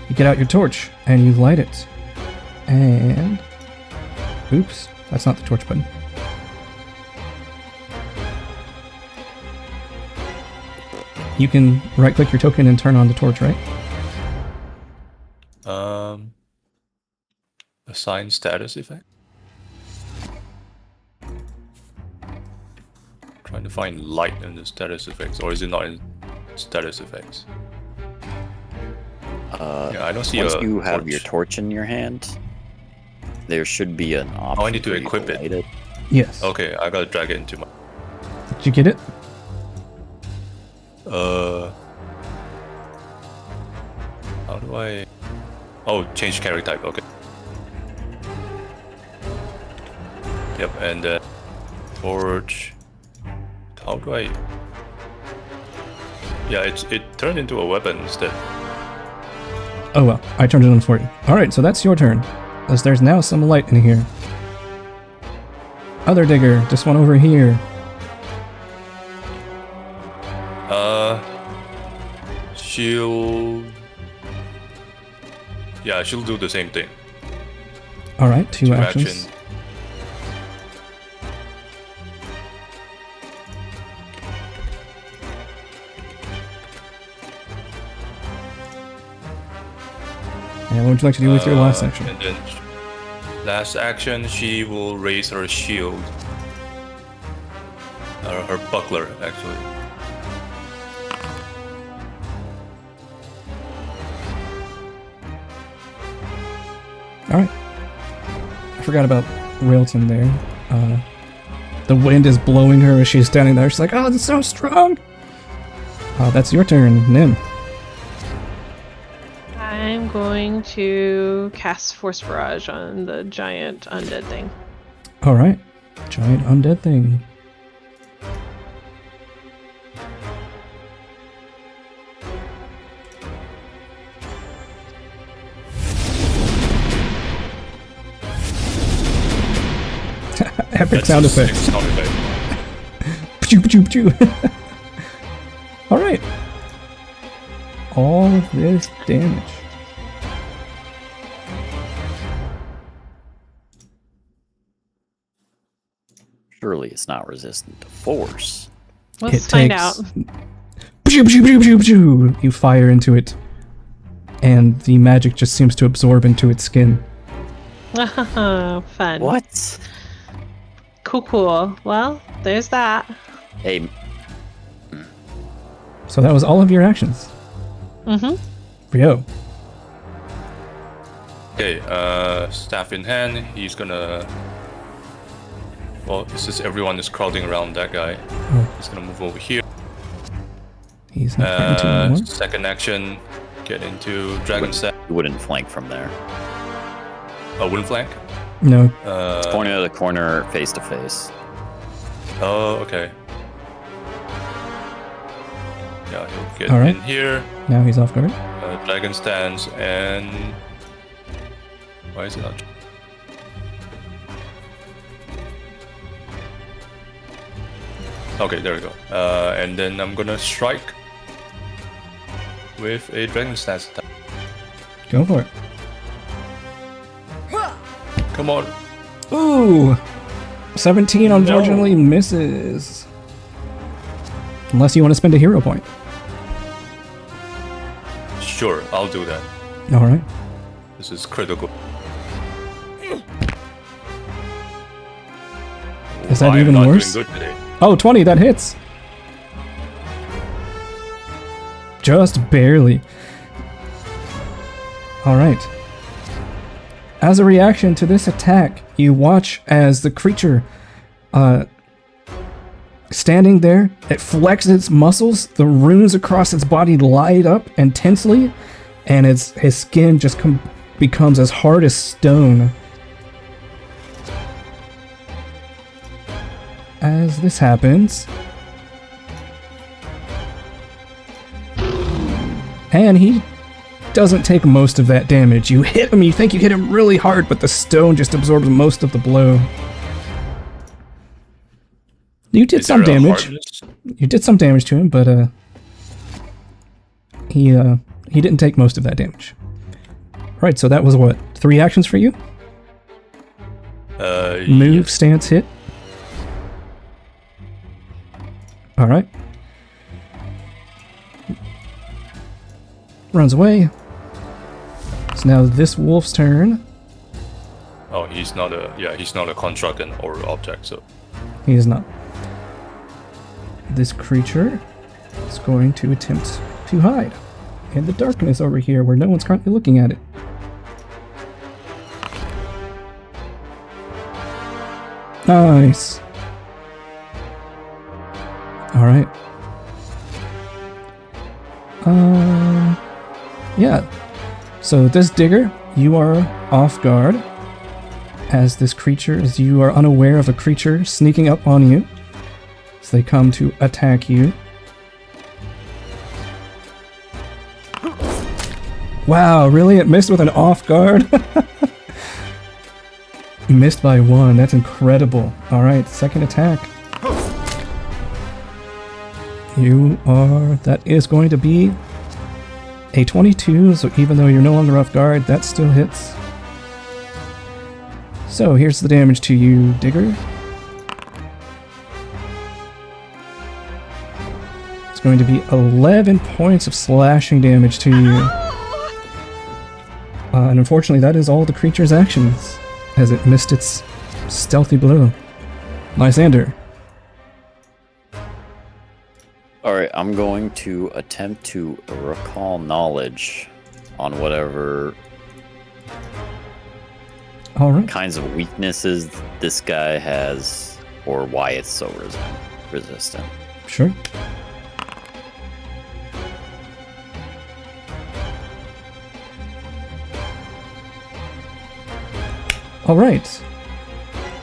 You get out your torch and you light it. And... Oops, that's not the torch button. You can right-click your token and turn on the torch, right? Assign status effect. Trying to find light in the status effects, or is it not in status effects? Yeah, I don't see Once a you have torch. your torch in your hand, there should be an option. I need to for you equip it. light Yes. Okay, I gotta drag it into my. Did you get it? How do I? Oh, change character type. Okay. Yep, and torch. How do I? Yeah, it turned into a weapon instead. Oh well, I turned it on for you. Alright, so that's your turn. As there's now some light in here. Other digger, this one over here. She'll do the same thing. Alright, two Two actions. action. And what would you like to do with your last action? And then last action, she will raise her shield. Her buckler, actually. Alright. I forgot about Railton there. The wind is blowing her as she's standing there. She's like, oh, it's so strong! That's your turn, Nim. I'm going to cast Force Barrage on the giant undead thing. Alright. Giant undead thing. Epic That's sound a sick effects. sound effect. Pachoo, pachoo, pachoo. Alright. All of this damage. Surely it's not resistant to force. Let's find out. Pachoo, pachoo, pachoo, pachoo, pachoo. You fire into it, and the magic just seems to absorb into its skin. Fun. What? Cool. Well, there's that. Hey, So that was all of your actions. Mm-hmm. Rio. Okay, staff in hand, he's gonna... Well, this is everyone is crowding around that guy. He's gonna move over here. He's not fighting two anymore. Second action, get into Dragon Staff. you wouldn't flank from there. Oh, wooden flank? No. Corner to the corner, face to face. Oh, okay. Yeah, he'll get Alright. in here. Now he's off guard. Dragon stance and... Why is it not... Okay, there we go. And then I'm gonna strike with a Dragon stance attack. Go for it. Come on. Ooh! 17 unfortunately misses. Unless you want to spend a hero point. Sure, I'll do that. Alright. This is critical. Is that I'm even not worse? doing good today. Oh, 20, that hits! Just barely. Alright. As a reaction to this attack, you watch as the creature, standing there, it flexes its muscles, the runes across its body light up intensely, and his skin just becomes as hard as stone. As this happens, and he doesn't take most of that damage. You hit him, you think you hit him really hard, but the stone just absorbs most of the blow. You did Is some there a damage. hardness? You did some damage to him, but he didn't take most of that damage. Right, so that was what? 3 actions for you? Move, Yes. stance, hit. Alright. runs away. It's now this wolf's turn. Oh, he's not a construct or object, so He is not. This creature is going to attempt to hide in the darkness over here where no one's currently looking at it. Nice. All right. Yeah. So this digger, you are off guard as this creature, as you are unaware of a creature sneaking up on you as they come to attack you. Wow, really? It missed with an off guard? Missed by 1. That's incredible. All right, second attack. That is going to be a 22, so even though you're no longer off guard, that still hits. So here's the damage to you, Digger. It's going to be 11 points of slashing damage to you. And unfortunately, that is all the creature's actions, as it missed its stealthy blow. Lysander. Alright, I'm going to attempt to recall knowledge on whatever All right. kinds of weaknesses this guy has, or why it's so resistant. Sure. All right.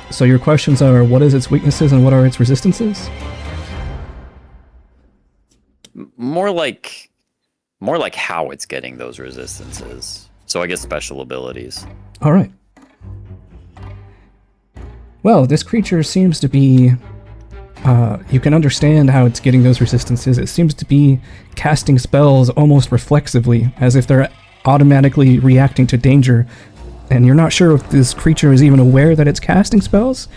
So your questions are, what is its weaknesses and what are its resistances? More like how it's getting those resistances. So I guess special abilities. All right. Well, this creature seems to be... you can understand how it's getting those resistances. It seems to be casting spells almost reflexively, as if they're automatically reacting to danger. And you're not sure if this creature is even aware that it's casting spells,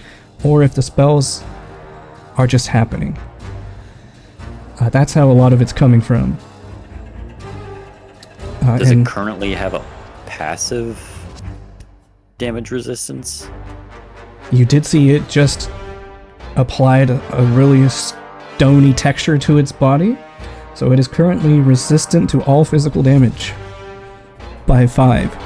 or if the spells are just happening. That's how a lot of it's coming from. Does it currently have a passive damage resistance? You did see it just applied a really stony texture to its body, so it is currently resistant to all physical damage by 5.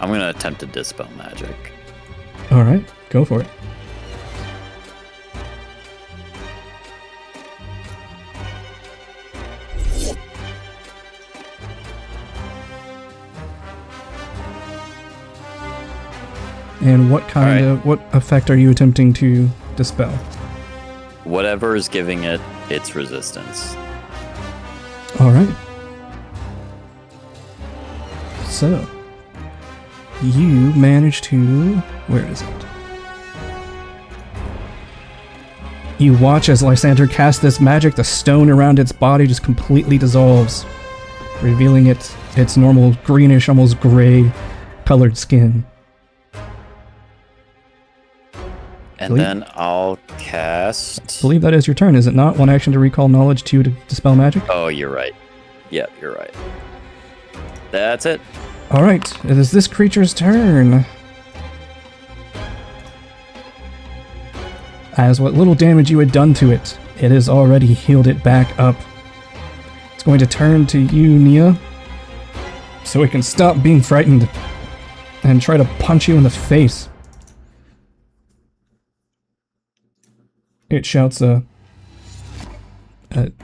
I'm gonna attempt to dispel magic. All right, go for it. And what kind of what effect are you attempting to dispel? Whatever is giving it its resistance. All right. So, you manage to... Where is it? You watch as Lysander casts this magic, the stone around its body just completely dissolves, revealing its normal greenish, almost gray colored skin. And then I'll cast... I believe that is your turn, is it not? One action to recall knowledge, 2 to dispel magic? Oh, you're right. Yep, you're right. That's it. Alright, it is this creature's turn. As what little damage you had done to it, it has already healed it back up. It's going to turn to you, Nia, so it can stop being frightened and try to punch you in the face. It shouts, you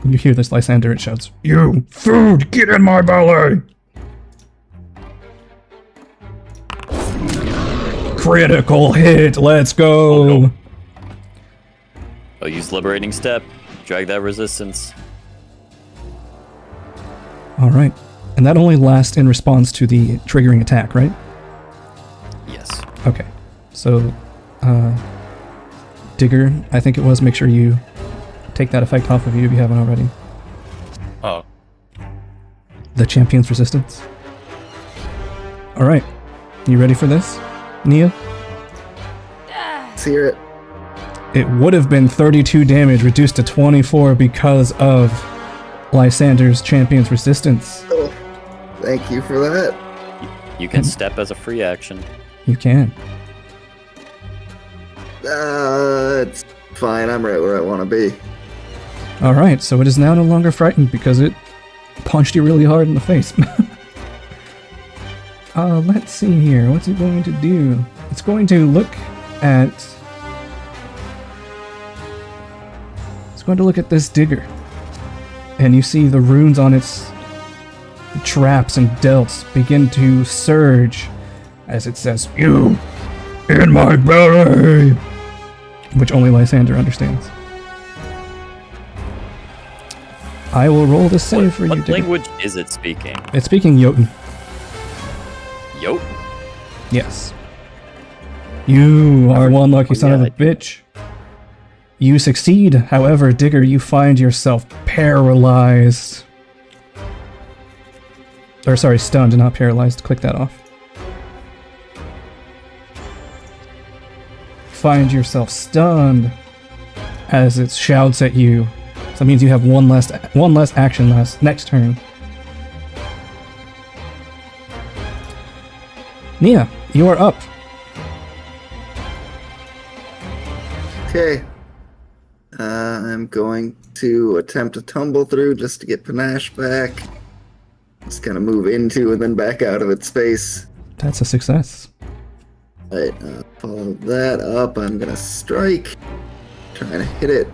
hear this, Lysander, it shouts, "You, food, get in my belly!" Critical hit, let's go! Oh, no. I'll use Liberating Step, drag that resistance. Alright, and that only lasts in response to the triggering attack, right? Yes. Okay, so, Digger, I think it was, make sure you take that effect off of you if you haven't already. Oh, The Champion's Resistance. Alright, you ready for this, Nia? hear it. It would have been 32 damage, reduced to 24 because of Lysander's Champion's Resistance. Oh, thank you for that. You can step as a free action. You can. It's fine. I'm right where I want to be. Alright, so it is now no longer frightened because it punched you really hard in the face. Let's see here. What's it going to do? It's going to look at... It's going to look at this digger. And you see the runes on its traps and delts begin to surge as it says, "You in my belly!" Which only Lysander understands. I will roll the save for you, What digger. language is it speaking? It's speaking Jotun. Yo. Yes. You are one lucky son of a bitch. You succeed, however, Digger, you find yourself paralyzed. Or sorry, stunned, not paralyzed. Click that off. Find yourself stunned as it shouts at you. So that means you have one less action next turn. Nia, you are up. Okay. I'm going to attempt to tumble through just to get panache back. Just kind of move into and then back out of its space. That's a success. Right, follow that up. I'm gonna strike. Trying to hit it.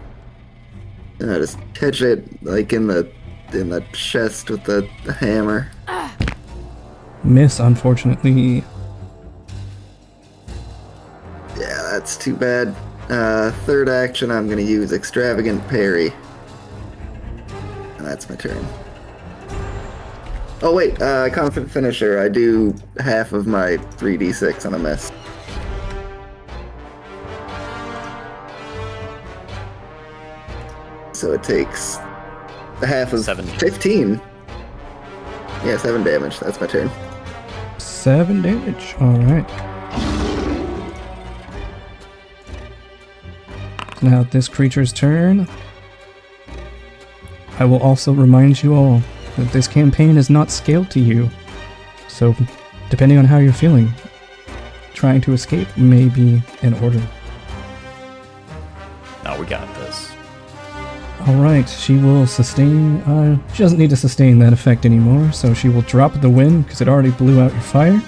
Just catch it like in the chest with the hammer. Miss, unfortunately. Yeah, that's too bad. Third action, I'm gonna use Extravagant Parry. And that's my turn. Oh wait, Confident Finisher. I do half of my 3d6 on a miss. So it takes half of 7. 15. Yeah, 7 damage. That's my turn. 7 damage. Alright. Now this creature's turn. I will also remind you all that this campaign is not scaled to you. So, depending on how you're feeling, trying to escape may be in order. No, we got this. Alright, she will sustain... she doesn't need to sustain that effect anymore, so she will drop the wind because it already blew out your fire.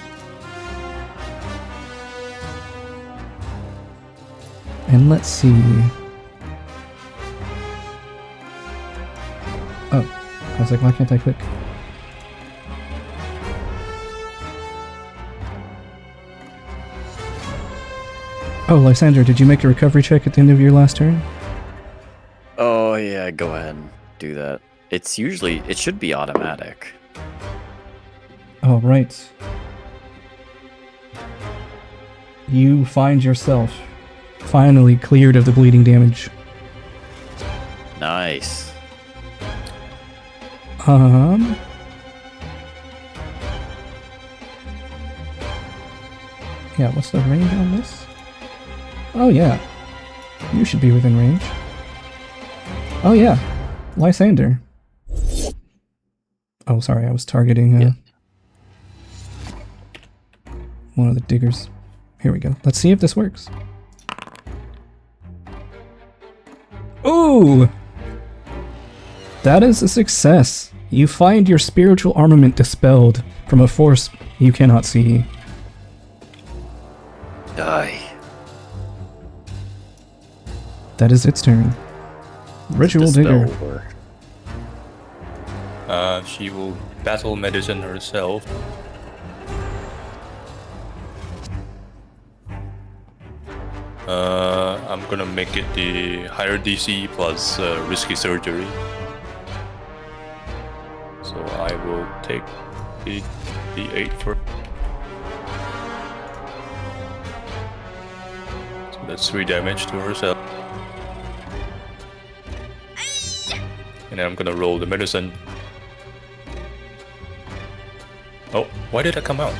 And let's see... Oh, I was like, why can't I click? Oh, Lysander, did you make a recovery check at the end of your last turn? Oh yeah, go ahead and do that. It should be automatic. Oh, right. You find yourself finally cleared of the bleeding damage. Nice. Yeah, what's the range on this? Oh yeah. You should be within range. Oh yeah. Lysander. Oh, sorry, I was targeting one of the diggers. Here we go. Let's see if this works. Ooh! That is a success. You find your spiritual armament dispelled from a force you cannot see. Die. That is its turn. Ritual Dispel Digger. or- She will battle medicine herself. I'm gonna make it the higher DC plus risky surgery. So I will take the 8 for. So that's 3 damage to herself. And then I'm gonna roll the medicine. Oh, why did that come out?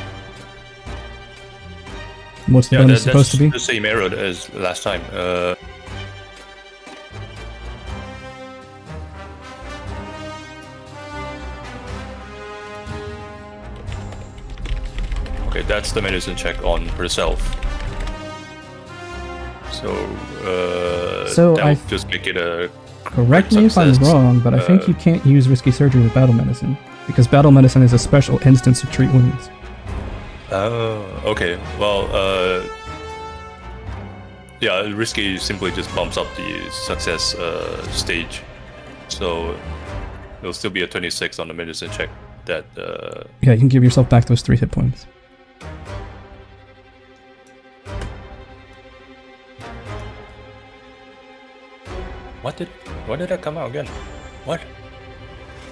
What's the Yeah, bonus supposed that's to be? the same error as last time. Okay, that's the medicine check on herself. So that'll I just make it a Correct me if I'm success. wrong, but I think you can't use risky surgery with battle medicine because battle medicine is a special instance to treat wounds. Oh, okay. Well, yeah, risky simply just bumps up the success stage, so it'll still be a 26 on the medicine check. That Yeah, you can give yourself back those 3 hit points. what did that come out again? What?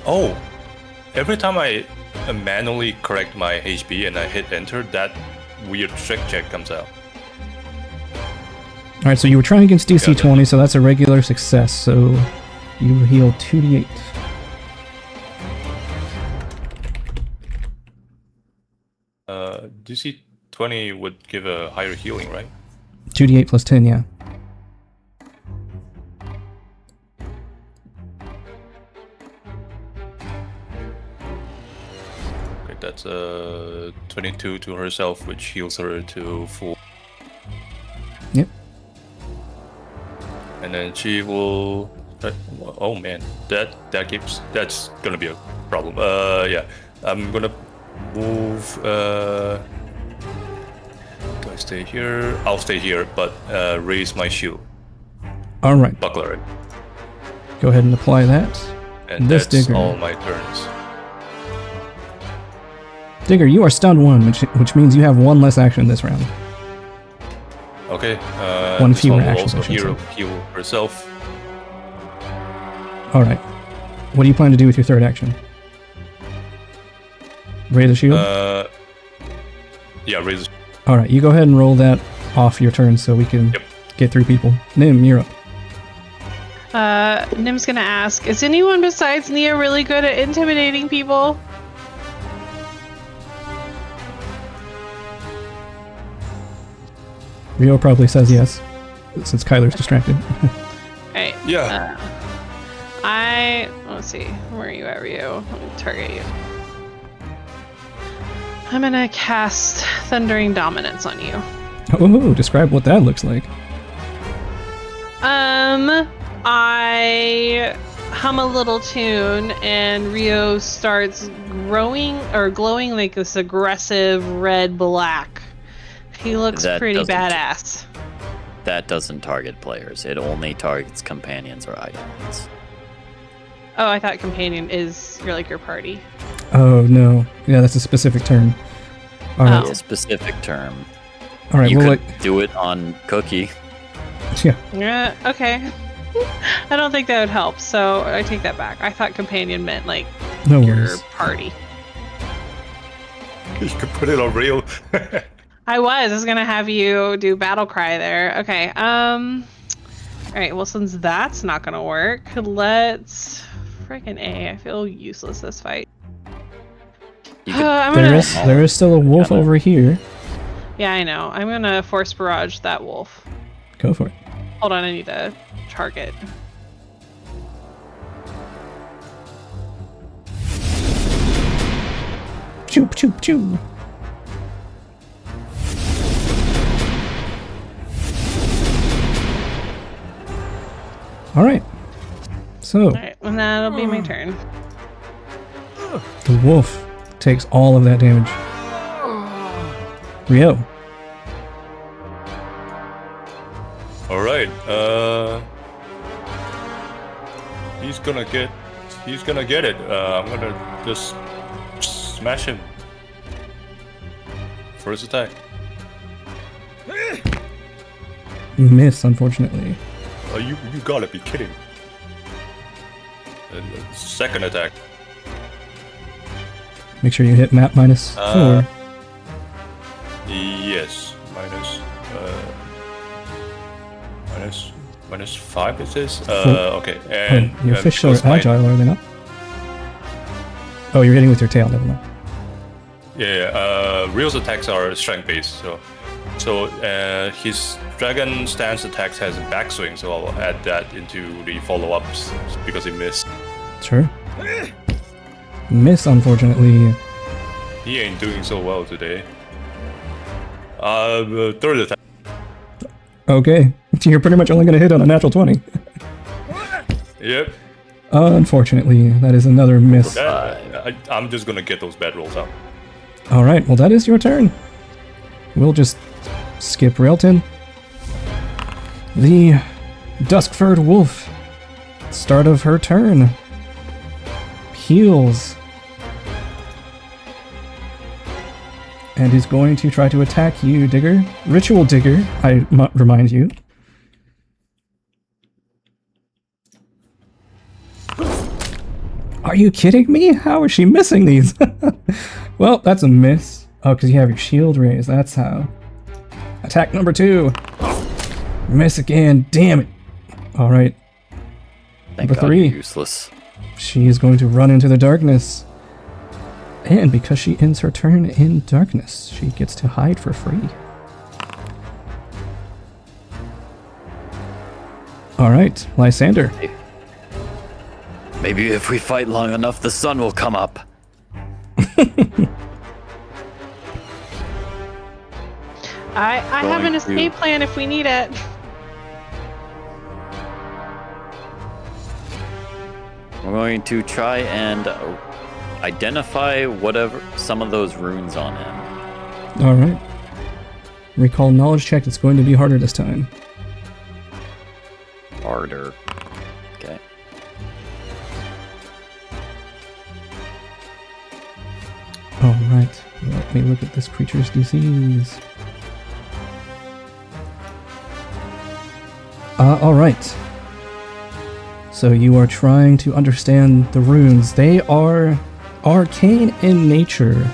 Oh, every time I manually correct my HP and I hit enter, that weird trick check comes out. Alright, so you were trying against DC Yeah, 20, so that's a regular success, so you heal 2d8. DC 20 would give a higher healing, right? 2d8 plus 10, yeah. Okay, that's 22 to herself, which heals her to full. Yep. And then she will. Oh man, that's gonna be a problem. Yeah, I'm gonna move. Do I stay here? I'll stay here, but raise my shield, Alright, buckler it, go ahead and apply that. and This that's digger. all my turns. Digger, you are stunned 1, which means you have 1 less action this round. Okay. One this fewer one will actions, I also should heal herself. Alright. What do you plan to do with your 3rd action? Raise a shield? Yeah, raise. Alright, you go ahead and roll that off your turn so we can Yep. get 3 people. Nim, you're up. Nim's gonna ask, is anyone besides Nia really good at intimidating people? Rio probably says yes, since Kyler's distracted. Right. Yeah. Let's see, where are you at, Rio? Let me target you. I'm gonna cast Thundering Dominance on you. Oh, describe what that looks like. I hum a little tune and Rio starts growing or glowing like this aggressive red-black. He looks That pretty doesn't- badass. That doesn't target players. It only targets companions or icons. Oh, I thought companion is your party. Oh, no. Yeah, that's a specific term. Alright, Oh. It's a specific term. alright, You well, could do it on Cookie. yeah. Yeah, okay. I don't think that would help, so I take that back. I thought companion meant like No your worries. party. You could put it on real. I was gonna have you do battle cry there. Okay. Alright, well since that's not gonna work, let's freaking A. I feel useless this fight. You could, I'm There gonna is still a wolf Kinda. over here. Yeah, I know. I'm gonna force barrage that wolf. Go for it. Hold on, I need to target. Choop, choop, choop. Alright. So, Alright, and that'll be my turn. the wolf takes all of that damage. Rio. All right. He's gonna get it. I'm gonna just smash him. First attack. Miss, unfortunately. Oh, you gotta be kidding. Second attack. Make sure you hit map minus 4. Yes. Minus 5 it says. Okay. And Your fish are because my- agile, are they not? Oh, you're hitting with your tail, never mind. Yeah, Real's attacks are strength based, so So his dragon stance attacks has a backswing, so I'll add that into the follow-ups because he missed. Sure. Miss, unfortunately. He ain't doing so well today. Third attack. Okay. You're pretty much only going to hit on a natural 20. Yep. Unfortunately, that is another miss. I'm just gonna get those bad rolls out. Alright, well that is your turn. We'll just skip Railton. The Duskfurred Wolf, start of her turn, heals. And is going to try to attack you, Digger. Ritual Digger, I remind you. Are you kidding me? How is she missing these? Well, that's a miss. Oh, because you have your shield raised, that's how. Attack number 2. Miss again, damn it. Alright. Number 3. Useless. She is going to run into the darkness. And because she ends her turn in darkness, she gets to hide for free. Alright, Lysander. Maybe if we fight long enough, the sun will come up. I have an Going escape to- plan if we need it. We're going to try and identify some of those runes on him. Alright. Recall knowledge check, it's going to be harder this time. Harder. Okay. Alright, let me look at this creature's DCs. Alright. So you are trying to understand the runes. They are arcane in nature.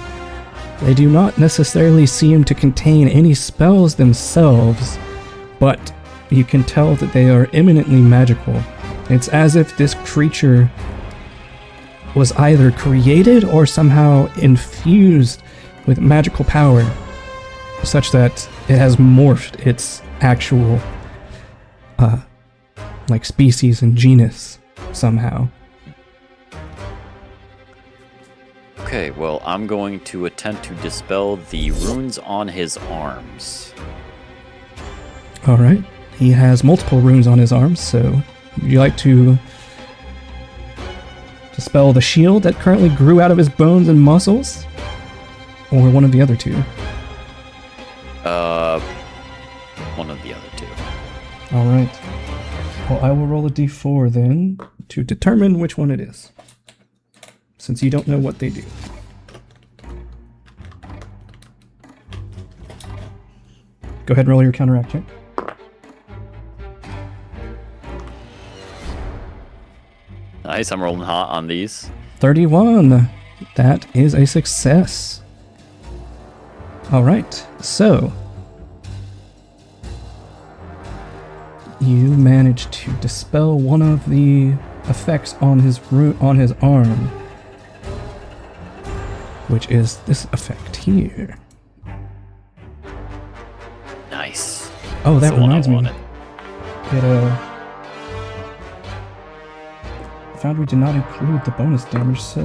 They do not necessarily seem to contain any spells themselves, but you can tell that they are eminently magical. It's as if this creature was either created or somehow infused with magical power, such that it has morphed its actual like species and genus somehow. Okay, well, I'm going to attempt to dispel the runes on his arms. Alright. He has multiple runes on his arms, so would you like to dispel the shield that currently grew out of his bones and muscles? Or one of the other two? One of the other two. Alright. Well, I will roll a d4 then to determine which one it is, since you don't know what they do. Go ahead and roll your counteract check. Nice, I'm rolling hot on these. 31. That is a success. Alright, so you managed to dispel one of the effects on his arm, which is this effect here. Nice. Oh, that That's the one I reminds me. wanted. Foundry did not include the bonus damage, so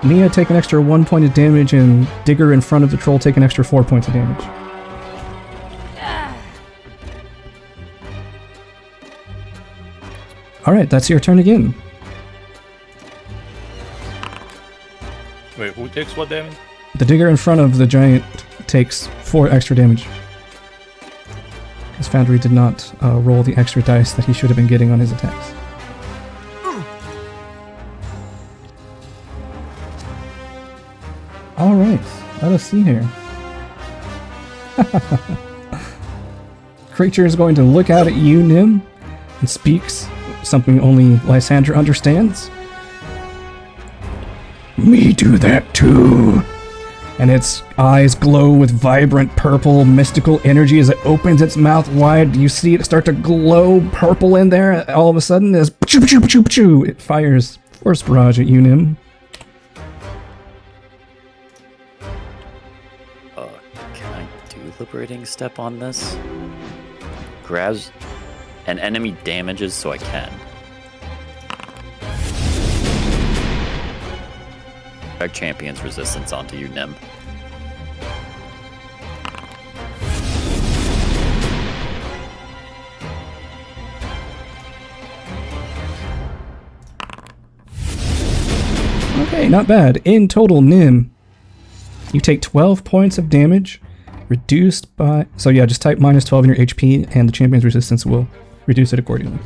Nia take an extra 1 point of damage, and Digger in front of the troll take an extra 4 points of damage. Alright, that's your turn again. Wait, who takes what damage? The Digger in front of the giant takes 4 extra damage. Because Foundry did not roll the extra dice that he should have been getting on his attacks. Alright, let us see here. Creature is going to look out at you, Nim, and speaks something only Lysander understands. Me do that too. And its eyes glow with vibrant purple mystical energy as it opens its mouth wide. You see it start to glow purple in there. All of a sudden, as it fires Force Barrage at you, Nim. liberating step on this. Grabs an enemy damages so I can. Drag champion's resistance onto you, Nim. Okay, not bad. In total, Nim, you take 12 points of damage, reduced by... So yeah, just type minus 12 in your HP, and the champion's resistance will reduce it accordingly.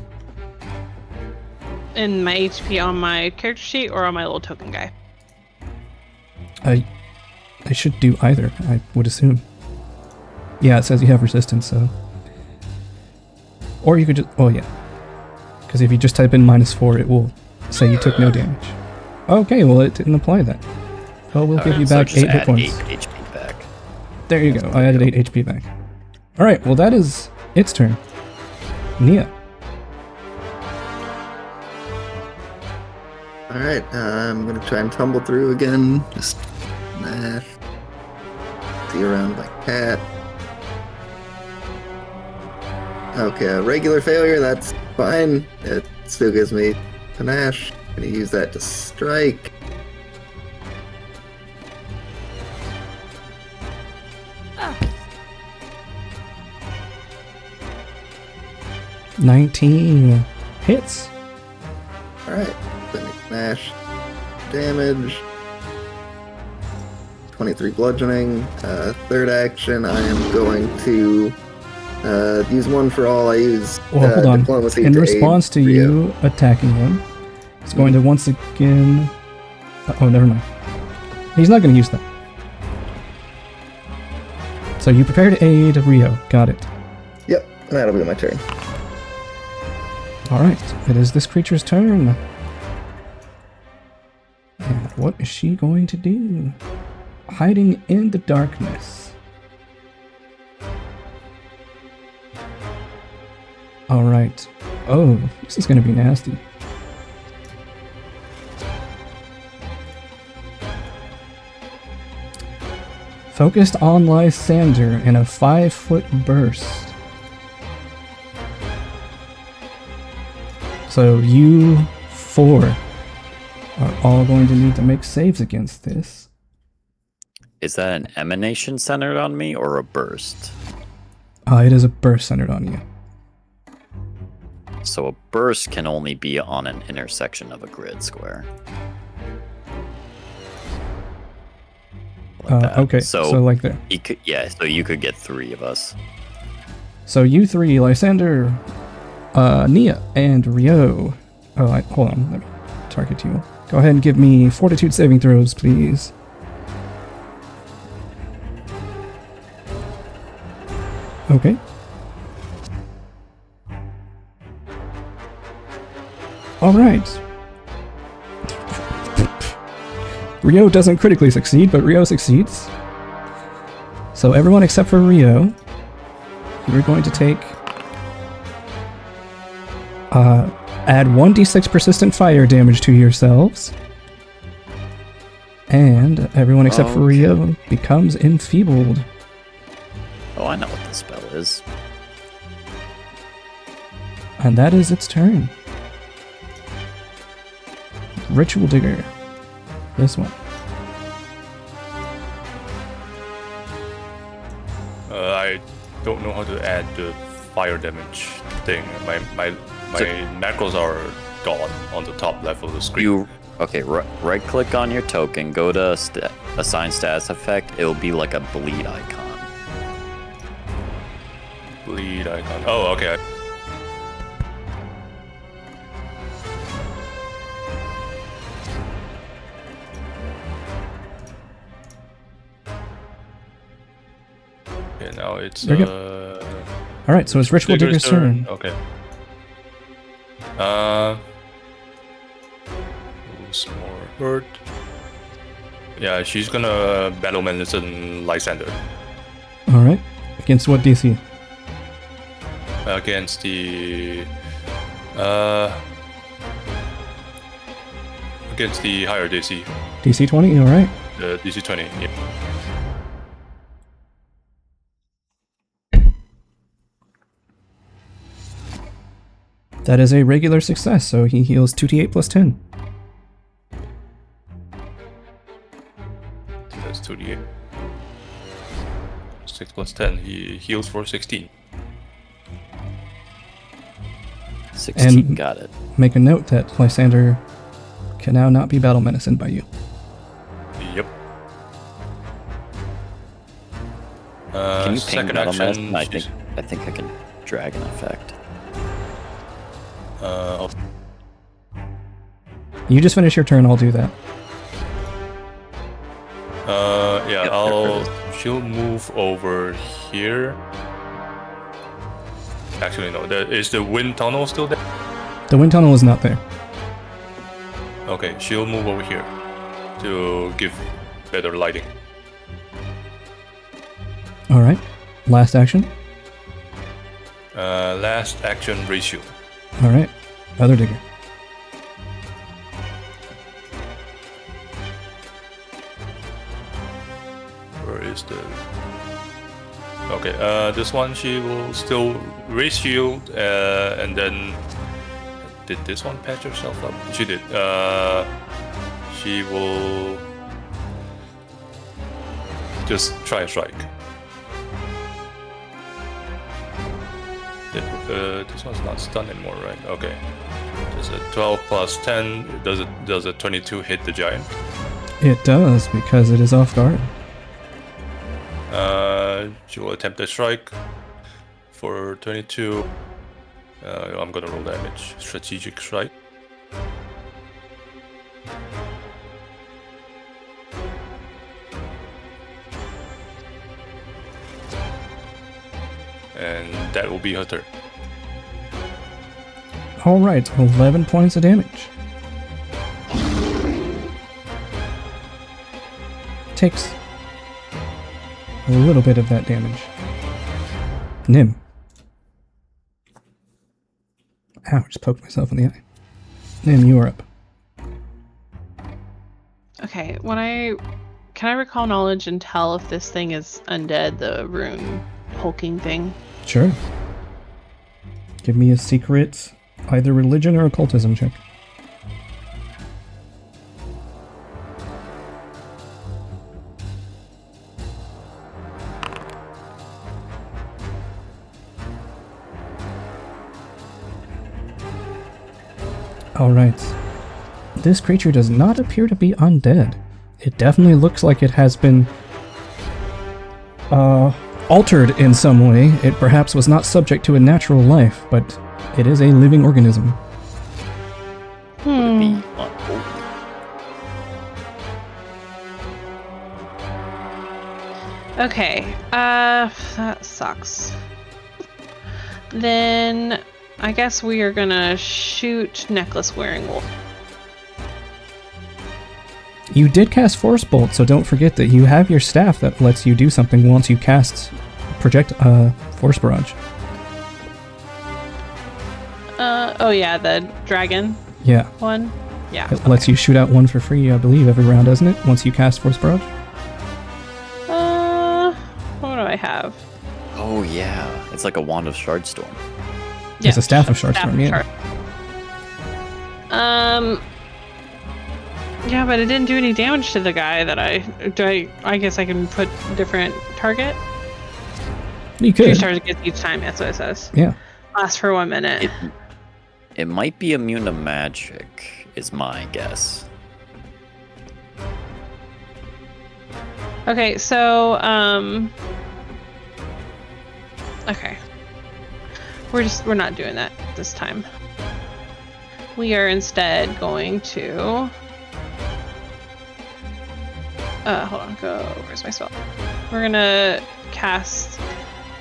In my HP on my character sheet or on my little token guy? I should do either, I would assume. Yeah, it says you have resistance, so... Or you could just... Oh, yeah. Because if you just type in minus 4, it will say you took no damage. Okay, well, it didn't apply that. Oh, we'll give you back 8 hit points. 8 HP back. There you go, I added 8 HP back. Alright, well that is its turn. Nia. Alright, I'm gonna try and tumble through again. Just see around my cat. Okay, a regular failure, that's fine. It still gives me panache. Gonna use that to strike. Ah. 19 hits. Alright, then panache damage. 23 bludgeoning. Third action, I am going to use one for all. I use Well, hold on. diplomacy In to response aid to Rio. you attacking him, he's going to once again... Oh, never mind. He's not going to use that. So you prepare to aid Rio. Got it. Yep, that'll be my turn. Alright, it is this creature's turn. And what is she going to do? Hiding in the darkness. Alright. Oh, this is going to be nasty. Focused on Lysander in a 5-foot burst. So you 4 are all going to need to make saves against this. Is that an emanation centered on me or a burst? It is a burst centered on you. So a burst can only be on an intersection of a grid square. Like that. Okay, so like there. So you could get 3 of us. So you 3, Lysander, Nia, and Rio. Hold on, let me target you. Go ahead and give me fortitude saving throws, please. Okay. Alright. Rio doesn't critically succeed, but Rio succeeds. So everyone except for Rio, you're going to take... add 1d6 persistent fire damage to yourselves. And everyone except for Rio becomes enfeebled. Oh, I know what this spell is. And that is its turn. Ritual Digger. This one. I don't know how to add the fire damage thing. My macros are gone on the top left of the screen. Right click on your token, go to assign status effect, it'll be like a bleed icon. Bleed icon. Oh, okay. Okay, now it's There you Alright, so it's Ritual Digger's turn. Okay. Who's more hurt? Yeah, she's gonna battle medicine Lysander Alright. Against what DC? against the higher DC, DC 20? Alright. the DC 20. Yeah. That is a regular success, so he heals 2d8 plus 10. So that's 2d8. 6 plus 10. He heals for 16. 16, And- got it. Make a note that Lysander can now not be battle menaced by you. Yep. Can you ping second Battle action, Medicine? I think I can drag an effect. I'll- You just finish your turn, I'll do that. yeah, Yep, she'll move over here. Actually, no. Is the wind tunnel still there? The wind tunnel is not there. Okay, she'll move over here to give better lighting. Alright. Last action. Last action ratio. Alright. Other digger. Where is the... Okay, this one she will still raise shield, and then... Did this one patch herself up? She did. She will... just try a strike. This one's not stunned anymore, right? Okay. Does a 12 plus 10, does a 22 hit the giant? It does, because it is off guard. She will attempt a strike for 22. I'm gonna roll damage. Strategic strike. And that will be her turn. Alright, 11 points of damage. Takes a little bit of that damage. Nim. Ow, just poked myself in the eye. Nim, you are up. Okay, can I recall knowledge and tell if this thing is undead, the rune hulking thing? Sure. Give me a secret, either religion or occultism check. Alright. This creature does not appear to be undead. It definitely looks like it has been altered in some way. It perhaps was not subject to a natural life, but it is a living organism. Be unholy. Okay, that sucks. Then I guess we are gonna shoot necklace wearing wolf. You did cast Force Bolt, so don't forget that you have your staff that lets you do something once you cast Force Barrage. Oh yeah, the dragon Yeah, one. Yeah. it lets you shoot out one for free, I believe, every round, doesn't it? Once you cast Force Barrage? What do I have? Oh yeah, it's like a wand of Shardstorm. It's a Staff of Shardstorm, yeah. Yeah, but it didn't do any damage to the guy that I guess I can put different target. You Choose could. target gets each time, that's what it says. Yeah. Lasts for 1 minute. It might be immune to magic, is my guess. Okay, so okay. We're not doing that this time. We are instead going to hold on, where's my spell? We're gonna cast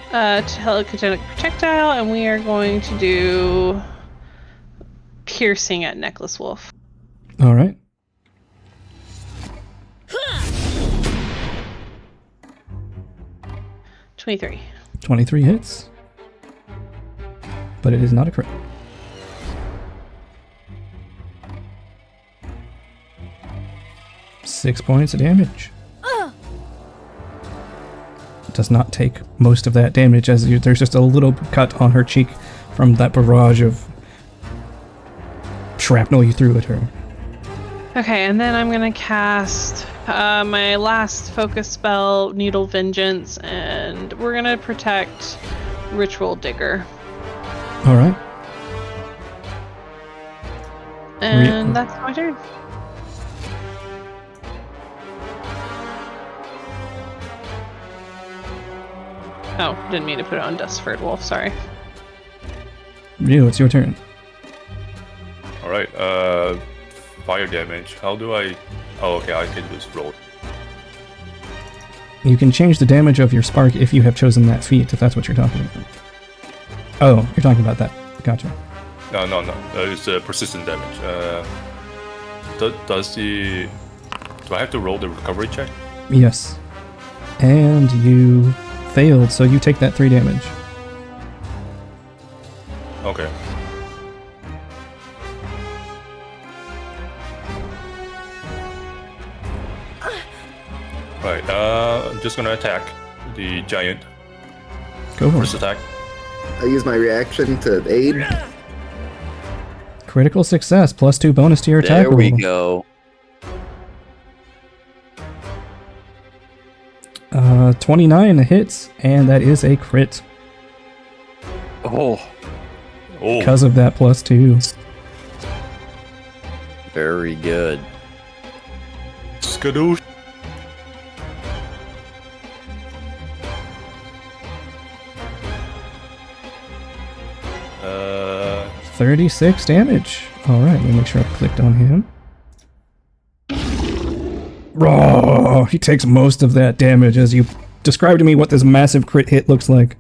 telepathic projectile, and we are going to do piercing at Necklace Wolf. Alright. Uh, 23. 23 hits. But it is not a crit. Six points of damage. Does not take most of that damage, as there's just a little cut on her cheek from that barrage of shrapnel you threw at her. Okay, and then I'm gonna cast my last focus spell, Needle Vengeance, and we're gonna protect Ritual Digger. All right. And that's my turn. Oh, didn't mean to put it on Dustford Wolf, sorry. Ryu, it's your turn. All right. Fire damage. How do I? Oh, okay. I can just roll. You can change the damage of your spark if you have chosen that feat, if that's what you're talking about. Oh, you're talking about that. Gotcha. No. It's persistent damage. Do I have to roll the recovery check? Yes. And you failed, so you take that 3 damage. Okay. Right. I'm just gonna attack the giant. Go for First it. attack. I use my reaction to aid. Critical success, +2 bonus to your attack There we roll. go. 29 hits, and that is a crit Oh, Oh. because of that +2. very good. Skadoosh. Uh, 36 damage. All right, let me make sure I clicked on him. Oh, he takes most of that damage as you describe to me what this massive crit hit looks like.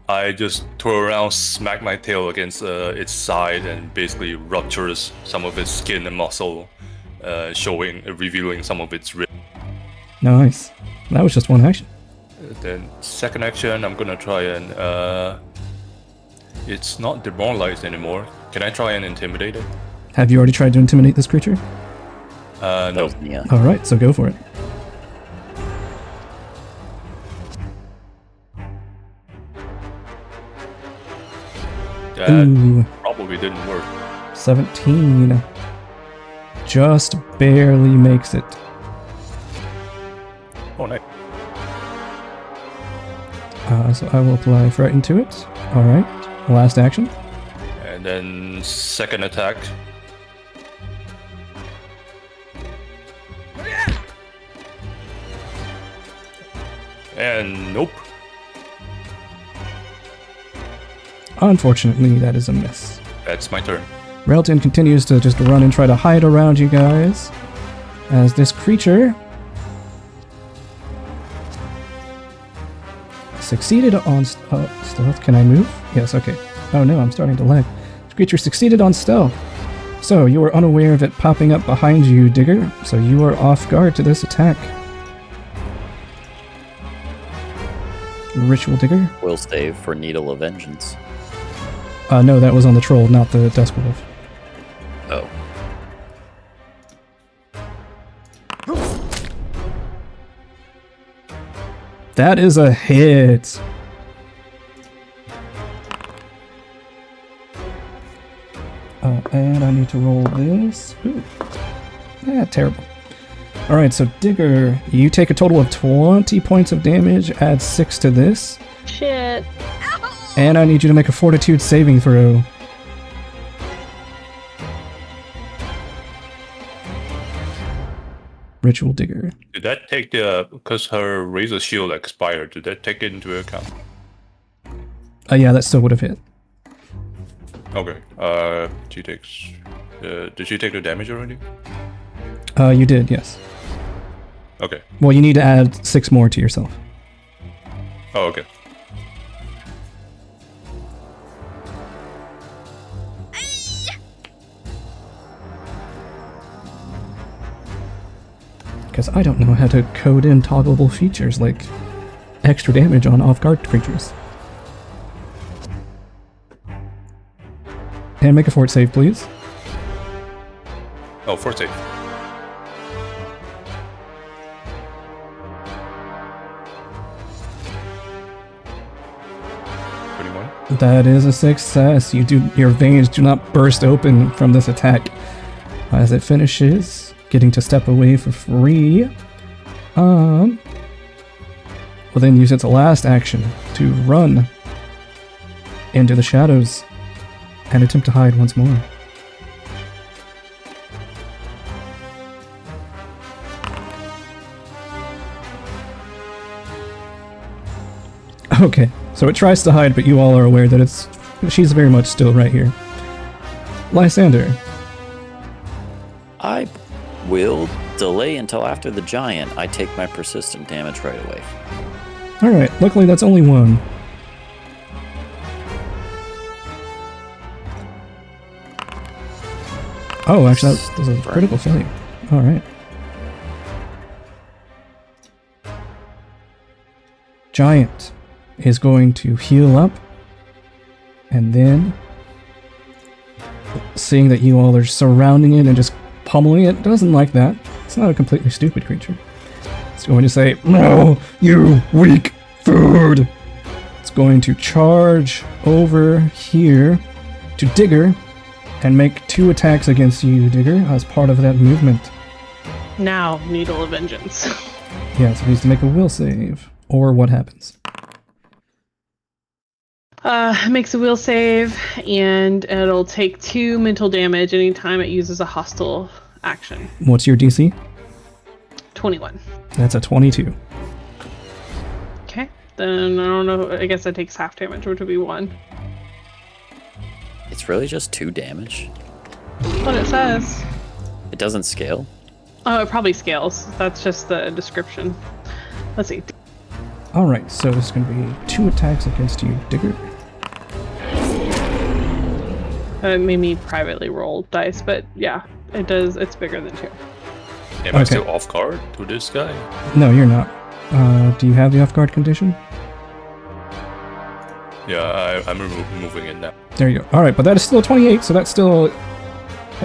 I just twirl around, smack my tail against its side, and basically ruptures some of its skin and muscle, revealing some of its ribs. Nice. That was just one action. Then second action, I'm gonna try and it's not demoralized anymore. Can I try and intimidate it? Have you already tried to intimidate this creature? No. Yeah. All right, so go for it. That Ooh, probably didn't work. 17. Just barely makes it. Oh, nice. So I will apply Frighten to it. All right, last action. And then second attack. And nope. Unfortunately, that is a miss. That's my turn. Relton continues to just run and try to hide around you guys as this creature succeeded on stealth. Can I move? Yes, okay. Oh no, I'm starting to lag. This creature succeeded on stealth. So you were unaware of it popping up behind you, Digger, so you are off guard to this attack. Ritual Digger? Will save for Needle of Vengeance. No, that was on the troll, not the Dusk Wolf. Oh. That is a hit. And I need to roll this. Ooh. Yeah, terrible. Alright, so Digger, you take a total of 20 points of damage, add 6 to this, Shit. and I need you to make a fortitude saving throw. Ritual Digger. Did that take because her razor shield expired, did that take it into account? Yeah, that still would have hit. Okay. She takes. Did she take the damage already? You did, yes. Okay. Well, you need to add 6 more to yourself. Oh, okay. Because I don't know how to code in toggleable features like extra damage on off-guard creatures. And make a fort save, please. Oh, fort save. 21. That is a success. Your veins do not burst open from this attack. As it finishes, getting to step away for free. Will then use its last action to run into the shadows and attempt to hide once more. Okay, so it tries to hide, but you all are aware that she's very much still right here. Lysander. I will delay until after the giant. I take my persistent damage right away. Alright, luckily that's only one. Oh, actually that was a critical failure. Alright. Giant is going to heal up, and then, seeing that you all are surrounding it and just pummeling it, doesn't like that. It's not a completely stupid creature. It's going to say, "No, you weak food!" It's going to charge over here to Digger and make 2 attacks against you, Digger, as part of that movement. Now, Needle of Vengeance. Yeah, so it needs to make a will save. Or what happens? Makes a will save, and it'll take 2 mental damage anytime it uses a hostile action. What's your DC? 21. That's a 22. Okay. Then I don't know. I guess that takes half damage, which would be 1. It's really just 2 damage. That's what it says. It doesn't scale. Oh, it probably scales. That's just the description. Let's see. Alright, so there's going to be 2 attacks against you, Digger. It made me privately roll dice, but yeah, it does. It's bigger than 2. Am I Okay. still off guard to this guy? No, you're not. Do you have the off-guard condition? Yeah, I'm removing it now. There you go. Alright, but that is still a 28, so that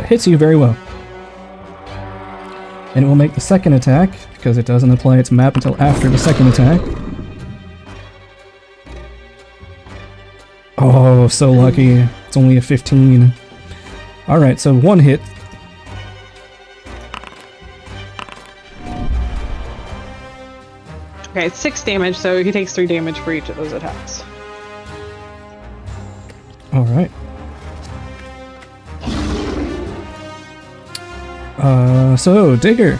hits you very well. And it will make the second attack, because it doesn't apply its map until after the second attack. Oh, so lucky. It's only a 15. Alright, so 1 hit. Okay, it's 6 damage, so he takes 3 damage for each of those attacks. Alright. So, Digger.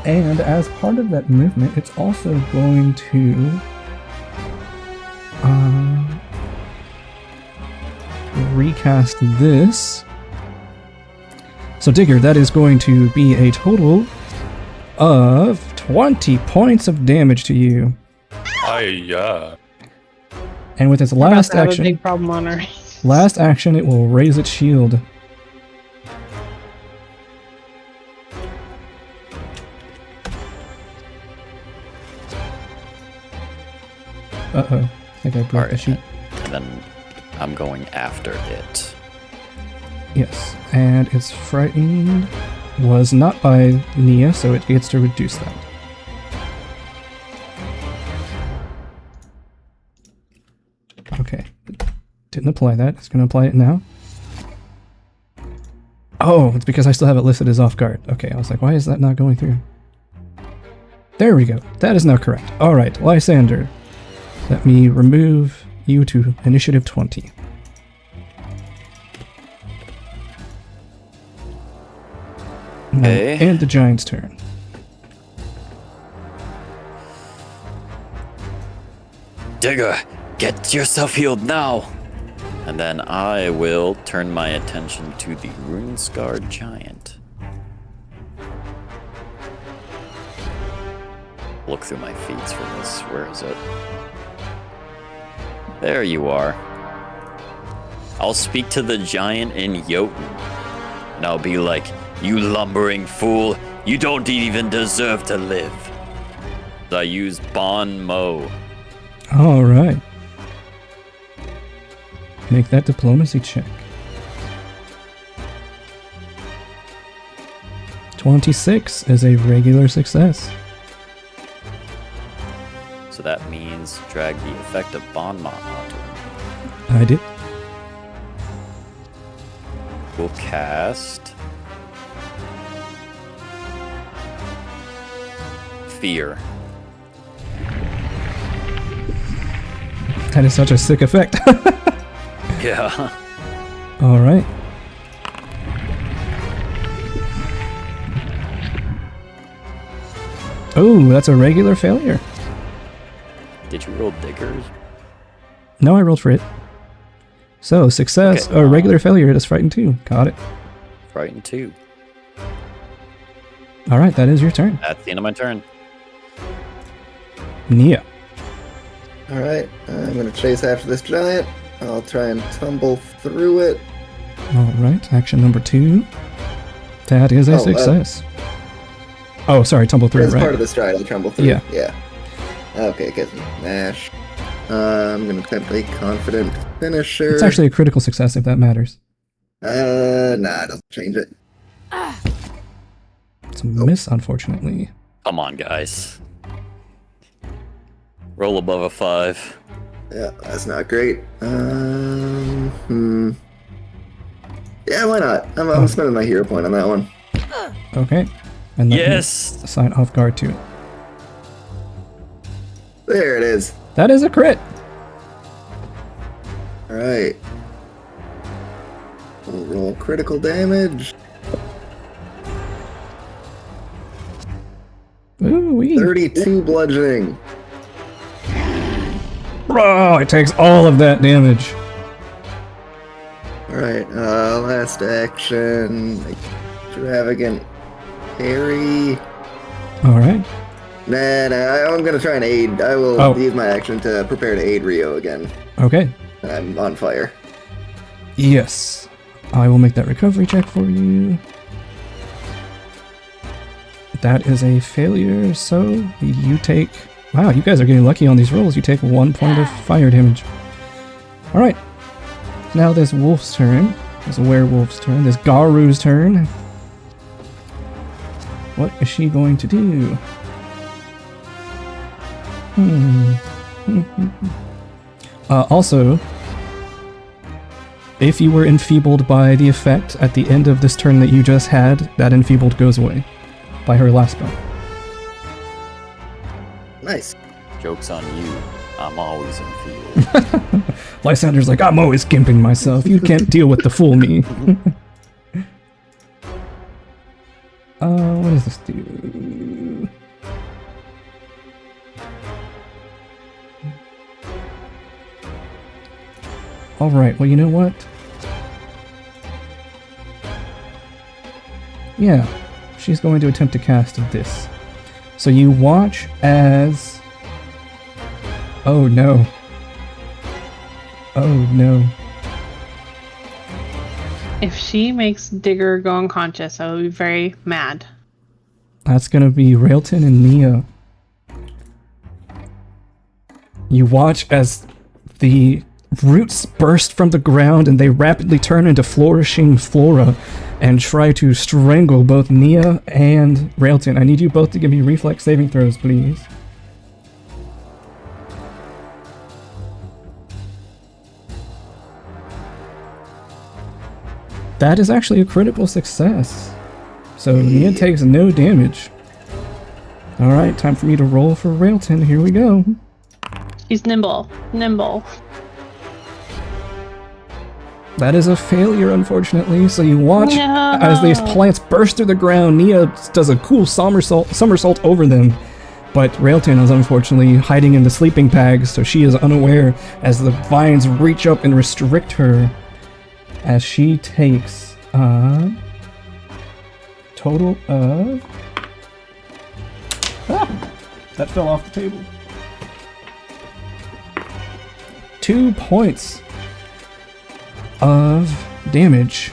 And as part of that movement, it's also going to recast this. So, Digger, that is going to be a total of 20 points of damage to you. Yeah. And with its We're about last to have action, a big problem on our last action, it will raise its shield. Uh-oh. I think I broke the sheet. And then I'm going after it. Yes. And its frightened was not by Nia, so it gets to reduce that. Okay. Didn't apply that. It's going to apply it now. Oh, it's because I still have it listed as off guard. Okay, I was like, why is that not going through? There we go. That is now correct. Alright, Lysander. Let me remove you to initiative 20. Okay. And the giant's turn. Digger, get yourself healed now! And then I will turn my attention to the rune-scarred giant. Look through my feeds for this. Where is it? There you are. I'll speak to the giant in Jotun. And I'll be like, "You lumbering fool, you don't even deserve to live." I use Bon Mo. Alright. Make that diplomacy check. 26 is a regular success. So that means drag the effect of Bon Mot onto him. I did. We'll cast Fear. That is such a sick effect. Yeah. All right. Oh, that's a regular failure. Did you roll diggers? No, I rolled for it. So, success, Okay. or regular failure, it is frightened 2. Got it. Frighten 2. All right, that is your turn. That's the end of my turn. Nia. Alright, I'm gonna chase after this giant. I'll try and tumble through it. All right, action number 2. That is a success. Oh, sorry, tumble through, As right? part of the stride, I'll tumble through. Yeah. Yeah. Okay, get Nash. I'm gonna attempt a confident finisher. It's actually a critical success if that matters. Nah, it doesn't change it. It's a miss, unfortunately. Come on, guys. Roll above a 5. Yeah, that's not great. Yeah, why not? I'm spending my hero point on that one. Okay. And let me Yes! assign off guard to it. There it is. That is a crit. Alright. We'll roll critical damage. Ooh-wee. 32 bludgeoning. Oh, it takes all of that damage. Alright, last action. Extravagant parry. All right. Nah, I'm gonna try and aid. I will use my action to prepare to aid Rio again. Okay. I'm on fire. Yes. I will make that recovery check for you. That is a failure, so you take... Wow, you guys are getting lucky on these rolls. You take 1 point of fire damage. Alright. Now this wolf's turn. This werewolf's turn. This Garu's turn. What is she going to do? Also, if you were enfeebled by the effect at the end of this turn that you just had, that enfeebled goes away by her last spell. Nice. Joke's on you. I'm always in field. Lysander's like, I'm always gimping myself. You can't deal with the full me. What does this do? Alright, well, you know what? Yeah, she's going to attempt to cast this. So you watch as... Oh no. Oh no. If she makes Digger go unconscious, I will be very mad. That's gonna be Railton and Nia. You watch as the roots burst from the ground and they rapidly turn into flourishing flora and try to strangle both Nia and Railton. I need you both to give me reflex saving throws, please. That is actually a critical success. So Nia takes no damage. Alright, time for me to roll for Railton. Here we go. She's nimble. Nimble. That is a failure, unfortunately. So you watch No. as these plants burst through the ground. Nia does a cool somersault over them. But Railton is unfortunately hiding in the sleeping bags, so she is unaware as the vines reach up and restrict her. As she takes a total of... that fell off the table. 2 points of damage.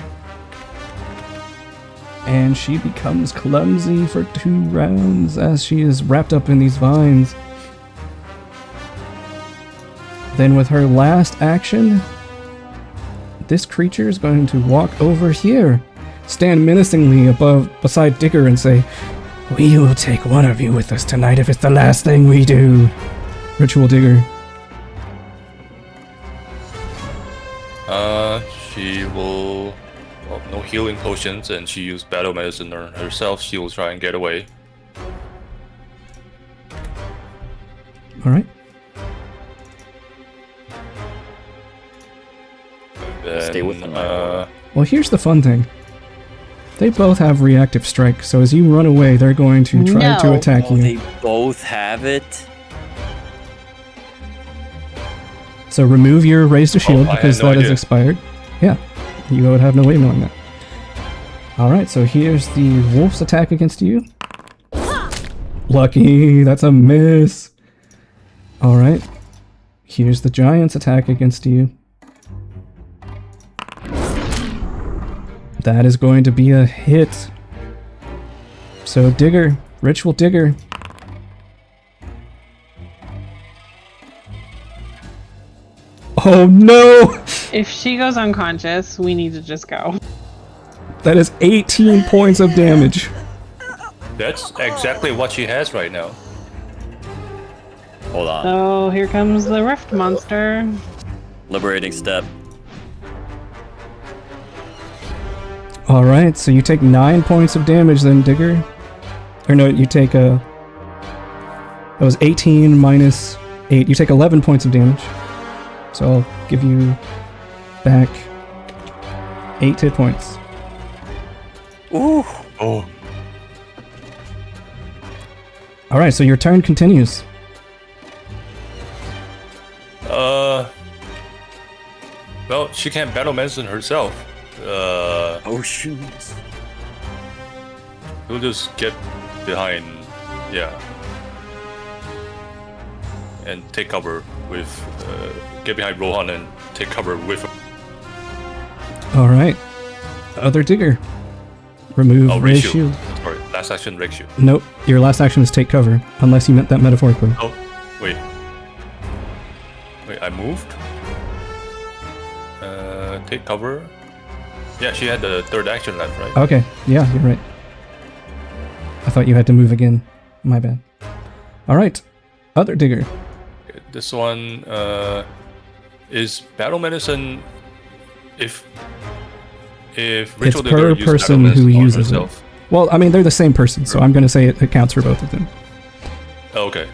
And she becomes clumsy for 2 rounds as she is wrapped up in these vines. Then with her last action, this creature is going to walk over here, stand menacingly beside Digger and say, "We will take one of you with us tonight if it's the last thing we do." Ritual Digger. She will. Well, no healing potions, and she used battle medicine on herself. She will try and get away. All right. Then, Stay within my aura. Well, here's the fun thing. They both have reactive strike, so as you run away, they're going to try to No. attack Oh, you. they both have it? So remove your raise to shield I had because no that is idea. expired. Yeah, you would have no way of knowing that. Alright, so here's the wolf's attack against you. Lucky, that's a miss. Alright, here's the giant's attack against you. That is going to be a hit. So Digger, Ritual Digger. Oh no! If she goes unconscious, we need to just go. That is 18 points of damage. That's exactly what she has right now. Hold on. Oh, here comes the rift monster. Liberating step. Alright, so you take 9 points of damage then, Digger. Or no, you take a... That was 18 minus 8. You take 11 points of damage. So I'll give you back 8 hit points. Ooh. Oh. Alright, so your turn continues. Well, she can't battle medicine herself. Potions. We'll just get behind, yeah, and take cover with, get behind Rohan and take cover with. Alright. Other Digger. Remove Oh, raise rig shield. shield. Sorry, last action, rig shield. Nope, your last action is take cover, unless you meant that metaphorically. Oh, wait. Wait, I moved? Take cover. Yeah, she had the third action left, right? Okay, yeah, you're right. I thought you had to move again. My bad. Alright, Other Digger. Okay, this one, is battle medicine if It's Ritual per Digger used battle person medicine who on uses it. herself. Well, I mean, they're the same person, so I'm going to say it counts for both of them. Oh, okay.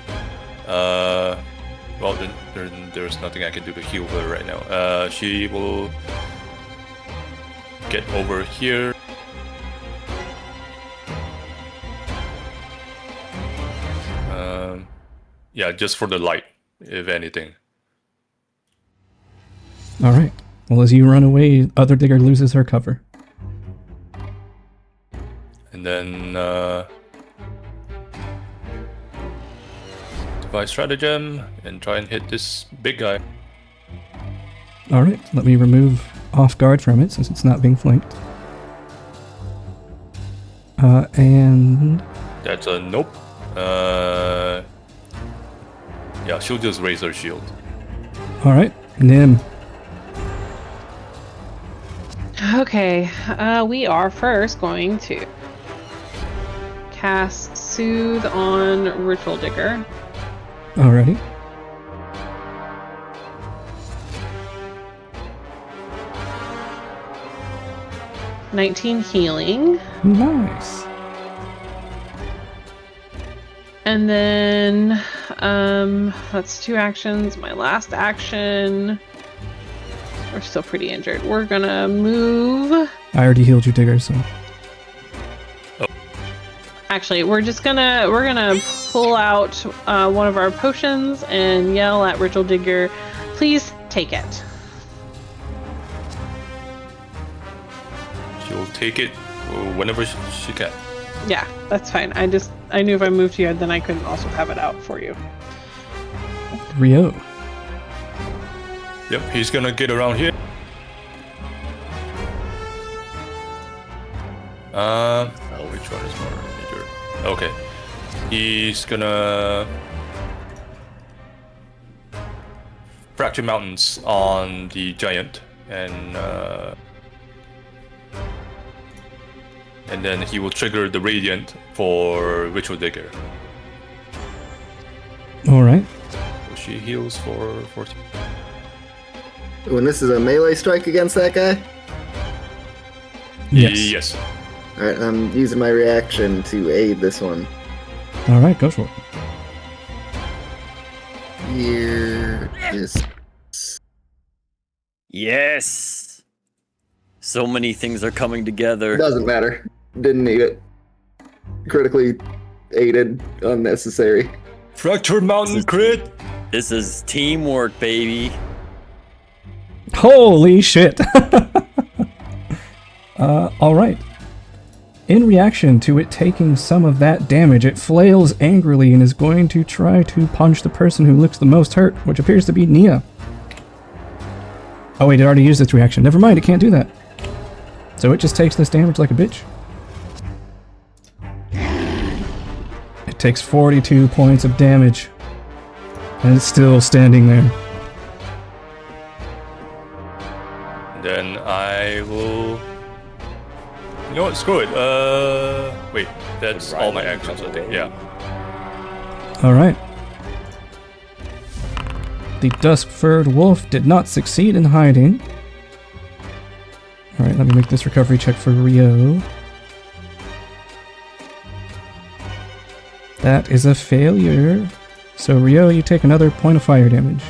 Well, then there's nothing I can do to heal her right now. She will get over here. Yeah, just for the light, if anything. Alright. Well, as you run away, Other Digger loses her cover. And then, devise stratagem and try and hit this big guy. Alright, let me remove off guard from it since it's not being flanked. And... That's a nope. Yeah, she'll just raise her shield. Alright, Nim. Okay, we are first going to cast Soothe on Ritual Digger. Alrighty. $19 healing. Nice. And then, that's 2 actions. My last action. We're still pretty injured. We're gonna move. I already healed you, Digger, so... Actually, we're gonna pull out one of our potions and yell at Ritual Digger, please take it. She'll take it whenever she can. Yeah, that's fine. I knew if I moved here, then I couldn't also have it out for you. Rio. Yep, he's gonna get around here. Which one is more major? Okay. He's gonna fracture mountains on the giant and then he will trigger the radiant for Ritual Digger. Alright. she heals for 14. When this is a melee strike against that guy? Yes. Yes. Alright, I'm using my reaction to aid this one. All right, go for it. Here is... Yes! So many things are coming together. Doesn't matter. Didn't need it. Critically aided, unnecessary. Fractured Mountain crit! This is teamwork, baby. Holy shit! All right. In reaction to it taking some of that damage, it flails angrily and is going to try to punch the person who looks the most hurt, which appears to be Nia. Oh wait, it already used its reaction. Never mind, it can't do that. So it just takes this damage like a bitch. It takes 42 points of damage. And it's still standing there. Then I will... You know what? Screw it. Wait. That's all my actions, I think. Yeah. Alright. The dusk-furred wolf did not succeed in hiding. Alright, let me make this recovery check for Rio. That is a failure. So Rio, you take another point of fire damage.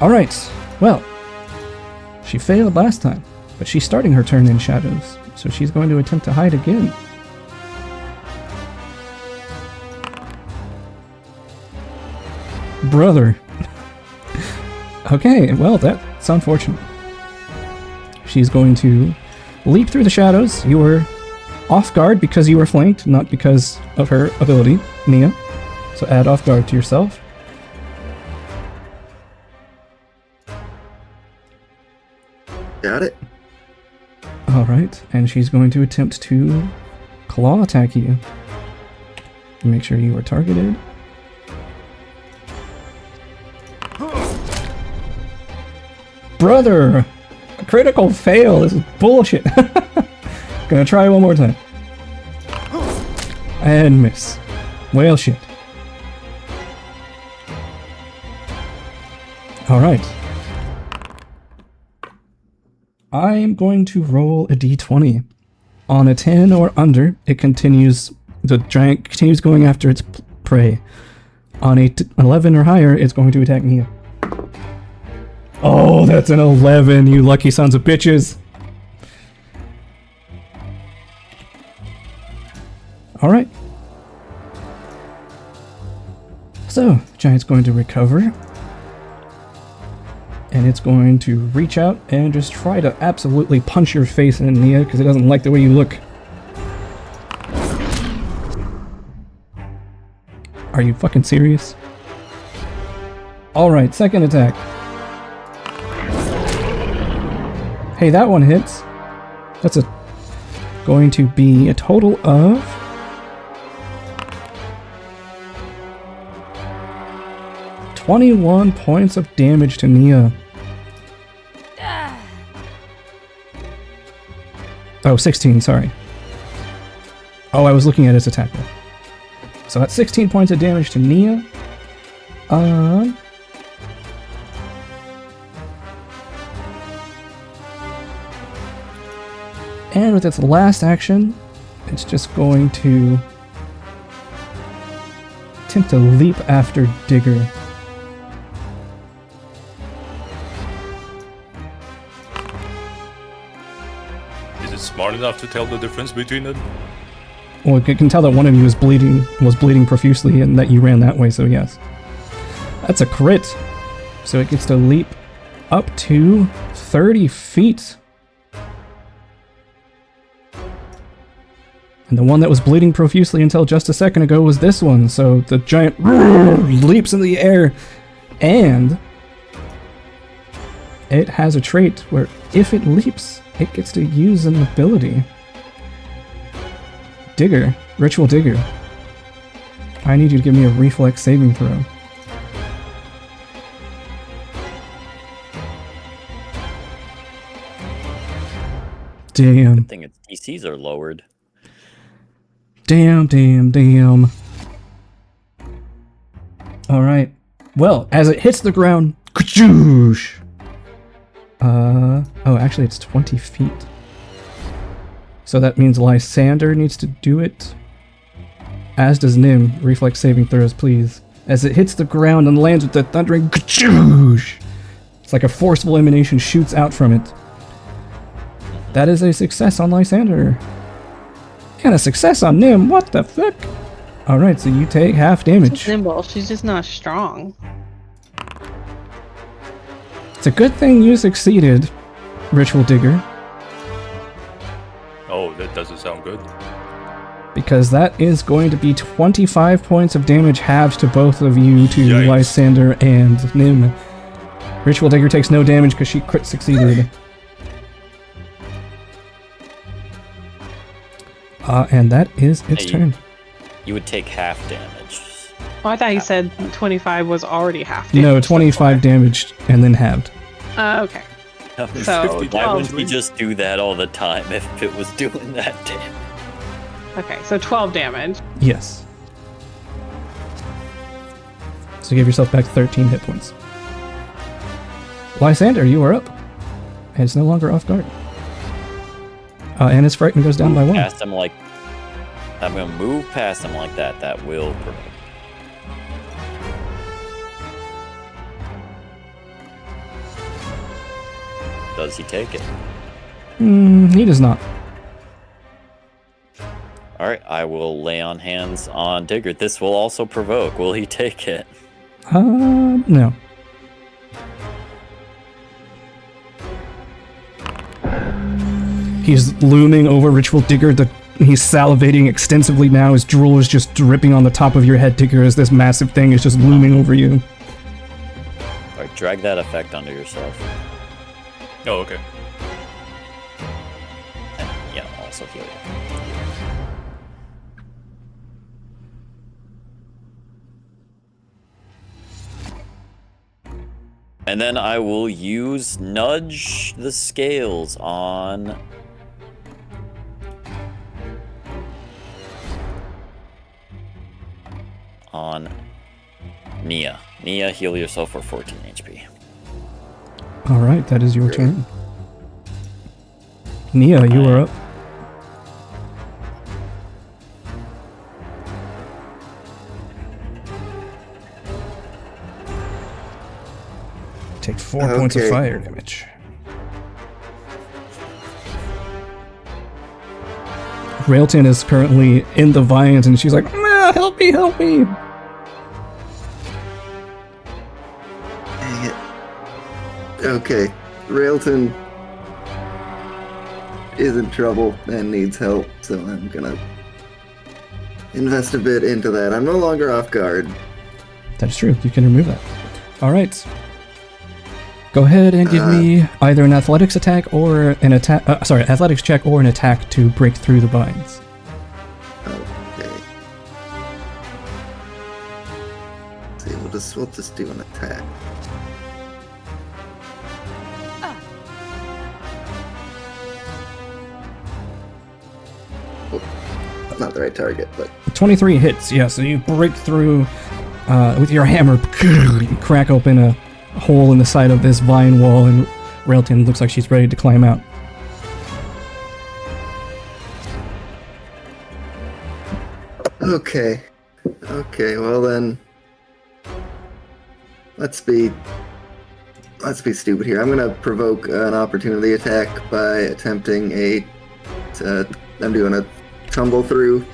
Alright, well. She failed last time, but she's starting her turn in shadows, so she's going to attempt to hide again. Brother. Okay, well, that's unfortunate. She's going to leap through the shadows. You were off guard because you were flanked, not because of her ability, Nia. So add off guard to yourself. Got it. Alright, and she's going to attempt to claw attack you. Make sure you are targeted. Brother! A critical fail! This is bullshit! Gonna try one more time. And miss. Well, shit. Alright. I am going to roll a d20. On a 10 or under, it continues... The giant continues going after its prey. On a 11 or higher, it's going to attack Nia. Oh, that's an 11, you lucky sons of bitches! Alright. So, the giant's going to recover. And it's going to reach out and just try to absolutely punch your face in, Nia, because it doesn't like the way you look. Are you fucking serious? Alright, second attack. Hey, that one hits. That's going to be a total of... 21 points of damage to Nia. Oh, 16, sorry. Oh, I was looking at its attack roll. So that's 16 points of damage to Nia. And with its last action, it's just going to attempt to leap after Digger. Is it smart enough to tell the difference between them? Well, it can tell that one of you was bleeding profusely and that you ran that way, so yes. That's a crit. So it gets to leap up to 30 feet. And the one that was bleeding profusely until just a second ago was this one, so the giant leaps in the air, and it has a trait where if it leaps, it gets to use an ability. Digger. Ritual Digger. I need you to give me a reflex saving throw. Damn. I think its DCs are lowered. Damn. All right. Well, as it hits the ground, ka-choosh! Oh, actually, it's 20 feet. So that means Lysander needs to do it. As does Nim. Reflex saving throws, please. As it hits the ground and lands with the thundering ka-choosh! It's like a forceful emanation shoots out from it. That is a success on Lysander. And a success on Nim. What the fuck? Alright, so you take half damage. She's nimble. She's just not strong. It's a good thing you succeeded, Ritual Digger. Oh, that doesn't sound good. Because that is going to be 25 points of damage halved to both of you, to Yikes. Lysander and Nim. Ritual Digger takes no damage because she crit succeeded. And that is its Hey, turn. You would take half damage. Oh, I thought you said 25 was already half No, damage so 25 far. damage and then halved. Okay. So, Why wouldn't we 12. just do that all the time if it was doing that damage? Okay, so 12 damage. Yes. So give yourself back 13 hit points. Lysander, you are up. And it's no longer off guard. And his frighten goes down by 1. Past him like... I'm gonna move past him like that. That will provoke. Does he take it? He does not. Alright, I will lay on hands on Digger. This will also provoke. Will he take it? No. He's looming over Ritual Digger. He's salivating extensively now. His drool is just dripping on the top of your head, Digger, as this massive thing is just looming over you. Alright, drag that effect onto yourself. Oh, okay. And, yeah, also heal you. And then I will use Nudge the Scales on... Nia. Nia, heal yourself for 14 HP. Alright, that is your turn. Nia, you are up. Take 4 points of Okay. fire damage. Railton is currently in the vines and she's like, "Ah, help me, help me!" Dang it. Okay, Railton is in trouble and needs help, so I'm gonna invest a bit into that. I'm no longer off guard. That's true, you can remove that. Alright. Go ahead and give me either an athletics attack or an attack. Athletics check or an attack to break through the vines. Okay. Let's see, we'll just do an attack. Oh, not the right target, but 23 hits, yeah, so you break through with your hammer, you crack open a hole in the side of this vine wall, and Railton looks like she's ready to climb out. okay. Okay, well then, let's be stupid here. I'm gonna provoke an opportunity attack by attempting I'm doing a tumble through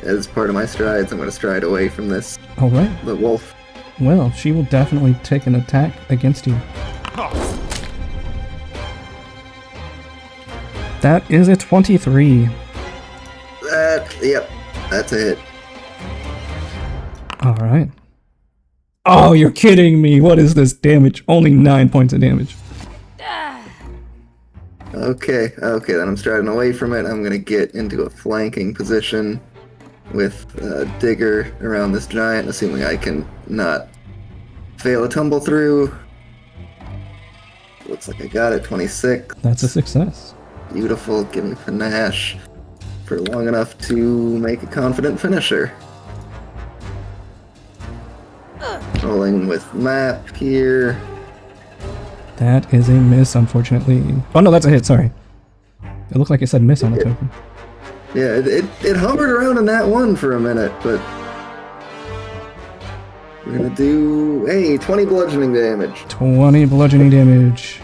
as part of my strides. I'm gonna stride away from the wolf. Well, she will definitely take an attack against you. That is a 23. Yep, that's a hit. Alright. Oh, you're kidding me. What is this damage? Only 9 points of damage. Okay, then I'm striding away from it. I'm gonna get into a flanking position with Digger around this giant, assuming I can not fail a tumble through. Looks like I got it, 26. That's a success. Beautiful, give me panache for long enough to make a confident finisher. Rolling with map here. That is a miss, unfortunately. Oh no, that's a hit, sorry. It looked like it said miss on the token. Yeah, it hovered around in that one for a minute, but we're gonna do 20 bludgeoning damage. 20 bludgeoning damage.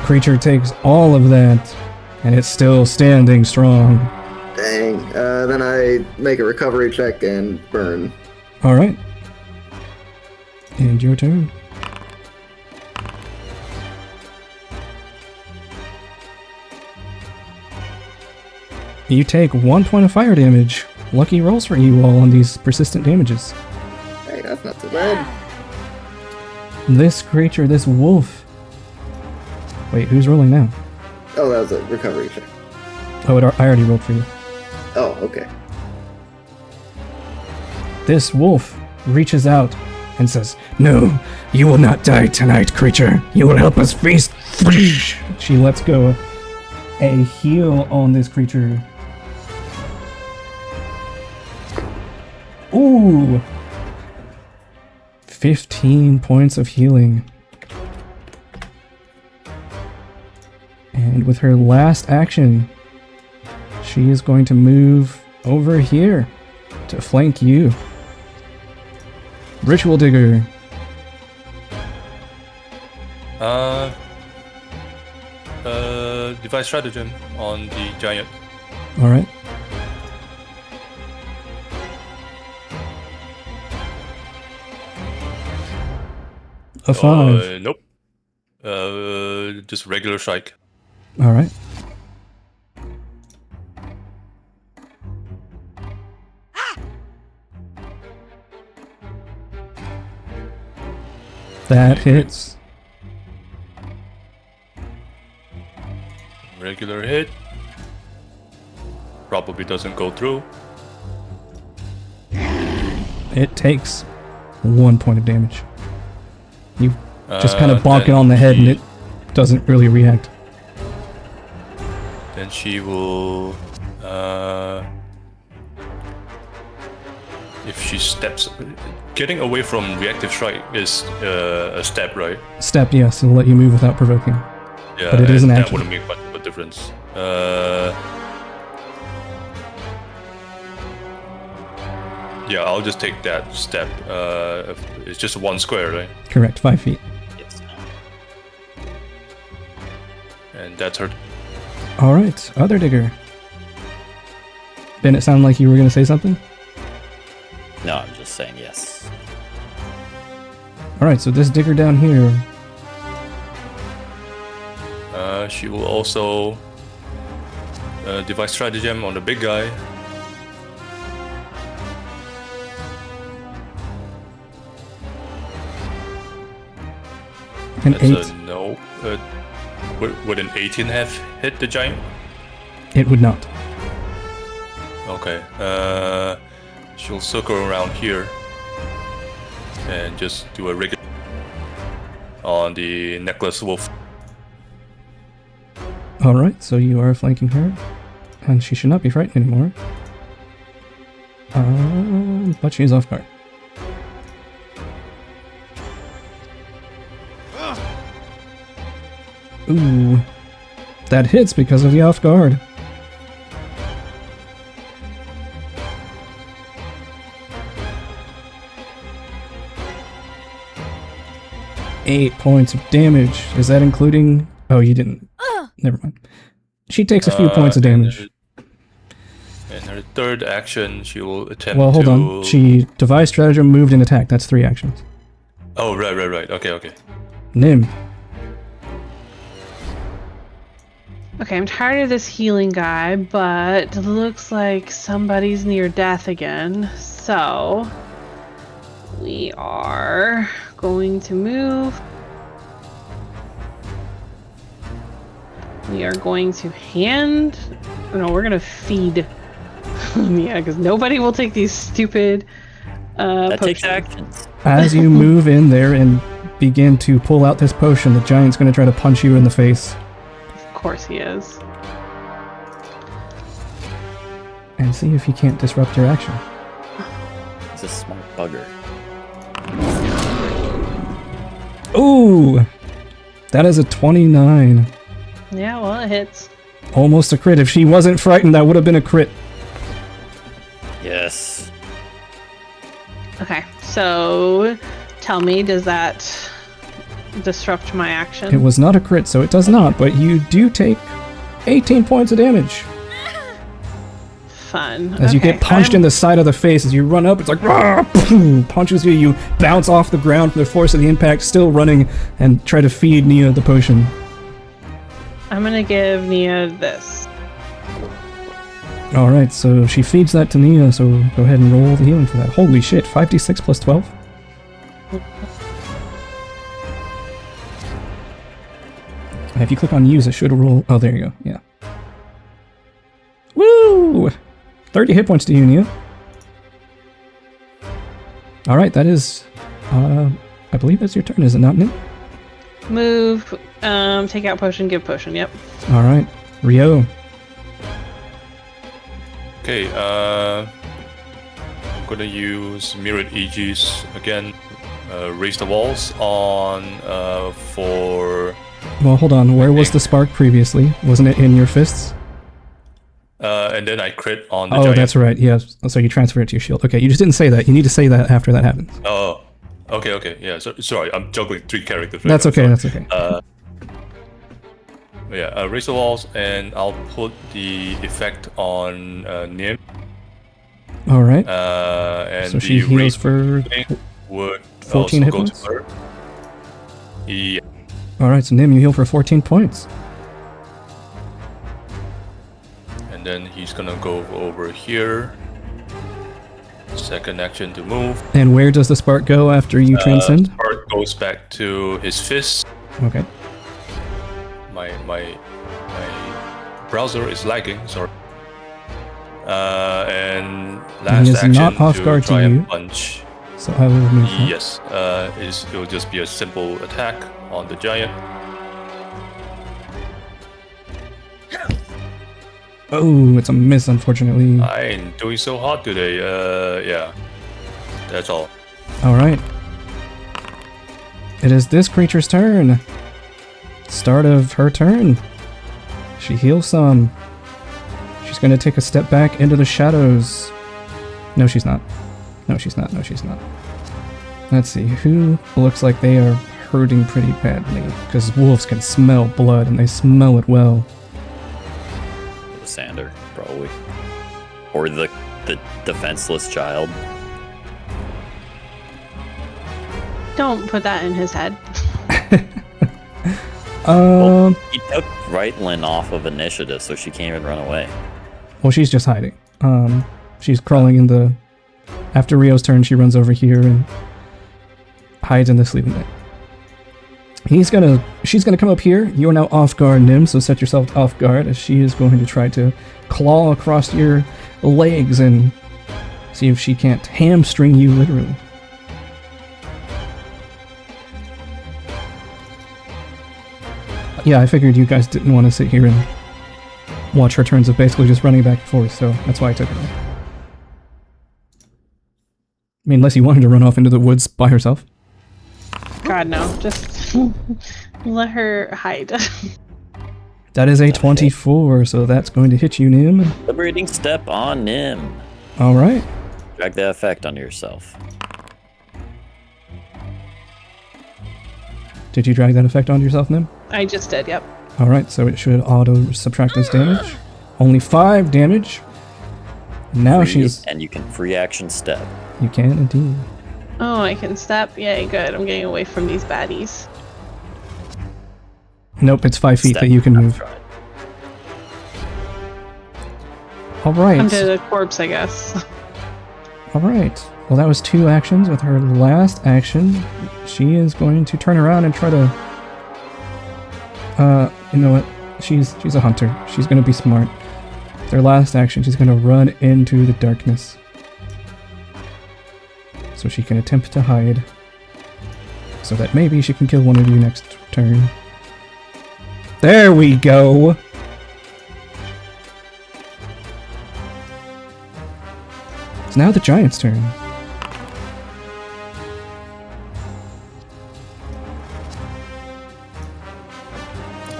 Creature takes all of that, and it's still standing strong. Dang. Then I make a recovery check and burn. Alright. And your turn. You take 1 point of fire damage. Lucky rolls for you all on these persistent damages. Hey, that's not too bad. This creature, this wolf. Wait, who's rolling now? Oh, that was a recovery check. Oh, I already rolled for you. Oh, okay. This wolf reaches out and says, "No, you will not die tonight, creature. You will help us feast." She lets go a heal on this creature. Ooh! 15 points of healing. And with her last action, she is going to move over here to flank you. Ritual Digger. Device stratagem on the giant. Alright. A 5. Nope. Just regular strike. Alright. That hits. Regular hit. Probably doesn't go through. It takes 1 point of damage. You just kind of bonk it then on the head and she- it doesn't really react. Then she will, if she steps, getting away from reactive strike is a step, right? Step, yes, it'll let you move without provoking. Yeah, But it is an that action. wouldn't make much of a difference. Yeah, I'll just take that step. It's just 1 square, right? Correct, 5 feet. Yes. And that's her. Alright, other digger. Didn't it sound like you were going to say something? No, I'm just saying yes. Alright, so this digger down here. She will also device stratagem on the big guy. An That's 8. a no. Would an 18 have hit the giant? It would not. Okay. She'll circle around here and just do a regular on the necklace wolf. Alright, so you are flanking her. And she should not be frightened anymore. But she is off guard. Ooh. That hits because of the off guard. Eight points of damage. Is that including... Oh, you didn't. Never mind. She takes a few points of damage. In her third action, she will attempt Well, hold to... on. She devised stratagem, moved, and attacked. That's 3 actions. Oh, right. Okay. Nim. Okay, I'm tired of this healing guy, but it looks like somebody's near death again. So we are going to move. We are going to hand... No, we're going to feed. Yeah, because nobody will take these stupid That takes potions. actions. As you move in there and begin to pull out this potion, the giant's going to try to punch you in the face. Of course he is. And see if he can't disrupt your action. He's a smart bugger. That is a 29. Yeah, well, it hits. Almost a crit. If she wasn't frightened, that would have been a crit. Yes. Okay, so tell me, does that disrupt my action? It was not a crit, so it does not, but you do take 18 points of damage. Fun. As you get punched in the side of the face, as you run up, it's like, "Rah!" Boom, punches you, you bounce off the ground from the force of the impact, still running, and try to feed Nia the potion. I'm gonna give Nia this. Alright, so she feeds that to Nia, so go ahead and roll the healing for that. Holy shit, 5d6 plus 12? If you click on use, it should roll. Oh, there you go, yeah. Woo! 30 hit points to you, Nia. Alright, that is... I believe that's your turn, is it not, Nia? Move, take out potion, give potion, yep. Alright, Rio. Okay, I'm gonna use Mirrored Aegis again. Raise the walls on for... Well, hold on, where was the spark previously? Wasn't it in your fists? and then I crit on the Oh, giant. that's right, yes. So you transfer it to your shield. Okay, you just didn't say that. You need to say that after that happens. Oh, okay, yeah. So, sorry, I'm juggling 3 characters. Right That's now, okay, sorry. that's okay. Yeah, raise the walls, and I'll put the effect on Nim. Alright, And so she the heals raise for... would 14 also hit go points? to her. Yeah. Alright, so Nim, you heal for 14 points. And then he's gonna go over here. Second action to move. And where does the spark go after you transcend? Spark goes back to his fist. Okay. My browser is lagging, sorry. And last He is action not off to guard to try you. and punch. So I will remove that. Yes, it will just be a simple attack on the giant. Oh, it's a miss, unfortunately. I ain't doing so hot today. Yeah, that's all. Alright. It is this creature's turn. Start of her turn. She heals some. She's going to take a step back into the shadows. No, she's not. No, she's not. No, she's not. Let's see. Who looks like they are hurting pretty badly? Because wolves can smell blood, and they smell it well. Sander, probably. Or the defenseless child. Don't put that in his head. Well, he took Reitlin off of initiative, so she can't even run away. Well, she's just hiding. She's crawling in the... After Rio's turn, she runs over here and hides in the sleeping bag. She's gonna come up here. You are now off guard, Nim, so set yourself off guard as she is going to try to claw across your legs and see if she can't hamstring you, literally. Yeah, I figured you guys didn't want to sit here and watch her turns of basically just running back and forth, so that's why I took her. I mean, unless you wanted to run off into the woods by herself. God, no. Just let her hide. That is a 24, so that's going to hit you, Nim. Liberating step on Nim. Alright. Drag that effect onto yourself. Did you drag that effect onto yourself, Nim? I just did, yep. Alright, so it should auto-subtract this damage. Only 5 damage. Now she's... And you can free action step. You can indeed. Oh, I can step? Yay, good. I'm getting away from these baddies. Nope, it's 5 feet Step. that you can move. That's right. Alright. Under the corpse, I guess. Alright. Well, that was 2 actions. With her last action, she is going to turn around and try to... you know what? She's a hunter. She's going to be smart. With her last action, she's going to run into the darkness. So she can attempt to hide. So that maybe she can kill one of you next turn. There we go! It's now the giant's turn.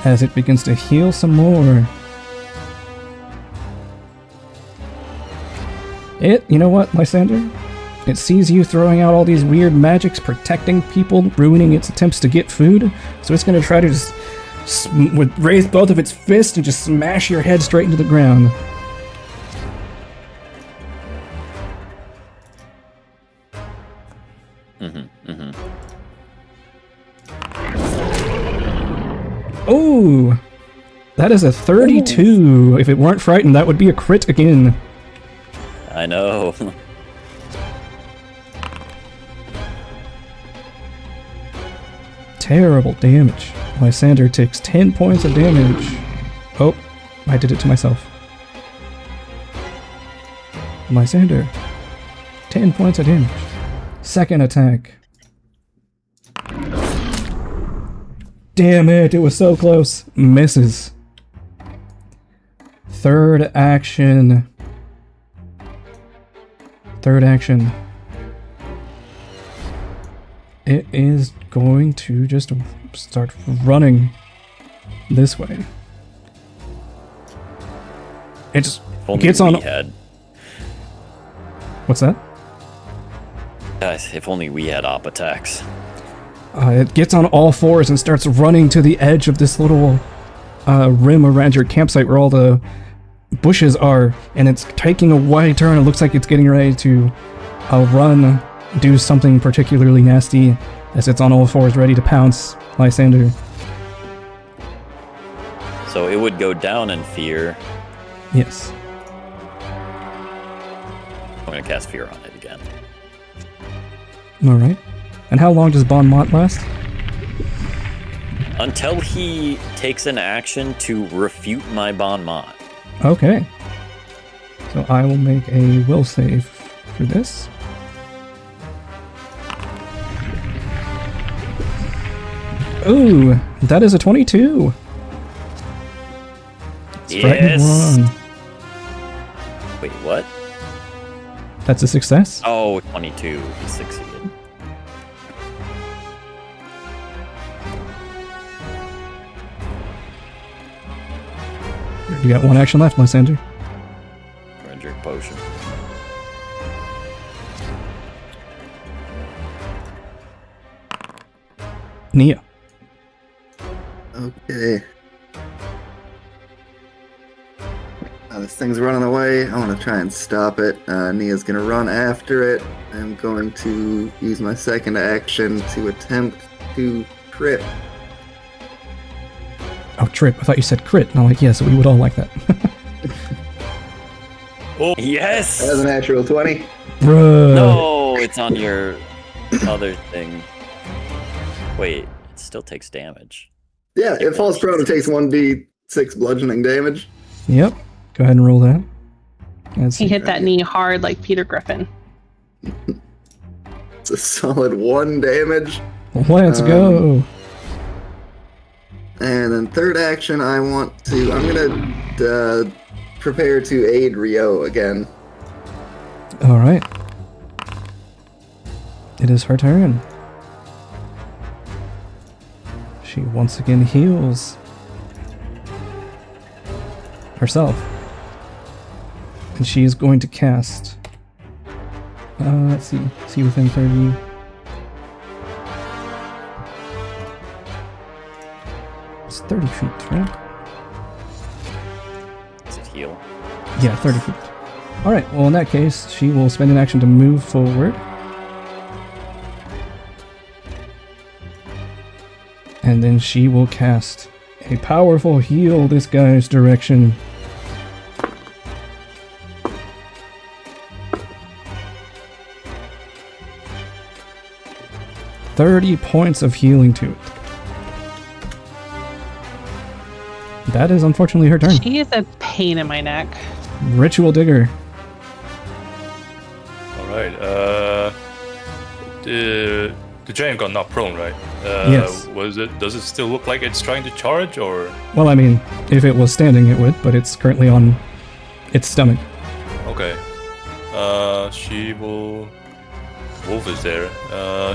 as it begins to heal some more. You know what, Lysander? It sees you throwing out all these weird magics, protecting people, ruining its attempts to get food, so it's gonna try to just raise both of its fists and just smash your head straight into the ground. Oh, that is a 32. If it weren't frightened, that would be a crit again. I know. Terrible damage. Lysander takes 10 points of damage. Oh, I did it to myself. Lysander, 10 points of damage. Second attack. Damn it, it was so close. Misses. Third action. It is going to just start running this way. It just gets on. What's that? If only we had op attacks. It gets on all fours and starts running to the edge of this little rim around your campsite where all the bushes are, and it's taking a wide turn. It looks like it's getting ready to run, do something particularly nasty as it's on all fours ready to pounce Lysander. So it would go down in fear. Yes. I'm gonna cast fear on it again. Alright. And how long does Bon Mot last? Until he takes an action to refute my Bon Mot. Okay. So I will make a will save for this. Ooh, that is a 22. It's frightened one. Wait, what? That's a success? Oh, 22. He succeeded. You got one action left, Lysander. Drink potion. Nia. Okay. This thing's running away. I want to try and stop it. Nia's going to run after it. I'm going to use my second action to attempt to trip. Oh, trip. I thought you said crit. And I'm like, yes, we would all like that. Oh, yes! That was a natural 20. Bruh. No, it's on your other thing. Wait, it still takes damage. Yeah, it falls prone. It takes 1d6 bludgeoning damage. Yep. Go ahead and roll that. He hit that knee hard like Peter Griffin. It's a solid 1 damage. Let's go. And then third action, I'm gonna prepare to aid Rio again. All right. It is her turn. She once again heals herself. And she is going to cast. Let's see. See within 30. It's 30 feet, right? Does it heal? Yeah, 30 feet. Alright, well in that case, she will spend an action to move forward. And then she will cast a powerful heal this guy's direction. $30 points of healing to it. That is unfortunately her turn. She is a pain in my neck. Ritual Digger. Alright, the giant got knocked prone, right? Yes. Does it still look like it's trying to charge, or? Well, I mean, if it was standing, it would, but it's currently on its stomach. Okay. She will... Wolf is there.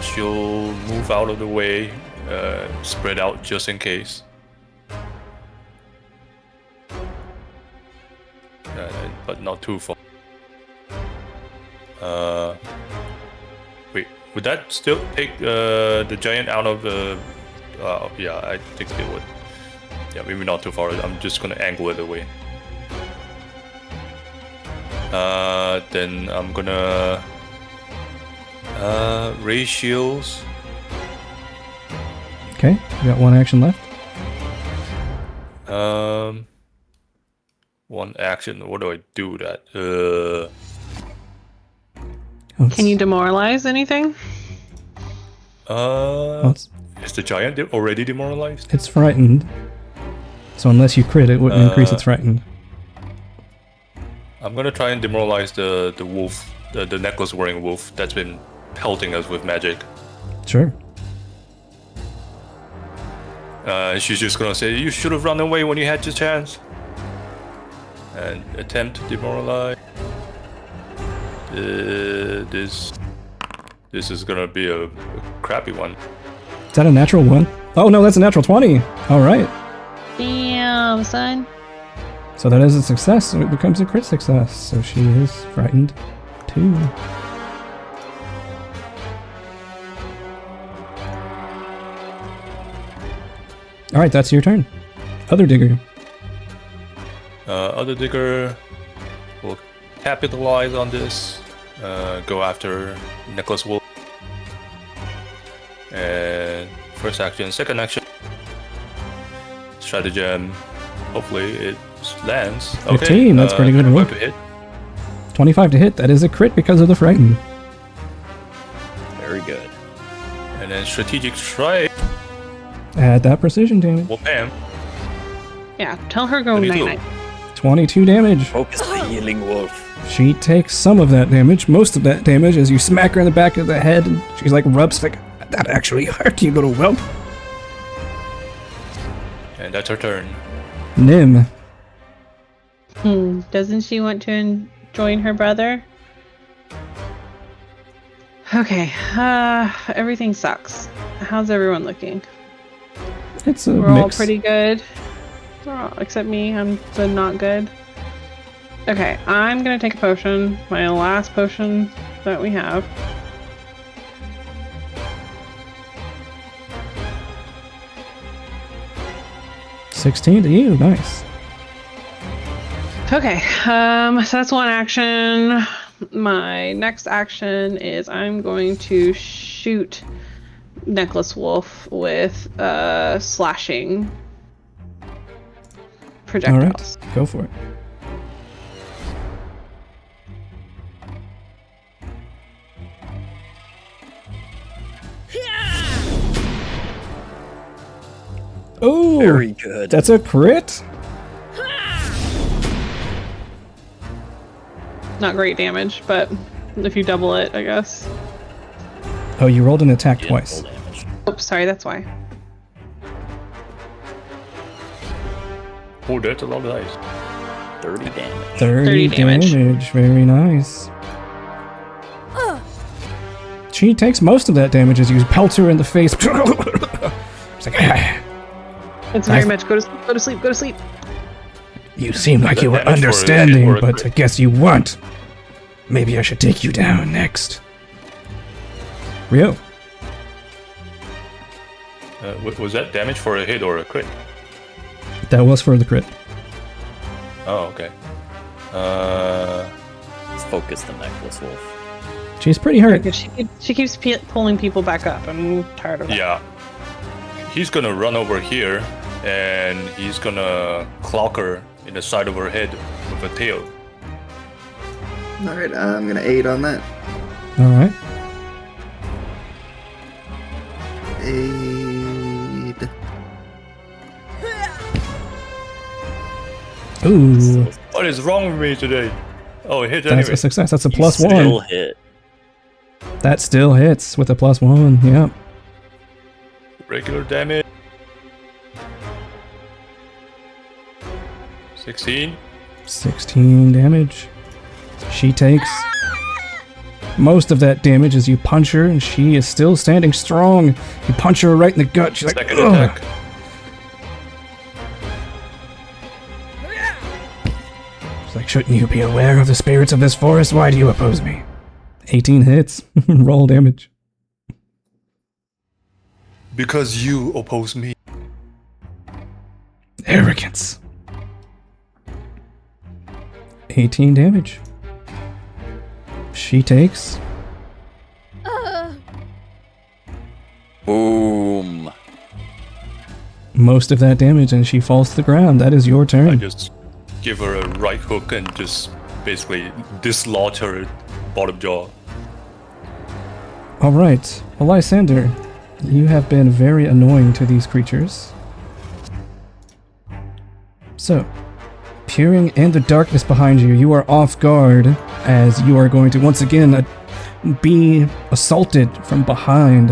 She'll move out of the way, spread out just in case. not too far. Wait, would that still take the giant out of the... yeah, I think it would. Yeah, maybe not too far. I'm just gonna angle it away. Then I'm gonna... raise shields. Okay, we got one action left. One action. What do I do with that? Oh, Can you demoralize anything? Is the giant already demoralized? It's frightened. So unless you crit, it wouldn't increase its frightened. I'm gonna try and demoralize the wolf, the necklace wearing wolf that's been pelting us with magic. Sure. She's just gonna say, "You should have run away when you had your chance." And attempt to demoralize. This is gonna be a crappy one. Is that a natural 1? Oh no, that's a natural 20! Alright. Damn, son. So that is a success, so it becomes a crit success. So she is frightened too. Alright, that's your turn. Other digger. Other digger will capitalize on this. Go after necklace wolf. And first action, second action. Stratagem. Hopefully it lands. 15, that's pretty good roll. 25 to hit. 25 to hit, that is a crit because of the frighten. Very good. And then strategic strike. Add that precision damage. Well, bam. Yeah, tell her go 22. night night. 22 damage. Focus the healing wolf. She takes some of that damage, most of that damage, as you smack her in the back of the head, and she's like rubs like, that actually hurt, you little whelp. And that's her turn. Nim. Doesn't she want to join her brother? Okay, everything sucks. How's everyone looking? It's a We're all mix. pretty good. Except me, I'm the not good. Okay, I'm gonna take a potion, my last potion that we have. $16 to you, nice. Okay, so that's one action. My next action is I'm going to shoot Necklace Wolf with slashing projectiles. Alright, go for it. Oh, Very good. that's a crit? Not great damage, but if you double it, I guess. Oh, you rolled an attack Yeah, twice. full damage. Oops, sorry, that's why. Oh, that's a lot of dice. 30 damage. 30 damage. Very nice. She takes most of that damage as you pelt her in the face. It's like, It's very much go to sleep, go to sleep, go to sleep. you seem like That you were damage for a hit understanding, or a but crit? I guess you weren't. Maybe I should take you down next. Rio. Was that damage for a hit or a crit? That was for the crit. Oh, okay. Let's focus the necklace wolf. She's pretty hurt. Because she keeps pulling people back up. I'm tired of that. Yeah. He's gonna run over here, and he's gonna clock her in the side of her head with a tail. Alright, I'm gonna aid on that. Alright. Aid. Ooh, What is wrong with me today? Oh, it hit that's anyway. a success. That's a You plus still one. hit. That still hits with a plus one. Yep. Regular damage. 16. 16 damage. She takes most of that damage as you punch her, and she is still standing strong. You punch her right in the gut. She's like, Second ugh. attack. It's like, shouldn't you be aware of the spirits of this forest? Why do you oppose me? 18 hits. Roll damage. Because you oppose me. Arrogance. 18 damage. She takes... Boom. most of that damage, and she falls to the ground. That is your I turn. just give her a right hook and just basically dislodge her bottom jaw. Alright. Well, Lysander, you have been very annoying to these creatures. So, peering in the darkness behind you, you are off guard as you are going to once again be assaulted from behind.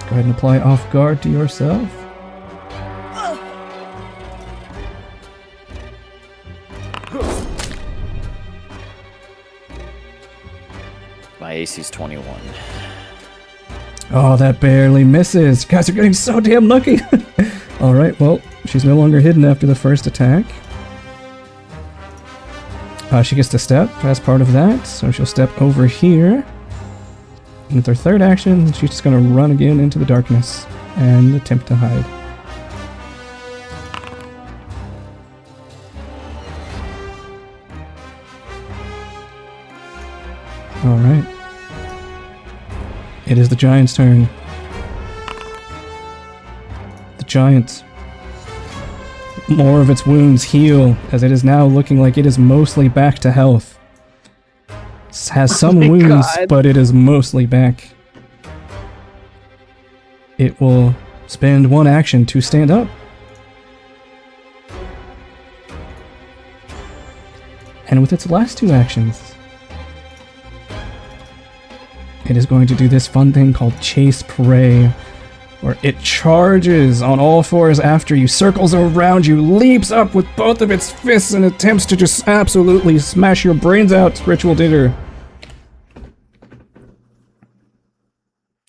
Go ahead and apply off guard to yourself. My AC's 21. Oh, that barely misses. You guys are getting so damn lucky. Alright, well, she's no longer hidden after the first attack. She gets to step as part of that, so she'll step over here. And with her third action, she's just going to run again into the darkness and attempt to hide. Alright. It is the giant's turn. The giant. More of its wounds heal, as it is now looking like it is mostly back to health. It has some my wounds, God. but it is mostly back. It will spend one action to stand up. And with its last two actions, it is going to do this fun thing called Chase Prey, where it charges on all fours after you, circles around you, leaps up with both of its fists, and attempts to just absolutely smash your brains out, Ritual Digger.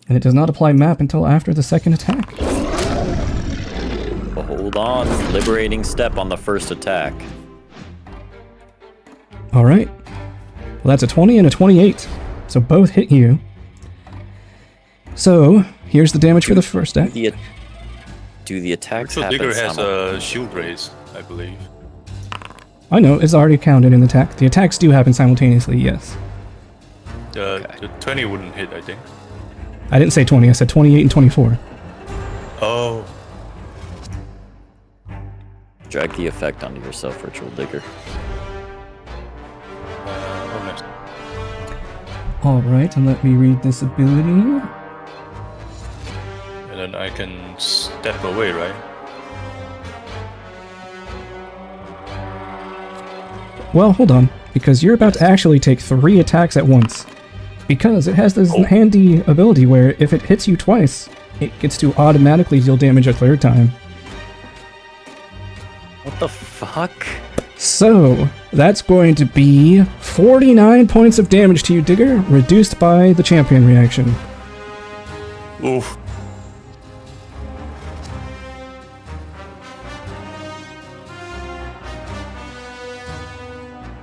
And it does not apply map until after the second attack. But hold on. Liberating step on the first attack. Alright. Well, that's a 20 and a 28. So both hit you. So, here's the damage for the first attack. Do the attacks So happen Digger has simultaneously? a shield raise, I believe. I know, it's already counted in the attack. The attacks do happen simultaneously, yes. The 20 wouldn't hit, I think. I didn't say 20, I said 28 and 24. Oh. Drag the effect onto yourself, Ritual Digger. Oh, nice. Alright, and let me read this ability. And then I can step away, right? Well, hold on, because you're about to actually take 3 attacks at once. Because it has this handy ability where if it hits you twice, it gets to automatically deal damage a third time. What the fuck? So, that's going to be 49 points of damage to you, Digger, reduced by the champion reaction. Oof.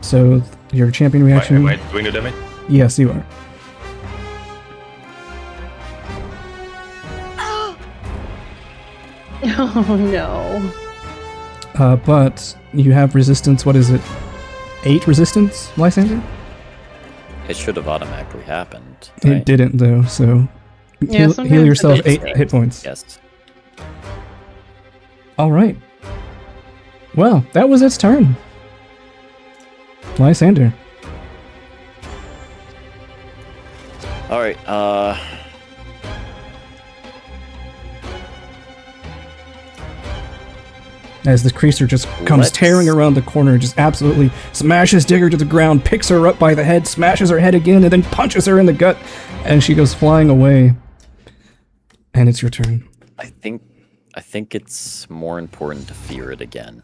So, your champion reaction... Am I doing the damage? Yes, you are. Oh no. But you have resistance, what is it? 8 resistance, Lysander? It should have automatically happened. It right? didn't, though, so... Yeah, heal sometimes yourself it 8 does. hit points. Yes. Alright. Well, that was its turn. Lysander. Alright, As the creature just comes Let's- tearing around the corner, just absolutely smashes Digger to the ground, picks her up by the head, smashes her head again, and then punches her in the gut, and she goes flying away. And it's your turn. I think it's more important to fear it again.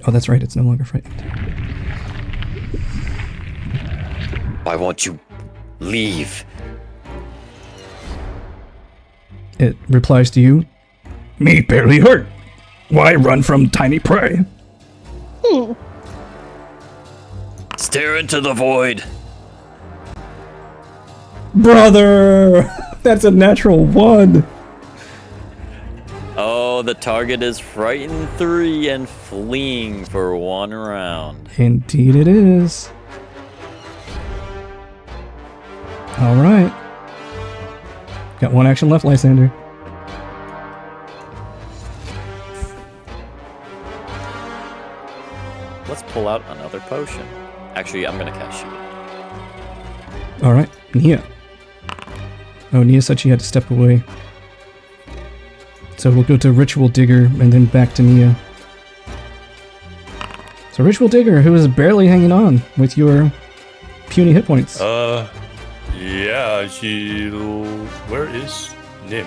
Oh, that's right, it's no longer frightened. Why won't you leave? It replies to you, "Me barely hurt. Why run from tiny prey? Stare into the void. Brother! That's a natural 1. Oh, the target is frightened 3 and fleeing for 1 round. Indeed it is. Alright. Got 1 action left, Lysander. Let's pull out another potion. Actually, I'm gonna cast Shield. Alright, Nia. Oh, Nia said she had to step away. So we'll go to Ritual Digger and then back to Nia. So Ritual Digger, who is barely hanging on with your puny hit points. Yeah, she'll... Where is Nim?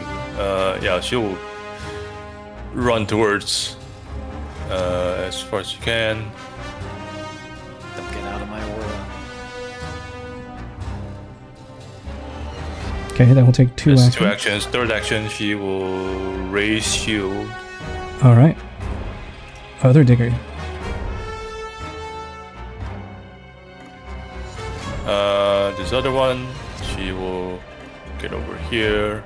Yeah, she'll run towards as far as she can. Don't get out of my world. Okay, that will take 2 That's actions. 2 actions. Third action, she will raise shield. Alright. Other Digger. This other one, she will get over here.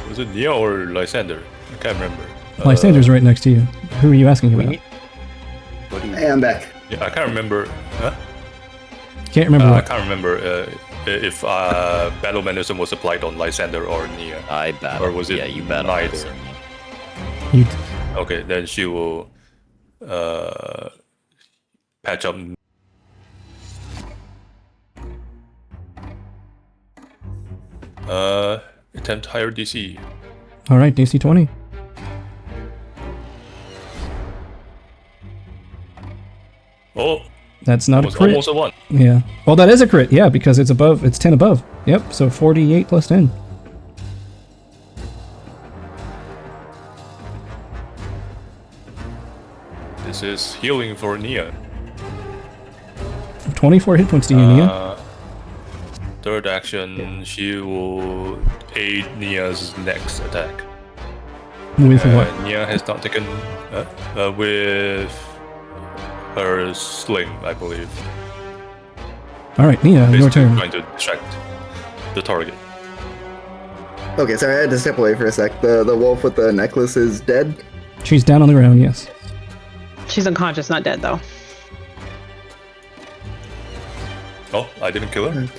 Was it Nia or Lysander? I can't remember. Lysander's right next to you. Who are you asking about? What do you... Hey, I'm back. Yeah, I can't remember. Huh? Can't remember I what. can't remember if battle mechanism was applied on Lysander or Nia. I battle. Or was it Yeah, you battle. neither? You Okay, then she will patch up. Attempt higher DC. Alright, DC 20. Oh, That's not was a crit. almost a 1. Yeah. Well, that is a crit, yeah, because it's above. It's 10 above. Yep, so 48 plus 10. This is healing for Nia. 24 hit points to you, Nia. Third action, she will aid Nia's next attack. With what? Nia has not taken with her sling, I believe. Alright, Nia, your Basically turn. trying to distract the target. Okay, sorry, I had to step away for a sec. The wolf with the necklace is dead. She's down on the ground, yes. She's unconscious, not dead though. Oh, I didn't kill her. Okay.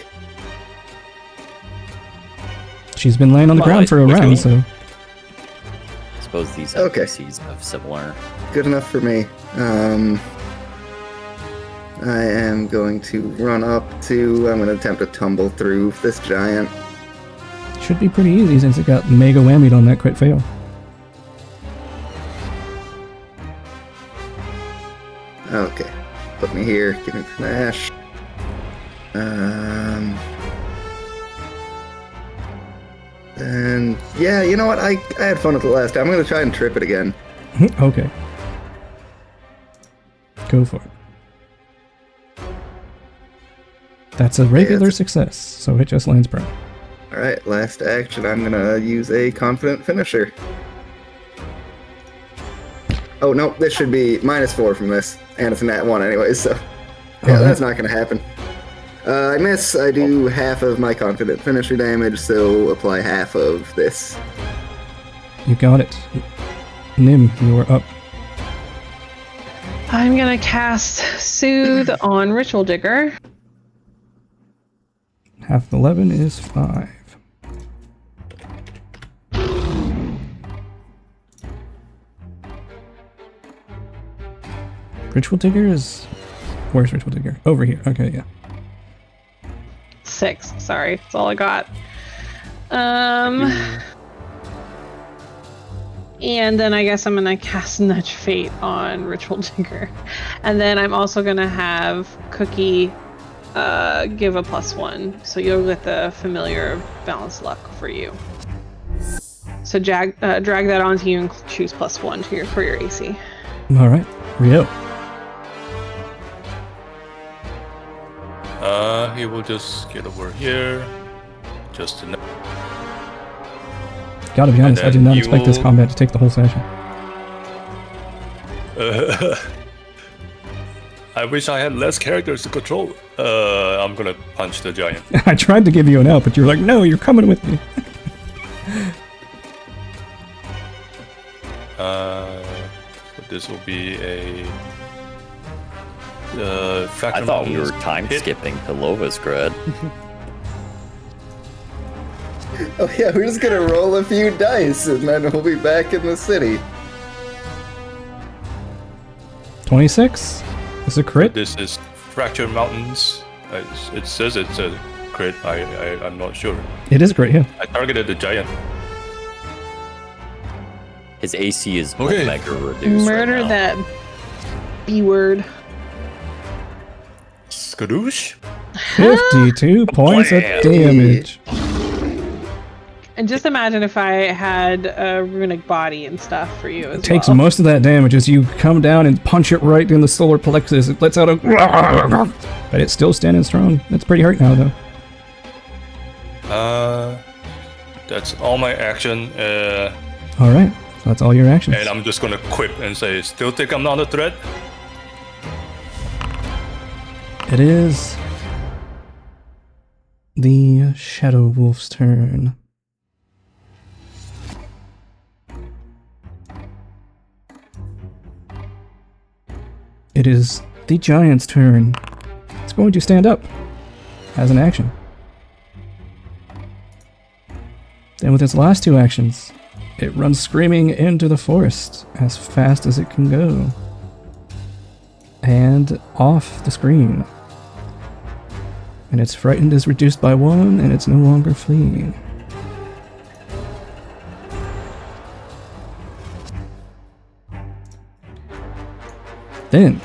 She's been laying on the Well, ground for a I- round, so. I suppose these Okay. NPCs have similar. Good enough for me. I am going to run up to... I'm going to attempt to tumble through this giant. Should be pretty easy since it got mega whammied on that crit fail. Okay. Put me here. Give me panache. And yeah, you know what? I had fun with it last time. I'm going to try and trip it again. Okay. Go for it. That's a regular it's- success, so it just lands prone. Alright, last action. I'm going to use a confident finisher. Oh, no, this should be -4 from this. And it's a nat 1 anyway, so... Yeah, Alright. that's not going to happen. I miss. I do half of my confident finisher damage, so apply half of this. You got it. Nim, you're up. I'm gonna cast Soothe on Ritual Digger. Half of 11 is 5. Ritual Digger is... Where's Ritual Digger? Over here. Okay, yeah. 6. Sorry, that's all I got. And then I guess I'm gonna cast Nudge Fate on Ritual Digger, and then I'm also gonna have Cookie give a +1, so you'll get the familiar balanced luck for you. So drag that onto you and choose +1 to for your AC. Alright. Rio. He will just get over here. Just to know. Gotta be honest, I did then not you expect this will- combat to take the whole session. I wish I had less characters to control. I'm gonna punch the giant. I tried to give you an out, but you were like, no, you're coming with me. So this will be a. I thought we were time skipping to Lovosgrad. Oh yeah, we're just gonna roll a few dice and then we'll be back in the city. 26? Is a crit? This is Fractured Mountains. It says it's a crit. I'm not sure. It is a crit, yeah. I targeted the giant. His AC is Okay. mega reduced. Murder right now. that B word. Skadoosh? 52 points of Blam. damage. And just imagine if I had a runic body and stuff for you as It takes well. most of that damage as you come down and punch it right in the solar plexus. It lets out a... But it's still standing strong. It's pretty hurt now, though. That's all my action. Alright, so that's all your actions. And I'm just gonna quip and say, still think I'm not a threat? It is... the Shadow Wolf's turn. It is the Giant's turn. It's going to stand up as an action. Then with its last two actions, it runs screaming into the forest as fast as it can go. And off the screen. And its frightened is reduced by 1, and it's no longer fleeing. Then,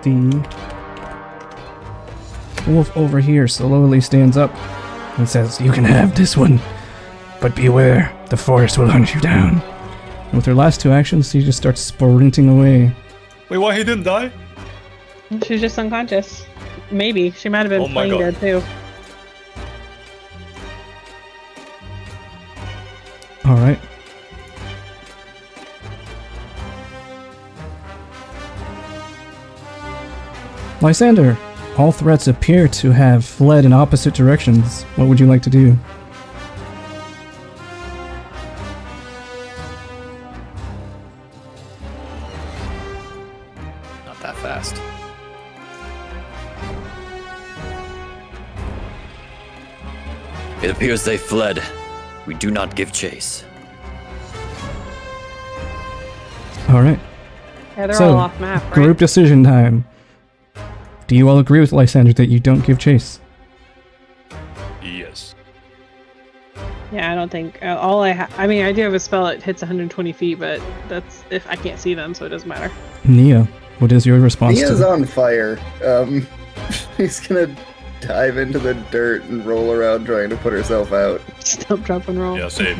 the wolf over here slowly stands up and says, "You can have this one, but beware, the forest will hunt you down." And with her last two actions, she just starts sprinting away. Wait, why he didn't die? She's just unconscious. Maybe. She might have been Oh my playing God. dead too. Alright. Lysander, all threats appear to have fled in opposite directions. What would you like to do? Not that fast. It appears they fled. We do not give chase. Alright. Yeah, they're So, all off map, right? Group decision time. Do you all agree with Lysander that you don't give chase? Yes. Yeah, I don't think all I mean, I do have a spell that hits 120 feet, but that's if I can't see them, so it doesn't matter. Nia, what is your response Nia's to on fire. He's gonna dive into the dirt and roll around trying to put herself out. Stump, drop, and roll. Yeah, same.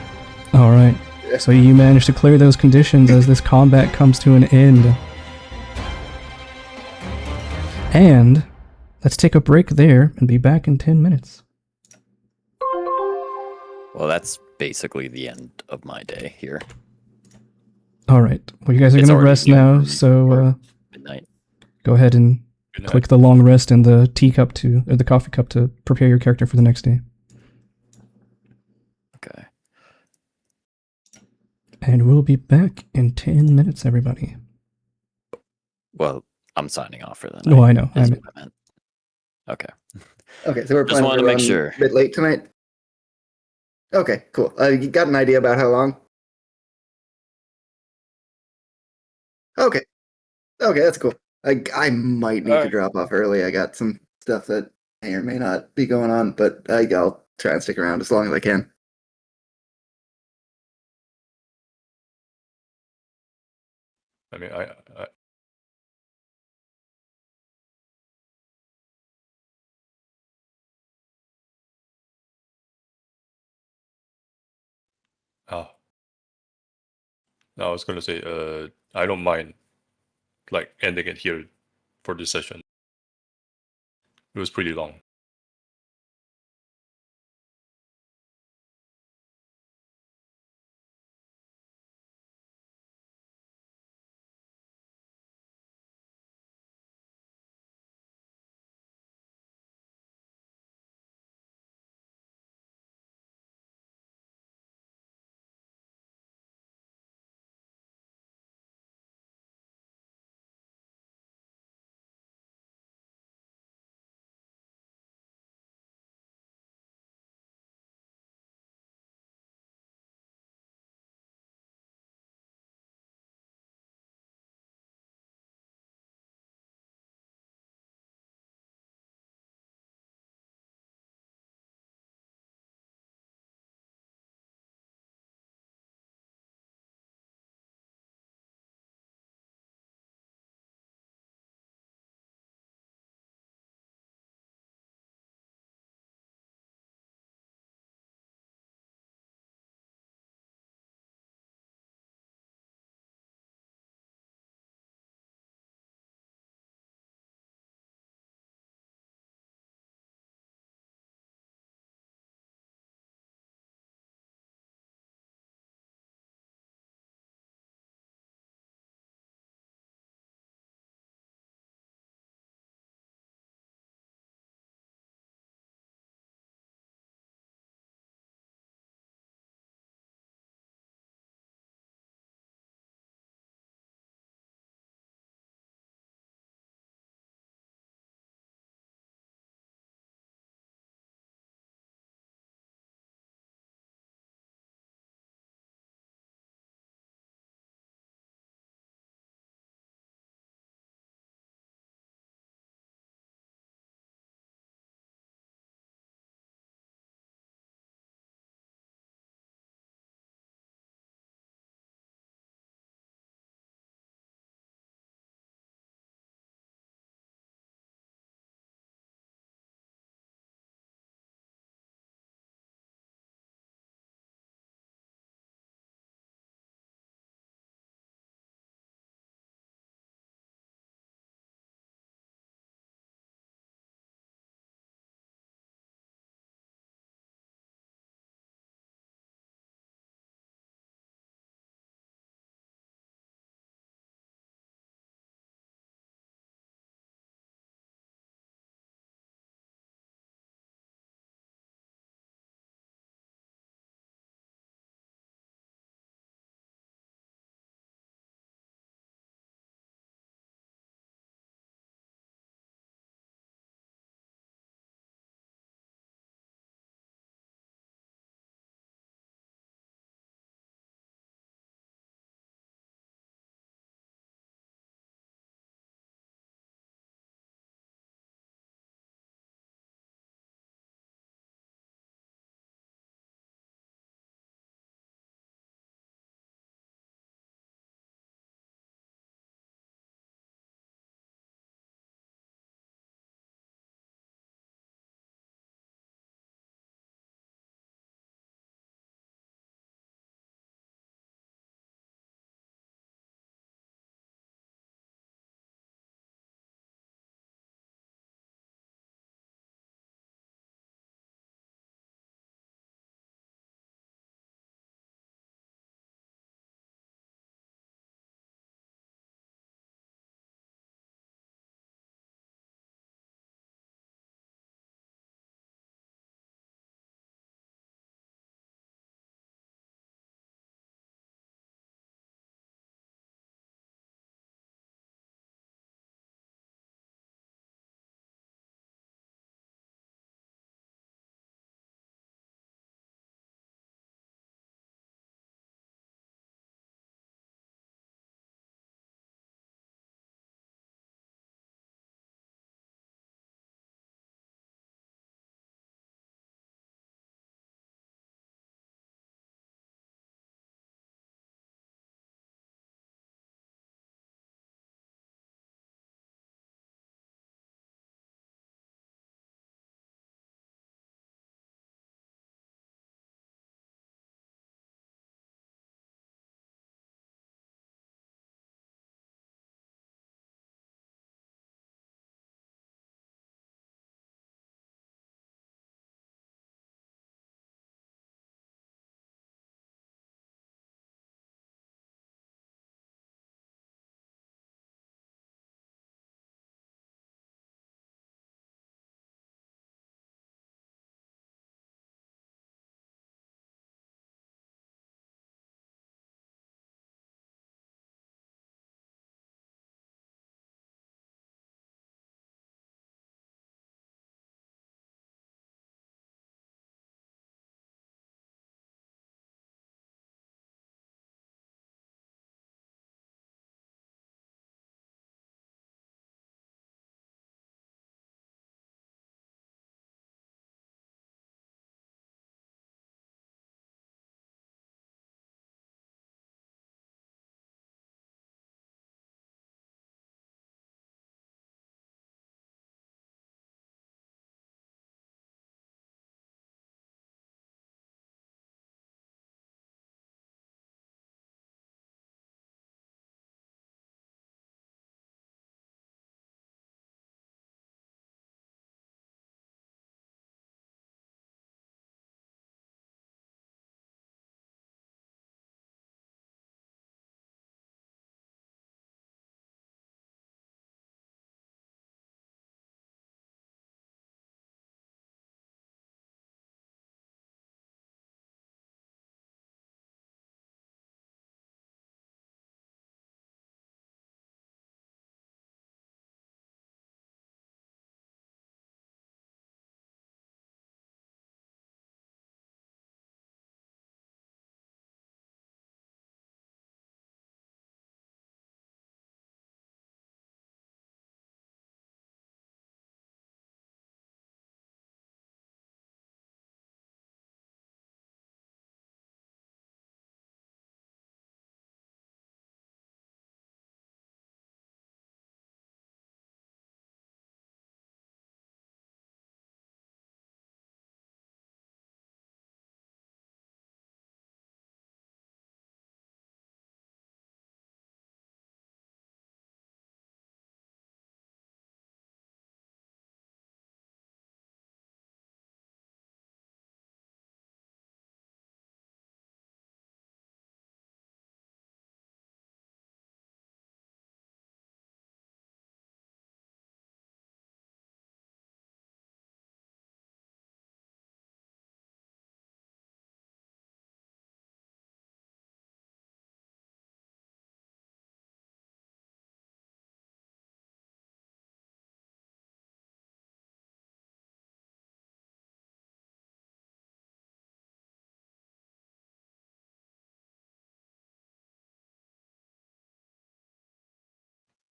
Alright. So you manage to clear those conditions as this combat comes to an end. And let's take a break there and be back in 10 minutes. Well, that's basically the end of my day here. Alright. Well, you guys are It's going to already rest now, noon, so or midnight. go ahead and Good night. click the long rest in the teacup or the coffee cup to prepare your character for the next day. Okay. And we'll be back in 10 minutes, everybody. Well, I'm signing off for the night. No, I know. is I'm what I meant. Okay. Okay, so we're Just planning wanted to to make run sure. a bit late tonight. Okay, cool. You got an idea about how long? Okay. Okay, that's cool. I might need to Alright. drop off early. I got some stuff that may or may not be going on, but I'll try and stick around as long as I can. I mean, oh. No, I was gonna say, I don't mind like ending it here for this session. It was pretty long.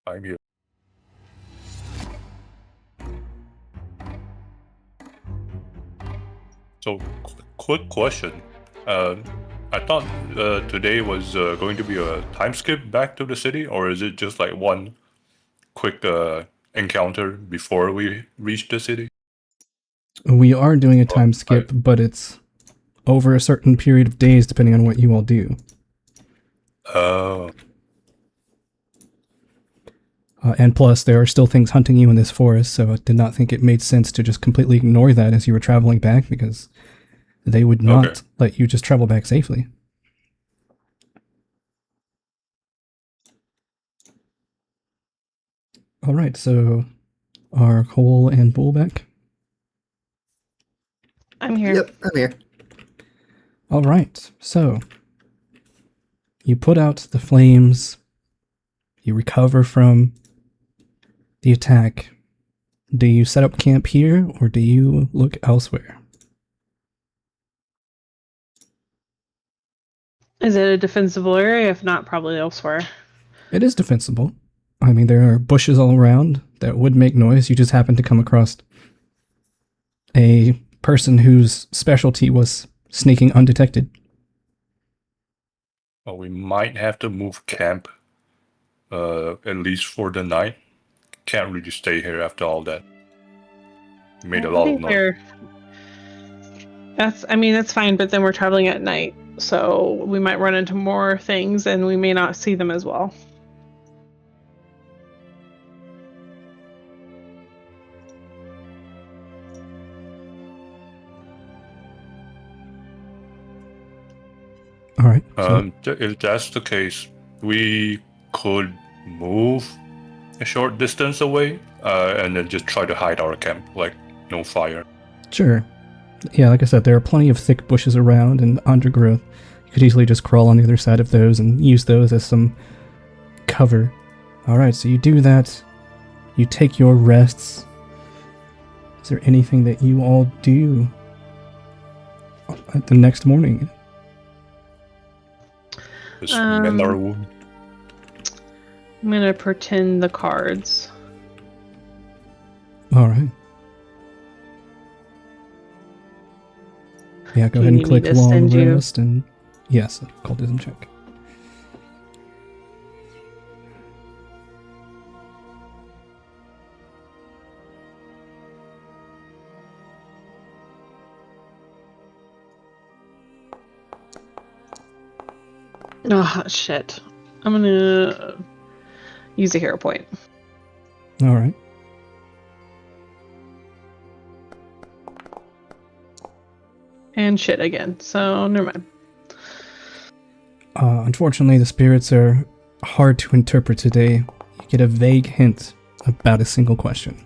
I'm here. So, quick question. I thought today was going to be a time skip back to the city, or is it just like one quick encounter before we reach the city? We are doing a time Oh, skip, but it's over a certain period of days depending on what you all do. Oh, And plus, there are still things hunting you in this forest, so I did not think it made sense to just completely ignore that as you were traveling back, because they would not Okay. let you just travel back safely. Alright, so are Cole and Bull back? I'm here. Yep, I'm here. Alright, so you put out the flames, you recover from the attack. Do you set up camp here, or do you look elsewhere? Is it a defensible area? If not, probably elsewhere. It is defensible. I mean, there are bushes all around that would make noise. You just happen to come across a person whose specialty was sneaking undetected. well, we might have to move camp, at least for the night. Can't really stay here after all that. Made a I lot of think noise. that's fine, but then we're traveling at night, so we might run into more things and we may not see them as well. Alright, so If that's the case, we could move a short distance away, and then just try to hide our camp, like no fire. sure. Yeah, like I said, there are plenty of thick bushes around and undergrowth. You could easily just crawl on the other side of those and use those as some cover. Alright, so you do that. You take your rests. Is there anything that you all do the next morning? Just mend our wound. I'm gonna pretend the cards. Alright. Yeah, go Do ahead you and need me click to long send you- rest and yes, cultism check. Oh shit! I'm gonna use a hero point. Alright. And shit again, so never mind. Unfortunately, the spirits are hard to interpret today. You get a vague hint about a single question.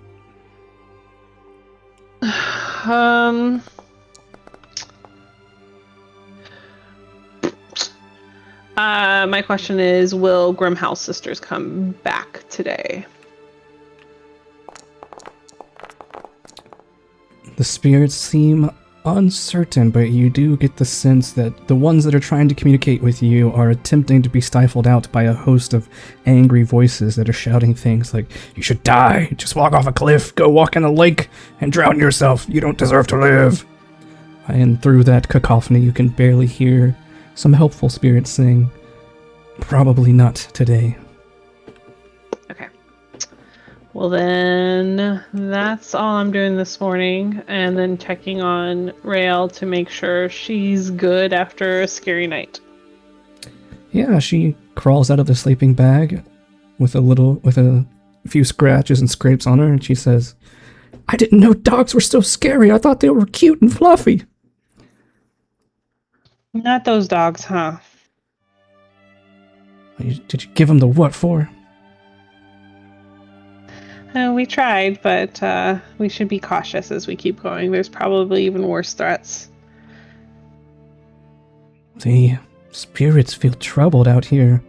My question is, will Grimhouse Sisters come back today? The spirits seem uncertain, but you do get the sense that the ones that are trying to communicate with you are attempting to be stifled out by a host of angry voices that are shouting things like, "You should die, just walk off a cliff, go walk in a lake, and drown yourself, you don't deserve to live." And through that cacophony, you can barely hear some helpful spirits saying, "Probably not today." Okay. Well then, that's all I'm doing this morning, and then checking on Rael to make sure she's good after a scary night. Yeah, she crawls out of the sleeping bag with a few scratches and scrapes on her, and she says, "I didn't know dogs were so scary. I thought they were cute and fluffy." Not those dogs, huh? Did you give them the what for? We tried, but we should be cautious as we keep going. There's probably even worse threats. The spirits feel troubled out here.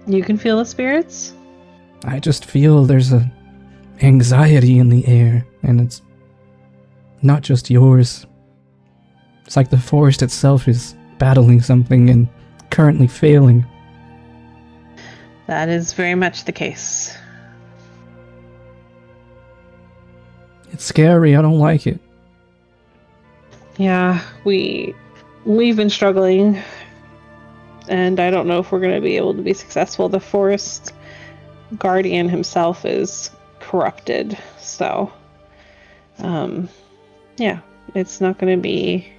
You can feel the spirits? I just feel there's a anxiety in the air, and it's not just yours. It's like the forest itself is battling something and currently failing. That is very much the case. It's scary. I don't like it. Yeah, we've been struggling, and I don't know if we're going to be able to be successful. The forest guardian himself is corrupted, so yeah, it's not going to be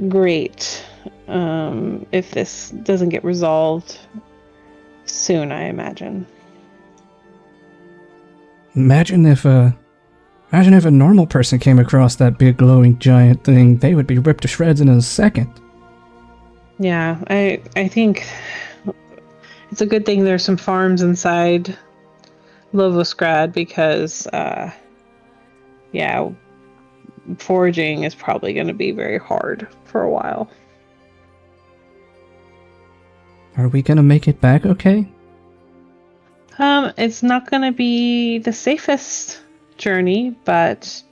great if this doesn't get resolved soon, I imagine. Imagine if a normal person came across that big glowing giant thing, they would be ripped to shreds in a second. Yeah, I think it's a good thing there's some farms inside Lovosgrad because, yeah, foraging is probably going to be very hard for a while. Are we gonna make it back okay? It's not going to be the safest journey, but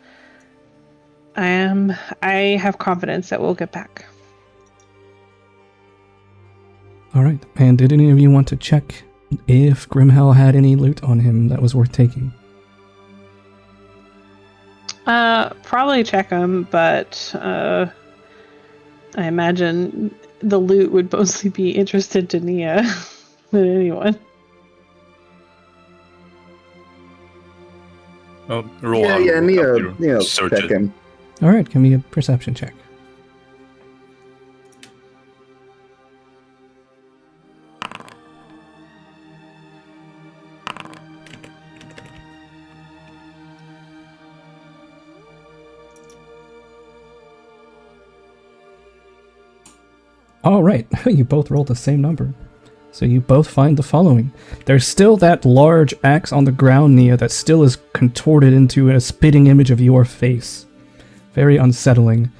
I have confidence that we'll get back. Alright, and did any of you want to check if Grimhell had any loot on him that was worth taking? Probably check them, but I imagine the loot would mostly be interested to Nia than anyone. Oh, roll Yeah, on. yeah, Neo, Search check it. him. Alright, give me a perception check. Alright, you both rolled the same number. So you both find the following. There's still that large axe on the ground, Nia, that still is contorted into a spitting image of your face. Very unsettling.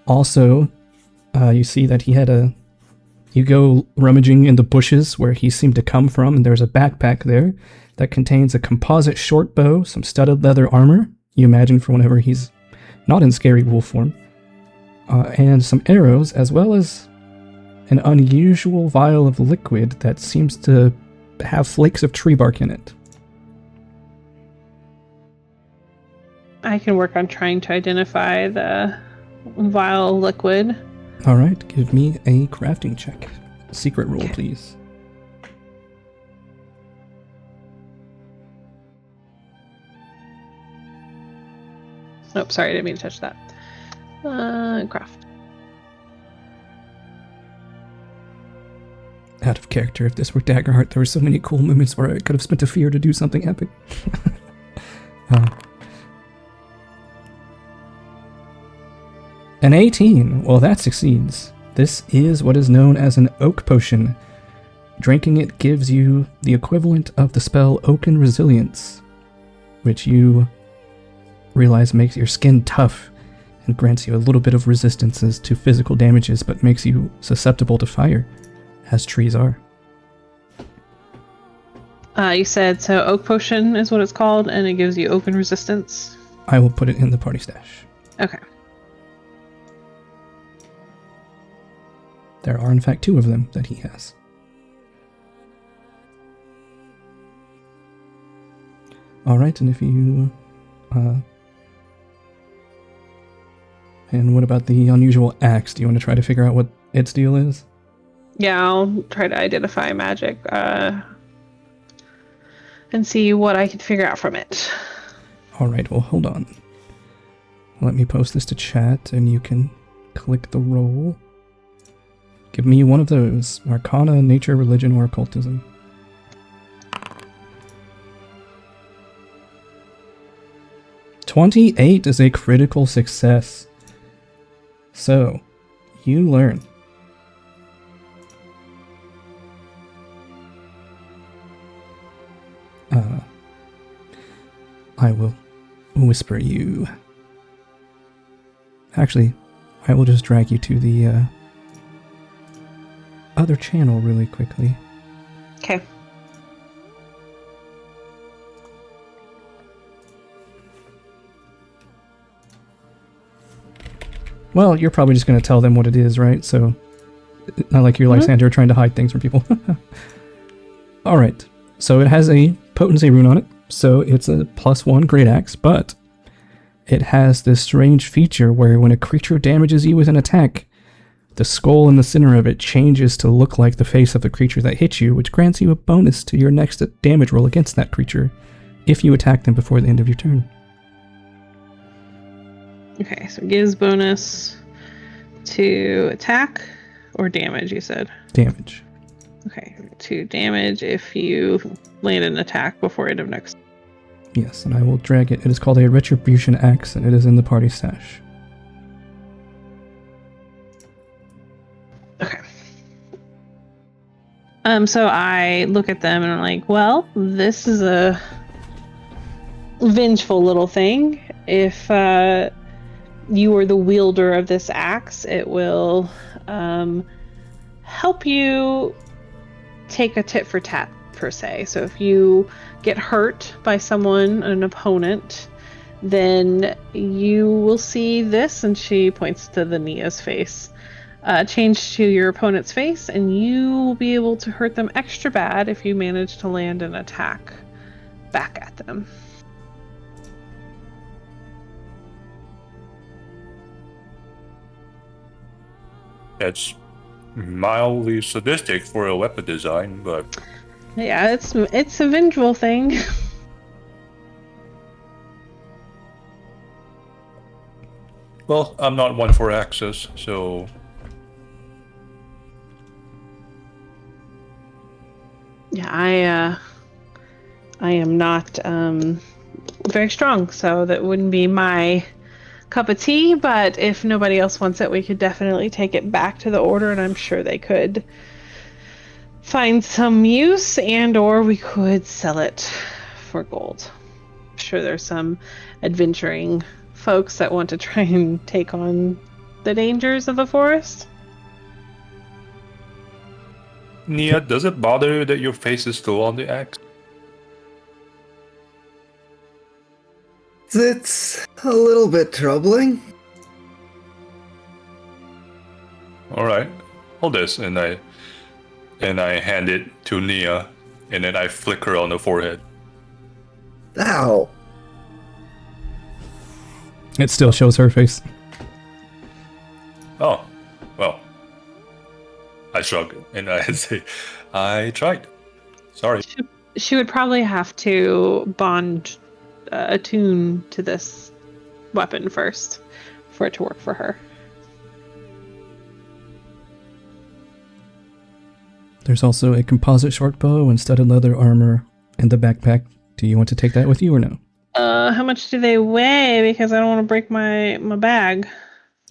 Also, you see that he had a... You go rummaging in the bushes where he seemed to come from, and there's a backpack there that contains a composite short bow, some studded leather armor, you imagine for whenever he's not in scary wolf form, and some arrows, as well as an unusual vial of liquid that seems to have flakes of tree bark in it. I can work on trying to identify the vial liquid. Alright, give me a crafting check. Secret roll, please. Oh, sorry, I didn't mean to touch that. Craft. Out of character, if this were Daggerheart, there were so many cool moments where I could have spent a fear to do something epic. An 18. Well, that succeeds. This is what is known as an oak potion. Drinking it gives you the equivalent of the spell Oaken Resilience, which you realize makes your skin tough and grants you a little bit of resistances to physical damages, but makes you susceptible to fire, as trees are. You said so. Oak potion is what it's called, and it gives you open resistance. I will put it in the party stash. Okay. There are in fact 2 of them that he has. Alright, and if you... and what about the unusual axe? Do you want to try to figure out what its deal is? Yeah, I'll try to identify magic and see what I can figure out from it. Alright, well hold on. Let me post this to chat and you can click the roll. Give me one of those. Arcana, nature, religion, or occultism. "28 is a critical success. So, you learn. I will whisper you. Actually, I will just drag you to the other channel really quickly. Okay. Well, you're probably just going to tell them what it is, right? So, not like you're Lysander trying to hide things from people. Alright, so it has a potency rune on it, so it's a +1 great axe, but it has this strange feature where when a creature damages you with an attack, the skull in the center of it changes to look like the face of the creature that hit you, which grants you a bonus to your next damage roll against that creature if you attack them before the end of your turn. Okay, so it gives bonus to attack or damage, you said? Damage. Okay, to damage if you land an attack before end of next. Yes, and I will drag it. It is called a Retribution Axe, and it is in the party stash. Okay. So I look at them and I'm like, well, this is a vengeful little thing. If you are the wielder of this axe, it will help you take a tit for tat, per se. So if you get hurt by someone, an opponent, then you will see this, and she points to the Nia's face, change to your opponent's face, and you will be able to hurt them extra bad if you manage to land an attack back at them. That's mildly sadistic for a weapon design, but Yeah, it's a vengeful thing. well, I'm not one for axes, so Yeah, I am not very strong, so that wouldn't be my cup of tea, but if nobody else wants it, we could definitely take it back to the order, and I'm sure they could find some use, and or we could sell it for gold. I'm sure there's some adventuring folks that want to try and take on the dangers of the forest. Nia, does it bother you that your face is still on the axe? It's a little bit troubling. Alright, hold this, and I hand it to Nia, and then I flick her on the forehead. Ow. It still shows her face. Oh, well. I shrug, and I say, I tried. Sorry. She would probably have to bond attune to this weapon first for it to work for her. There's also a composite short bow and studded leather armor in the backpack. Do you want to take that with you or no? How much do they weigh? Because I don't want to break my bag.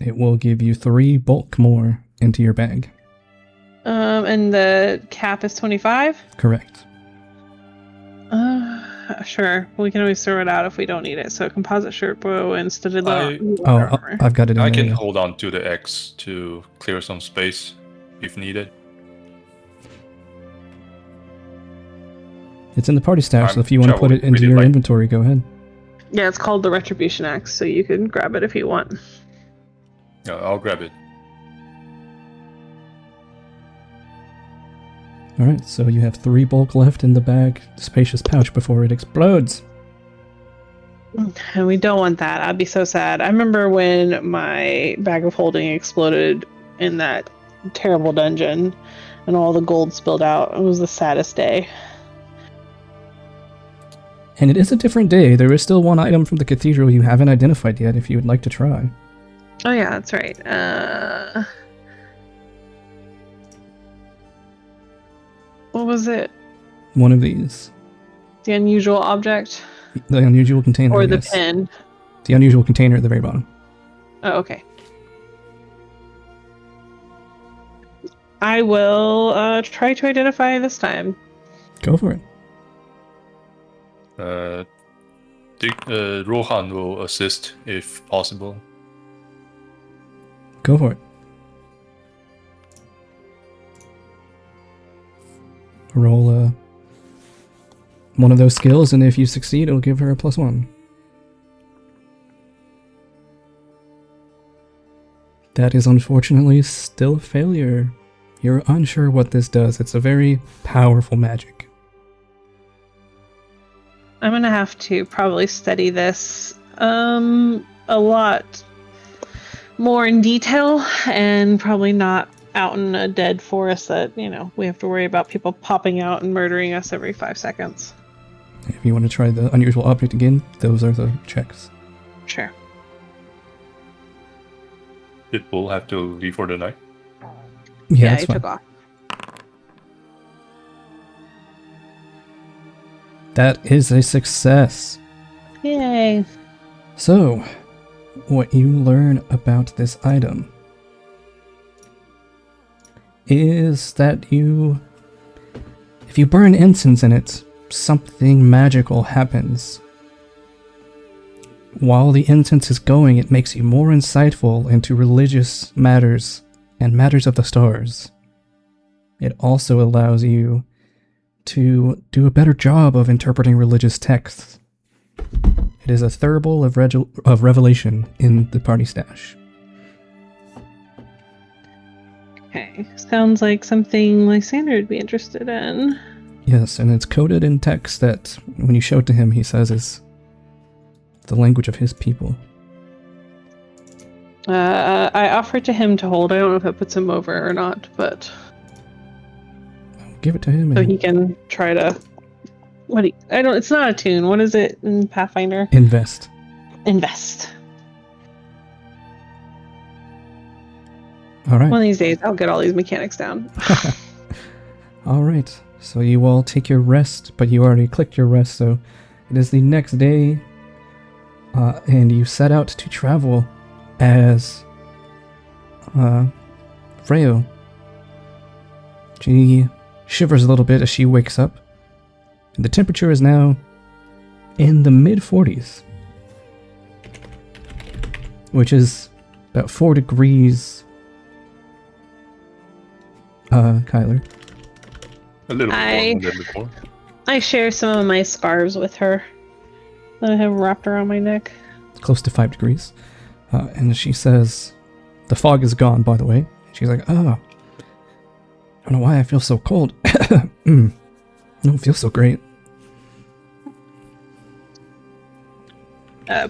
It will give you 3 bulk more into your bag. And the cap is 25? Correct. Sure. We can always throw it out if we don't need it. So composite shirt bow and studded leather armor. I've got it in I there. can hold on to the X to clear some space if needed. It's in the party stash, so I'm if you want to put it traveling into with it, your like- inventory, go ahead. Yeah, it's called the Retribution Axe, so you can grab it if you want. Yeah, I'll grab it. Alright, so you have 3 bulk left in the bag, spacious pouch before it explodes. And we don't want that. I'd be so sad. I remember when my bag of holding exploded in that terrible dungeon and all the gold spilled out. It was the saddest day. And it is a different day. There is still one item from the cathedral you haven't identified yet if you would like to try. Oh yeah, that's right. What was it? One of these. The unusual object? The unusual container. Or the yes. pen? The unusual container at the very bottom. Oh, okay. I will try to identify this time. Go for it. Rohan will assist if possible. Go for it. Roll one of those skills, and if you succeed, it'll give her a +1. That is unfortunately still a failure. You're unsure what this does. It's a very powerful magic. I'm gonna have to probably study this a lot more in detail, and probably not out in a dead forest that, we have to worry about people popping out and murdering us every 5 seconds. If you want to try the unusual object again, those are the checks. Sure. It will have to leave for the night. Yeah, he that's fine. took off. That is a success. Yay. So, what you learn about this item is that if you burn incense in it, something magical happens. While the incense is going, it makes you more insightful into religious matters and matters of the stars. It also allows you to do a better job of interpreting religious texts. It is a thurible of revelation in the party stash. Okay, sounds like something Lysander would be interested in. Yes, and it's coded in text that, when you show it to him, he says is the language of his people. I offered to him to hold. I don't know if it puts him over or not, but Give it to him. so And he can try to. It's not a tune. What is it in Pathfinder? invest. Invest. All right. One of these days, I'll get all these mechanics down. All right. So you all take your rest, but you already clicked your rest, so it is the next day, and you set out to travel as Freyo. She shivers a little bit as she wakes up. And the temperature is now in the mid-40s, which is about 4 degrees. Kyler. A little I- more than before. I share some of my scarves with her that I have wrapped around my neck. Close to 5 degrees. And she says, the fog is gone, by the way. She's like, I don't know why I feel so cold. I don't feel so great.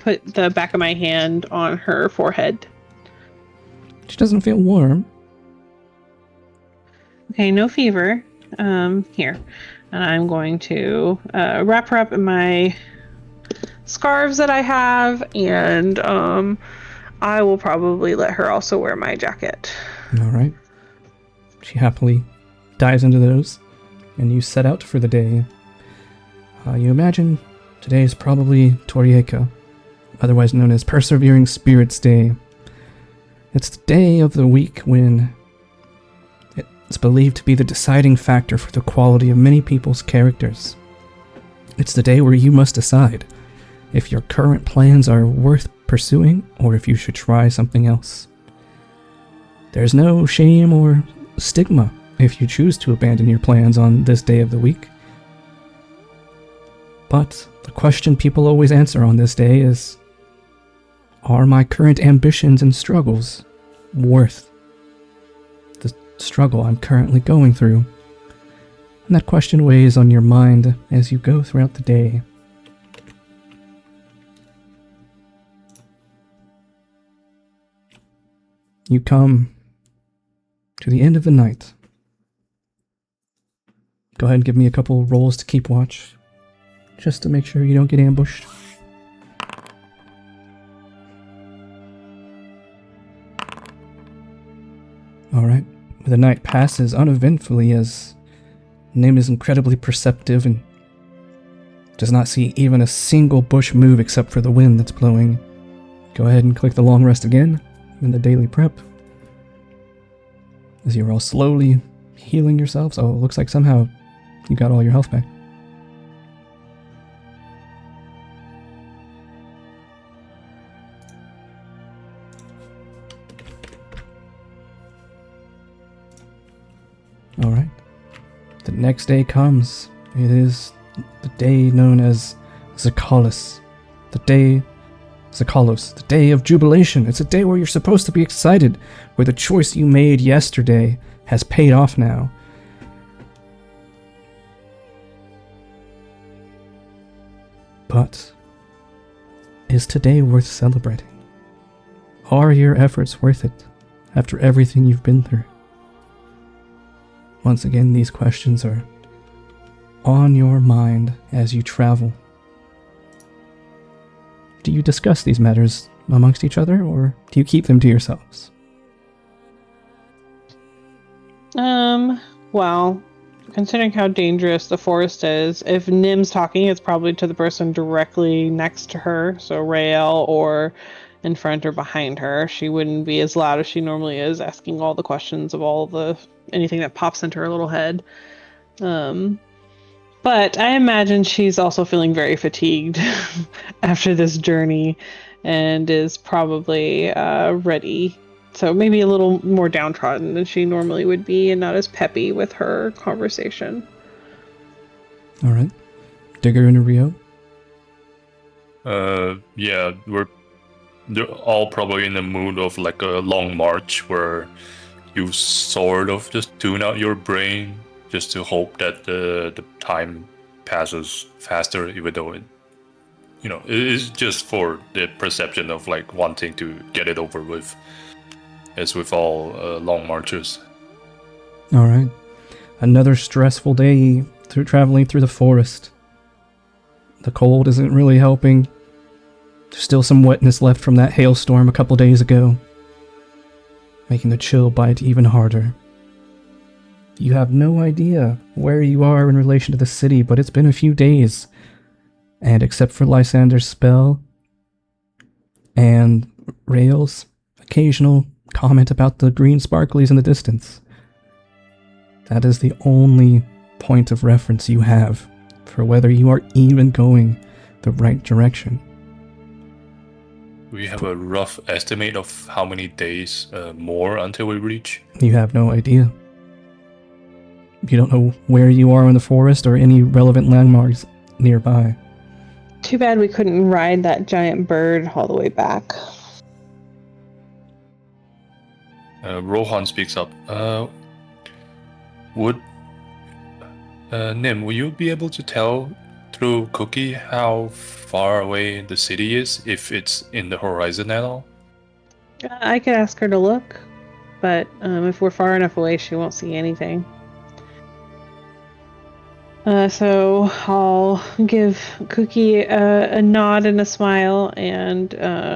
Put the back of my hand on her forehead. She doesn't feel warm. Okay, no fever. Here. And I'm going to wrap her up in my scarves that I have, and I will probably let her also wear my jacket. All right. She happily dives into those, and you set out for the day. You imagine today is probably Torieka, otherwise known as Persevering Spirits Day. It's the day of the week when it's believed to be the deciding factor for the quality of many people's characters. It's the day where you must decide if your current plans are worth pursuing or if you should try something else. There's no shame or stigma if you choose to abandon your plans on this day of the week. But the question people always answer on this day is, are my current ambitions and struggles worth the struggle I'm currently going through? And that question weighs on your mind as you go throughout the day. You come to the end of the night. Go ahead and give me a couple rolls to keep watch, just to make sure you don't get ambushed. Alright, the night passes uneventfully as Nim is incredibly perceptive and does not see even a single bush move except for the wind that's blowing. Go ahead and click the long rest again in the daily prep. As you're all slowly healing yourselves. Oh, it looks like somehow you got all your health back. Alright. The next day comes. It is the day known as Zakalos. The day of jubilation. It's a day where you're supposed to be excited, where the choice you made yesterday has paid off now. But is today worth celebrating? Are your efforts worth it after everything you've been through? Once again, these questions are on your mind as you travel. Do you discuss these matters amongst each other, or do you keep them to yourselves? Well, considering how dangerous the forest is, if Nim's talking, it's probably to the person directly next to her, so Rael, or in front or behind her. She wouldn't be as loud as she normally is, asking all the questions of anything that pops into her little head. But I imagine she's also feeling very fatigued after this journey and is probably ready. So maybe a little more downtrodden than she normally would be and not as peppy with her conversation. All right. Digger and Rio? Yeah, they're all probably in the mood of like a long march where you sort of just tune out your brain just to hope that the time passes faster, even though it is just for the perception of like wanting to get it over with, as with all long marches. All right. Another stressful day traveling through the forest. The cold isn't really helping. There's still some wetness left from that hailstorm a couple days ago, making the chill bite even harder. You have no idea where you are in relation to the city, but it's been a few days. And except for Lysander's spell and Rael's occasional comment about the green sparklies in the distance, that is the only point of reference you have for whether you are even going the right direction. We have a rough estimate of how many days more until we reach. You have no idea. You don't know where you are in the forest or any relevant landmarks nearby. Too bad we couldn't ride that giant bird all the way back. Rohan speaks up. Nim, will you be able to tell through Cookie how far away the city is, if it's in the horizon at all? I could ask her to look, but if we're far enough away, she won't see anything. So I'll give Cookie a nod and a smile, and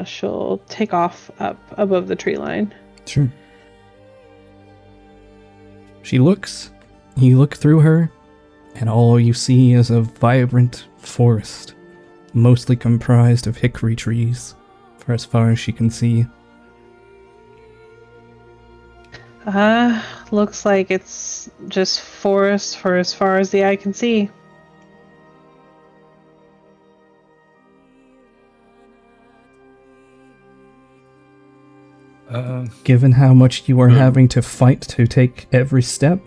she'll take off up above the tree line. Sure. She looks. You look through her, and all you see is a vibrant forest, mostly comprised of hickory trees, for as far as she can see. Looks like it's just forest for as far as the eye can see. Given how much you are having to fight to take every step,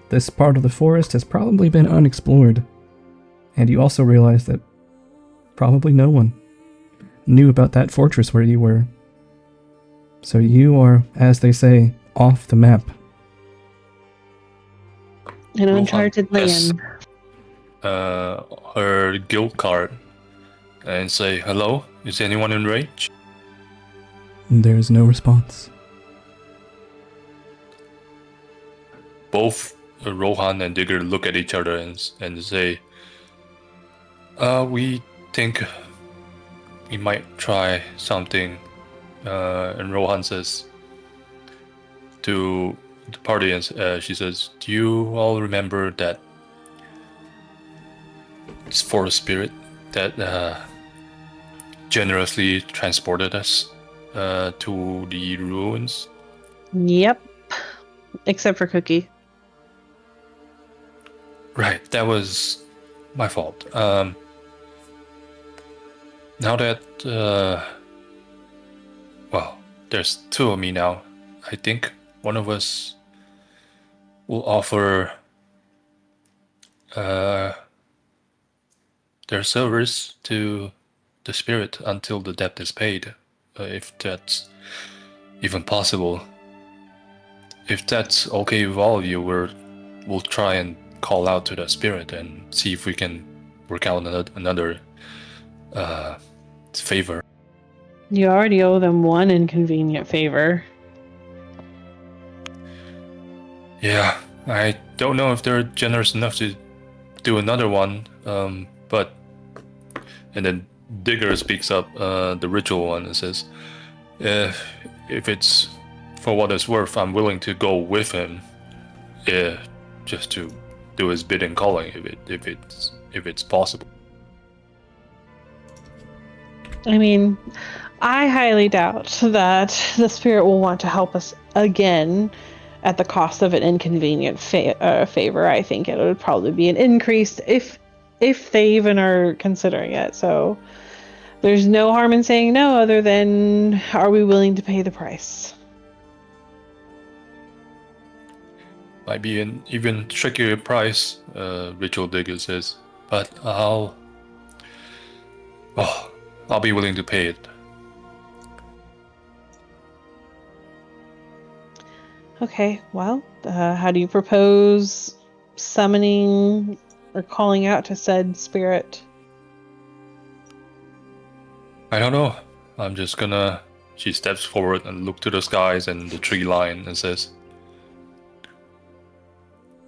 this part of the forest has probably been unexplored. And you also realize that probably no one knew about that fortress where you were. So you are, as they say, off the map. An uncharted land. Her guild card and say, "Hello, is anyone in range?" There is no response. Both Rohan and Digger look at each other and say, "We think we might try something." And Rohan says to the party, and she says, "Do you all remember that forest spirit that generously transported us to the ruins?" Yep. Except for Cookie. Right, that was my fault. Now that, well, there's two of me now. I think one of us will offer their service to the spirit until the debt is paid, if that's even possible. If that's okay with all of you, we'll try and call out to the spirit and see if we can work out another favor. You already owe them one inconvenient favor. Yeah, I don't know if they're generous enough to do another one, but... And then Digger speaks up, the ritual one, and says, if it's for what it's worth, I'm willing to go with him, just to do his bidding calling, if it's possible. I mean, I highly doubt that the spirit will want to help us again at the cost of an inconvenient favor. I think it would probably be an increase if they even are considering it. So there's no harm in saying no, other than, are we willing to pay the price? Might be an even trickier price, Ritual Digger says, but I'll be willing to pay it. Okay, well, how do you propose summoning or calling out to said spirit? I don't know. I'm just gonna... She steps forward and looks to the skies and the tree line and says,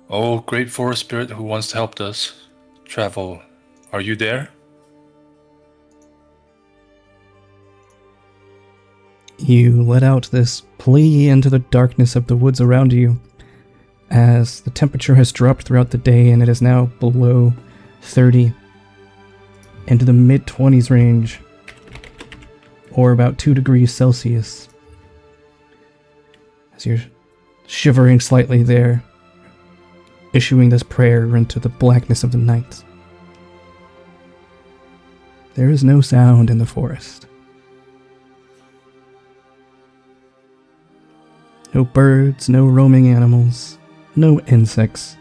"Oh, great forest spirit who once helped us travel, are you there?" You let out this plea into the darkness of the woods around you, as the temperature has dropped throughout the day and it is now below 30, into the mid-20s range, or about 2 degrees Celsius. As you're shivering slightly there, issuing this prayer into the blackness of the night. There is no sound in the forest. No birds, no roaming animals, no insects.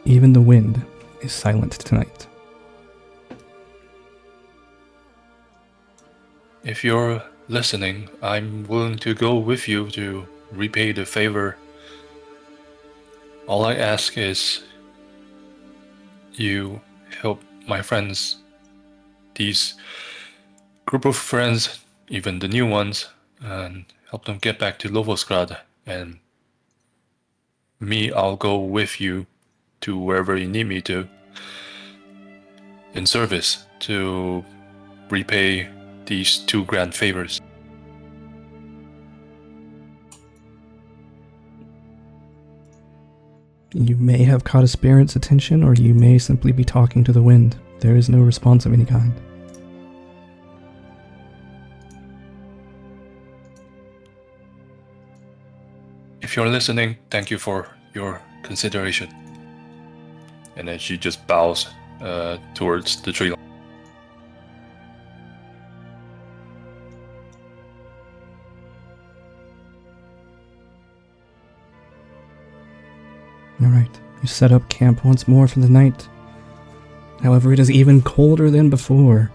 Even the wind is silent tonight. If you're listening, I'm willing to go with you to repay the favor. All I ask is you help my friends, these group of friends, even the new ones, and help them get back to Lovosgrad. And me, I'll go with you to wherever you need me to, in service to repay these 2 grand favors. You may have caught a spirit's attention, or you may simply be talking to the wind. There is no response of any kind. If you're listening, thank you for your consideration. And then she just bows towards the tree line. Alright, you set up camp once more for the night. However, it is even colder than before.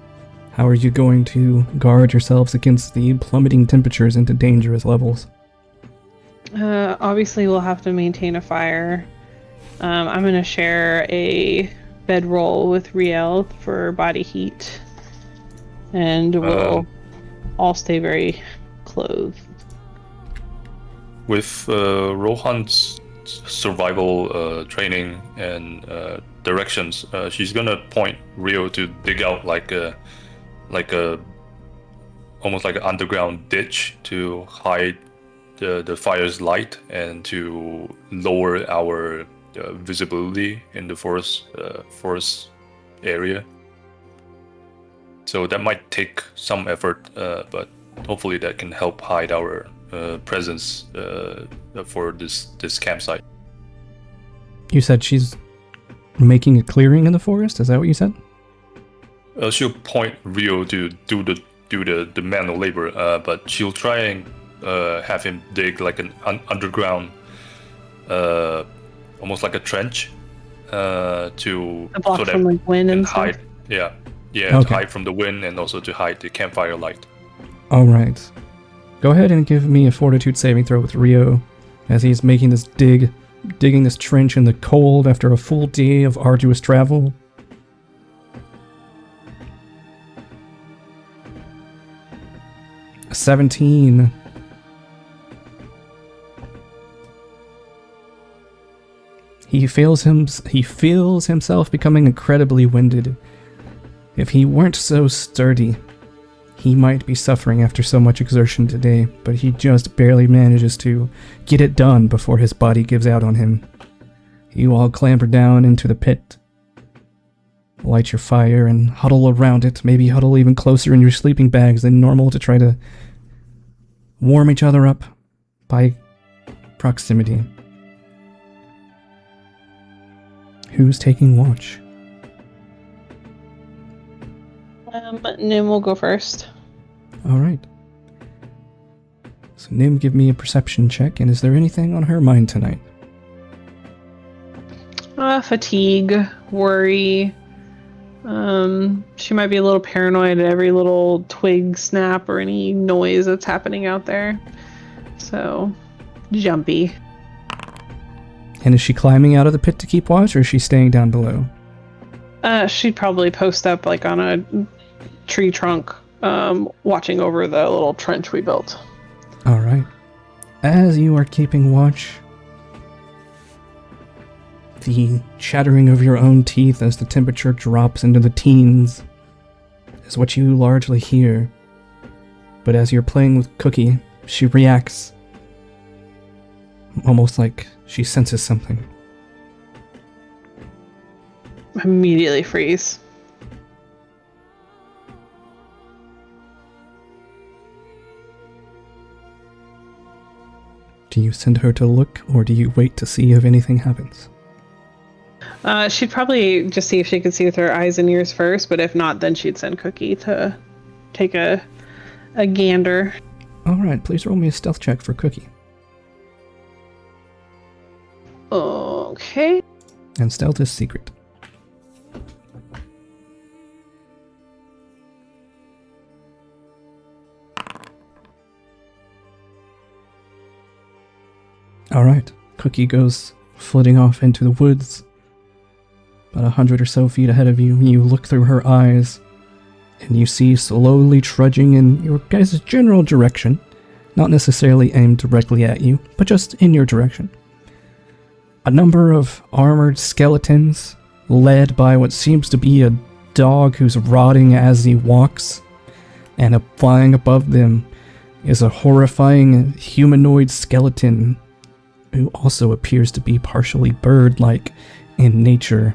How are you going to guard yourselves against the plummeting temperatures into dangerous levels? Obviously, we'll have to maintain a fire. I'm going to share a bedroll with Riel for body heat. And we'll all stay very clothed. With Rohan's survival training and directions, she's gonna point Rio to dig out like a almost like an underground ditch to hide the fire's light and to lower our visibility in the forest area. So that might take some effort, but hopefully that can help hide our presence for this campsite. You said she's making a clearing in the forest? Is that what you said? She'll point Rio to do the manual labor, but she'll try and have him dig like an underground, almost like a trench, to block so that from like wind and hide. stuff. Yeah, Okay. to hide from the wind and also to hide the campfire light. Alright. Go ahead and give me a fortitude saving throw with Rio as he's making this digging this trench in the cold after a full day of arduous travel. 17. He feels himself becoming incredibly winded. If he weren't so sturdy, he might be suffering after so much exertion today, but he just barely manages to get it done before his body gives out on him. You all clamber down into the pit, light your fire, and huddle around it, maybe huddle even closer in your sleeping bags than normal to try to warm each other up by proximity. Who's taking watch? Nim will go first. Alright. So Nim, give me a perception check, and is there anything on her mind tonight? Fatigue, worry. She might be a little paranoid at every little twig snap or any noise that's happening out there. So, jumpy. And is she climbing out of the pit to keep watch, or is she staying down below? She'd probably post up like on a tree trunk, watching over the little trench we built. Alright. As you are keeping watch, the chattering of your own teeth as the temperature drops into the teens is what you largely hear. But as you're playing with Cookie, she reacts almost like she senses something. Immediately freeze. Do you send her to look, or do you wait to see if anything happens? She'd probably just see if she could see with her eyes and ears first, but if not, then she'd send Cookie to take a gander. Alright, please roll me a stealth check for Cookie. Okay. And stealth is secret. Alright, Cookie goes flitting off into the woods. About 100 or so feet ahead of you, you look through her eyes, and you see slowly trudging in your guys' general direction, not necessarily aimed directly at you, but just in your direction. A number of armored skeletons, led by what seems to be a dog who's rotting as he walks, and flying above them is a horrifying humanoid skeleton who also appears to be partially bird-like in nature.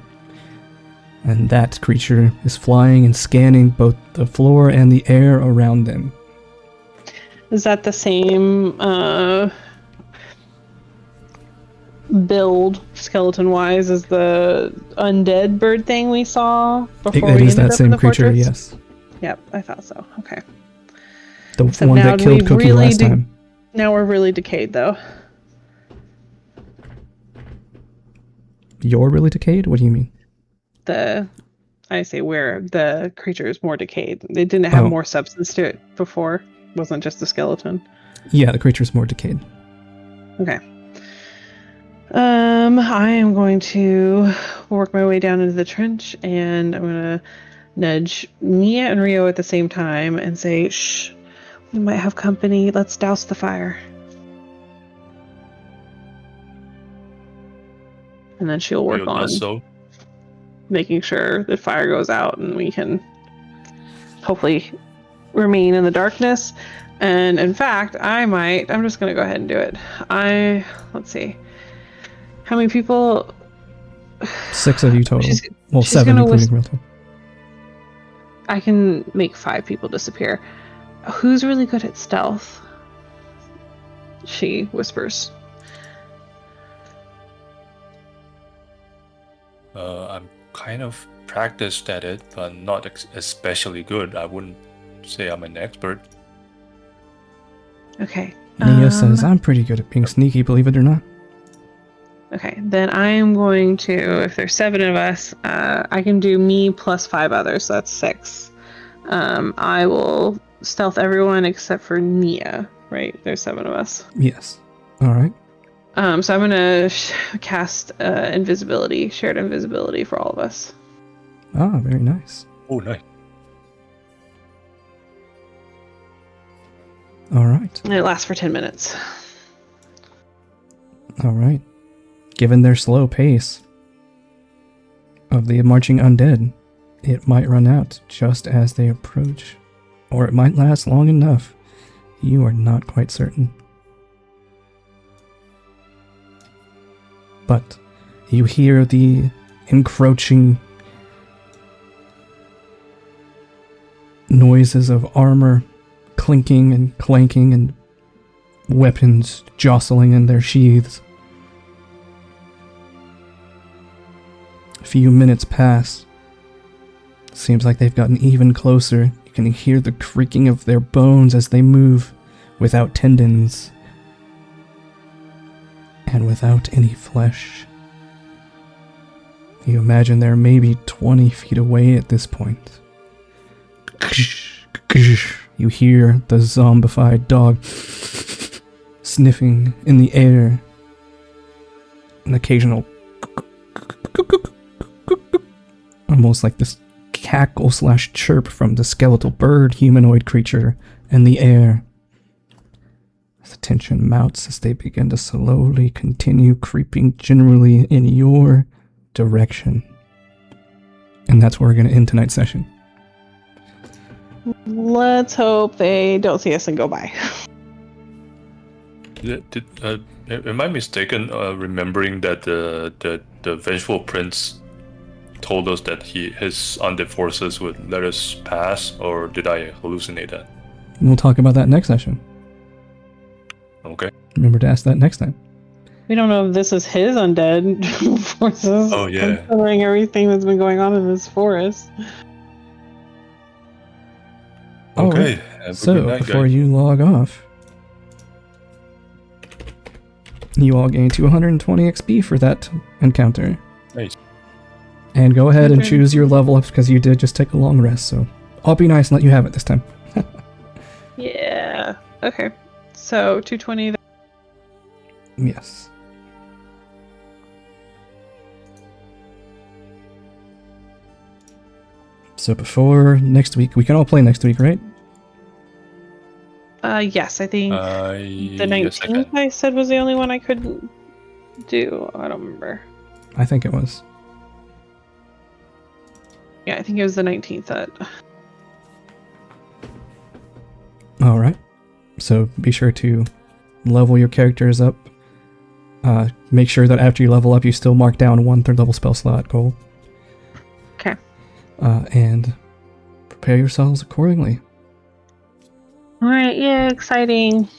And that creature is flying and scanning both the floor and the air around them. Is that the same build, skeleton-wise, as the undead bird thing we saw before? It we is ended that up same in the creature, fortress? yes. Yep, I thought so. Okay. The So one now that killed we've Cookie really last time. Now we're really decayed, though. You're really decayed? What do you mean? I say where the creature is more decayed. They didn't have Oh. more substance to it before. It wasn't just a skeleton. Yeah, the creature's more decayed. Okay. I am going to work my way down into the trench, and I'm gonna nudge Nia and Rio at the same time and say, "Shh, we might have company. Let's douse the fire." And then she'll work Rio on does so. making sure the fire goes out and we can hopefully remain in the darkness. And in fact, I'm just going to go ahead and do it. Let's see. How many people? 6 of you total. She's 7 gonna including Realtor. I can make 5 people disappear. Who's really good at stealth? She whispers. I'm kind of practiced at it, but not especially good. I wouldn't say I'm an expert. Okay. Nia says, I'm pretty good at being sneaky, believe it or not. Okay, then I am going to, if there's 7 of us, I can do me plus 5 others, so that's 6. I will stealth everyone except for Nia, right? There's 7 of us. Yes. Alright. So I'm gonna cast invisibility, shared invisibility for all of us. Ah, very nice. Oh, nice. All right. And it lasts for 10 minutes. All right. Given their slow pace of the marching undead, it might run out just as they approach, or it might last long enough. You are not quite certain. But you hear the encroaching noises of armor clinking and clanking and weapons jostling in their sheaths. A few minutes pass. Seems like they've gotten even closer. You can hear the creaking of their bones as they move without tendons and without any flesh. You imagine they're maybe 20 feet away at this point. You hear the zombified dog sniffing in the air. An occasional almost like this cackle / chirp from the skeletal bird humanoid creature in the air. The tension mounts as they begin to slowly continue creeping generally in your direction. And that's where we're going to end tonight's session. Let's hope they don't see us and go by. Am I mistaken remembering that the Vengeful Prince told us that his undead forces would let us pass, or did I hallucinate that? We'll talk about that next session. Okay. Remember to ask that next time. We don't know if this is his undead forces. Oh, yeah. Considering everything that's been going on in this forest. Okay. Alright. Have a So, good night, before guys. you log off, you all gain 220 XP for that encounter. Nice. And go ahead and Okay. choose your level ups because you did just take a long rest, so I'll be nice and let you have it this time. Yeah. Okay. So 220. Yes. So before next week, we can all play next week, right? Yes, I think the Yes, I 19th can. I said was the only one I couldn't do. I don't remember. I think it was. Yeah, I think it was the 19th that. Alright. So be sure to level your characters up. Make sure that after you level up, you still mark down 1 third level spell slot goal. Okay. And prepare yourselves accordingly. All right. Yeah, exciting.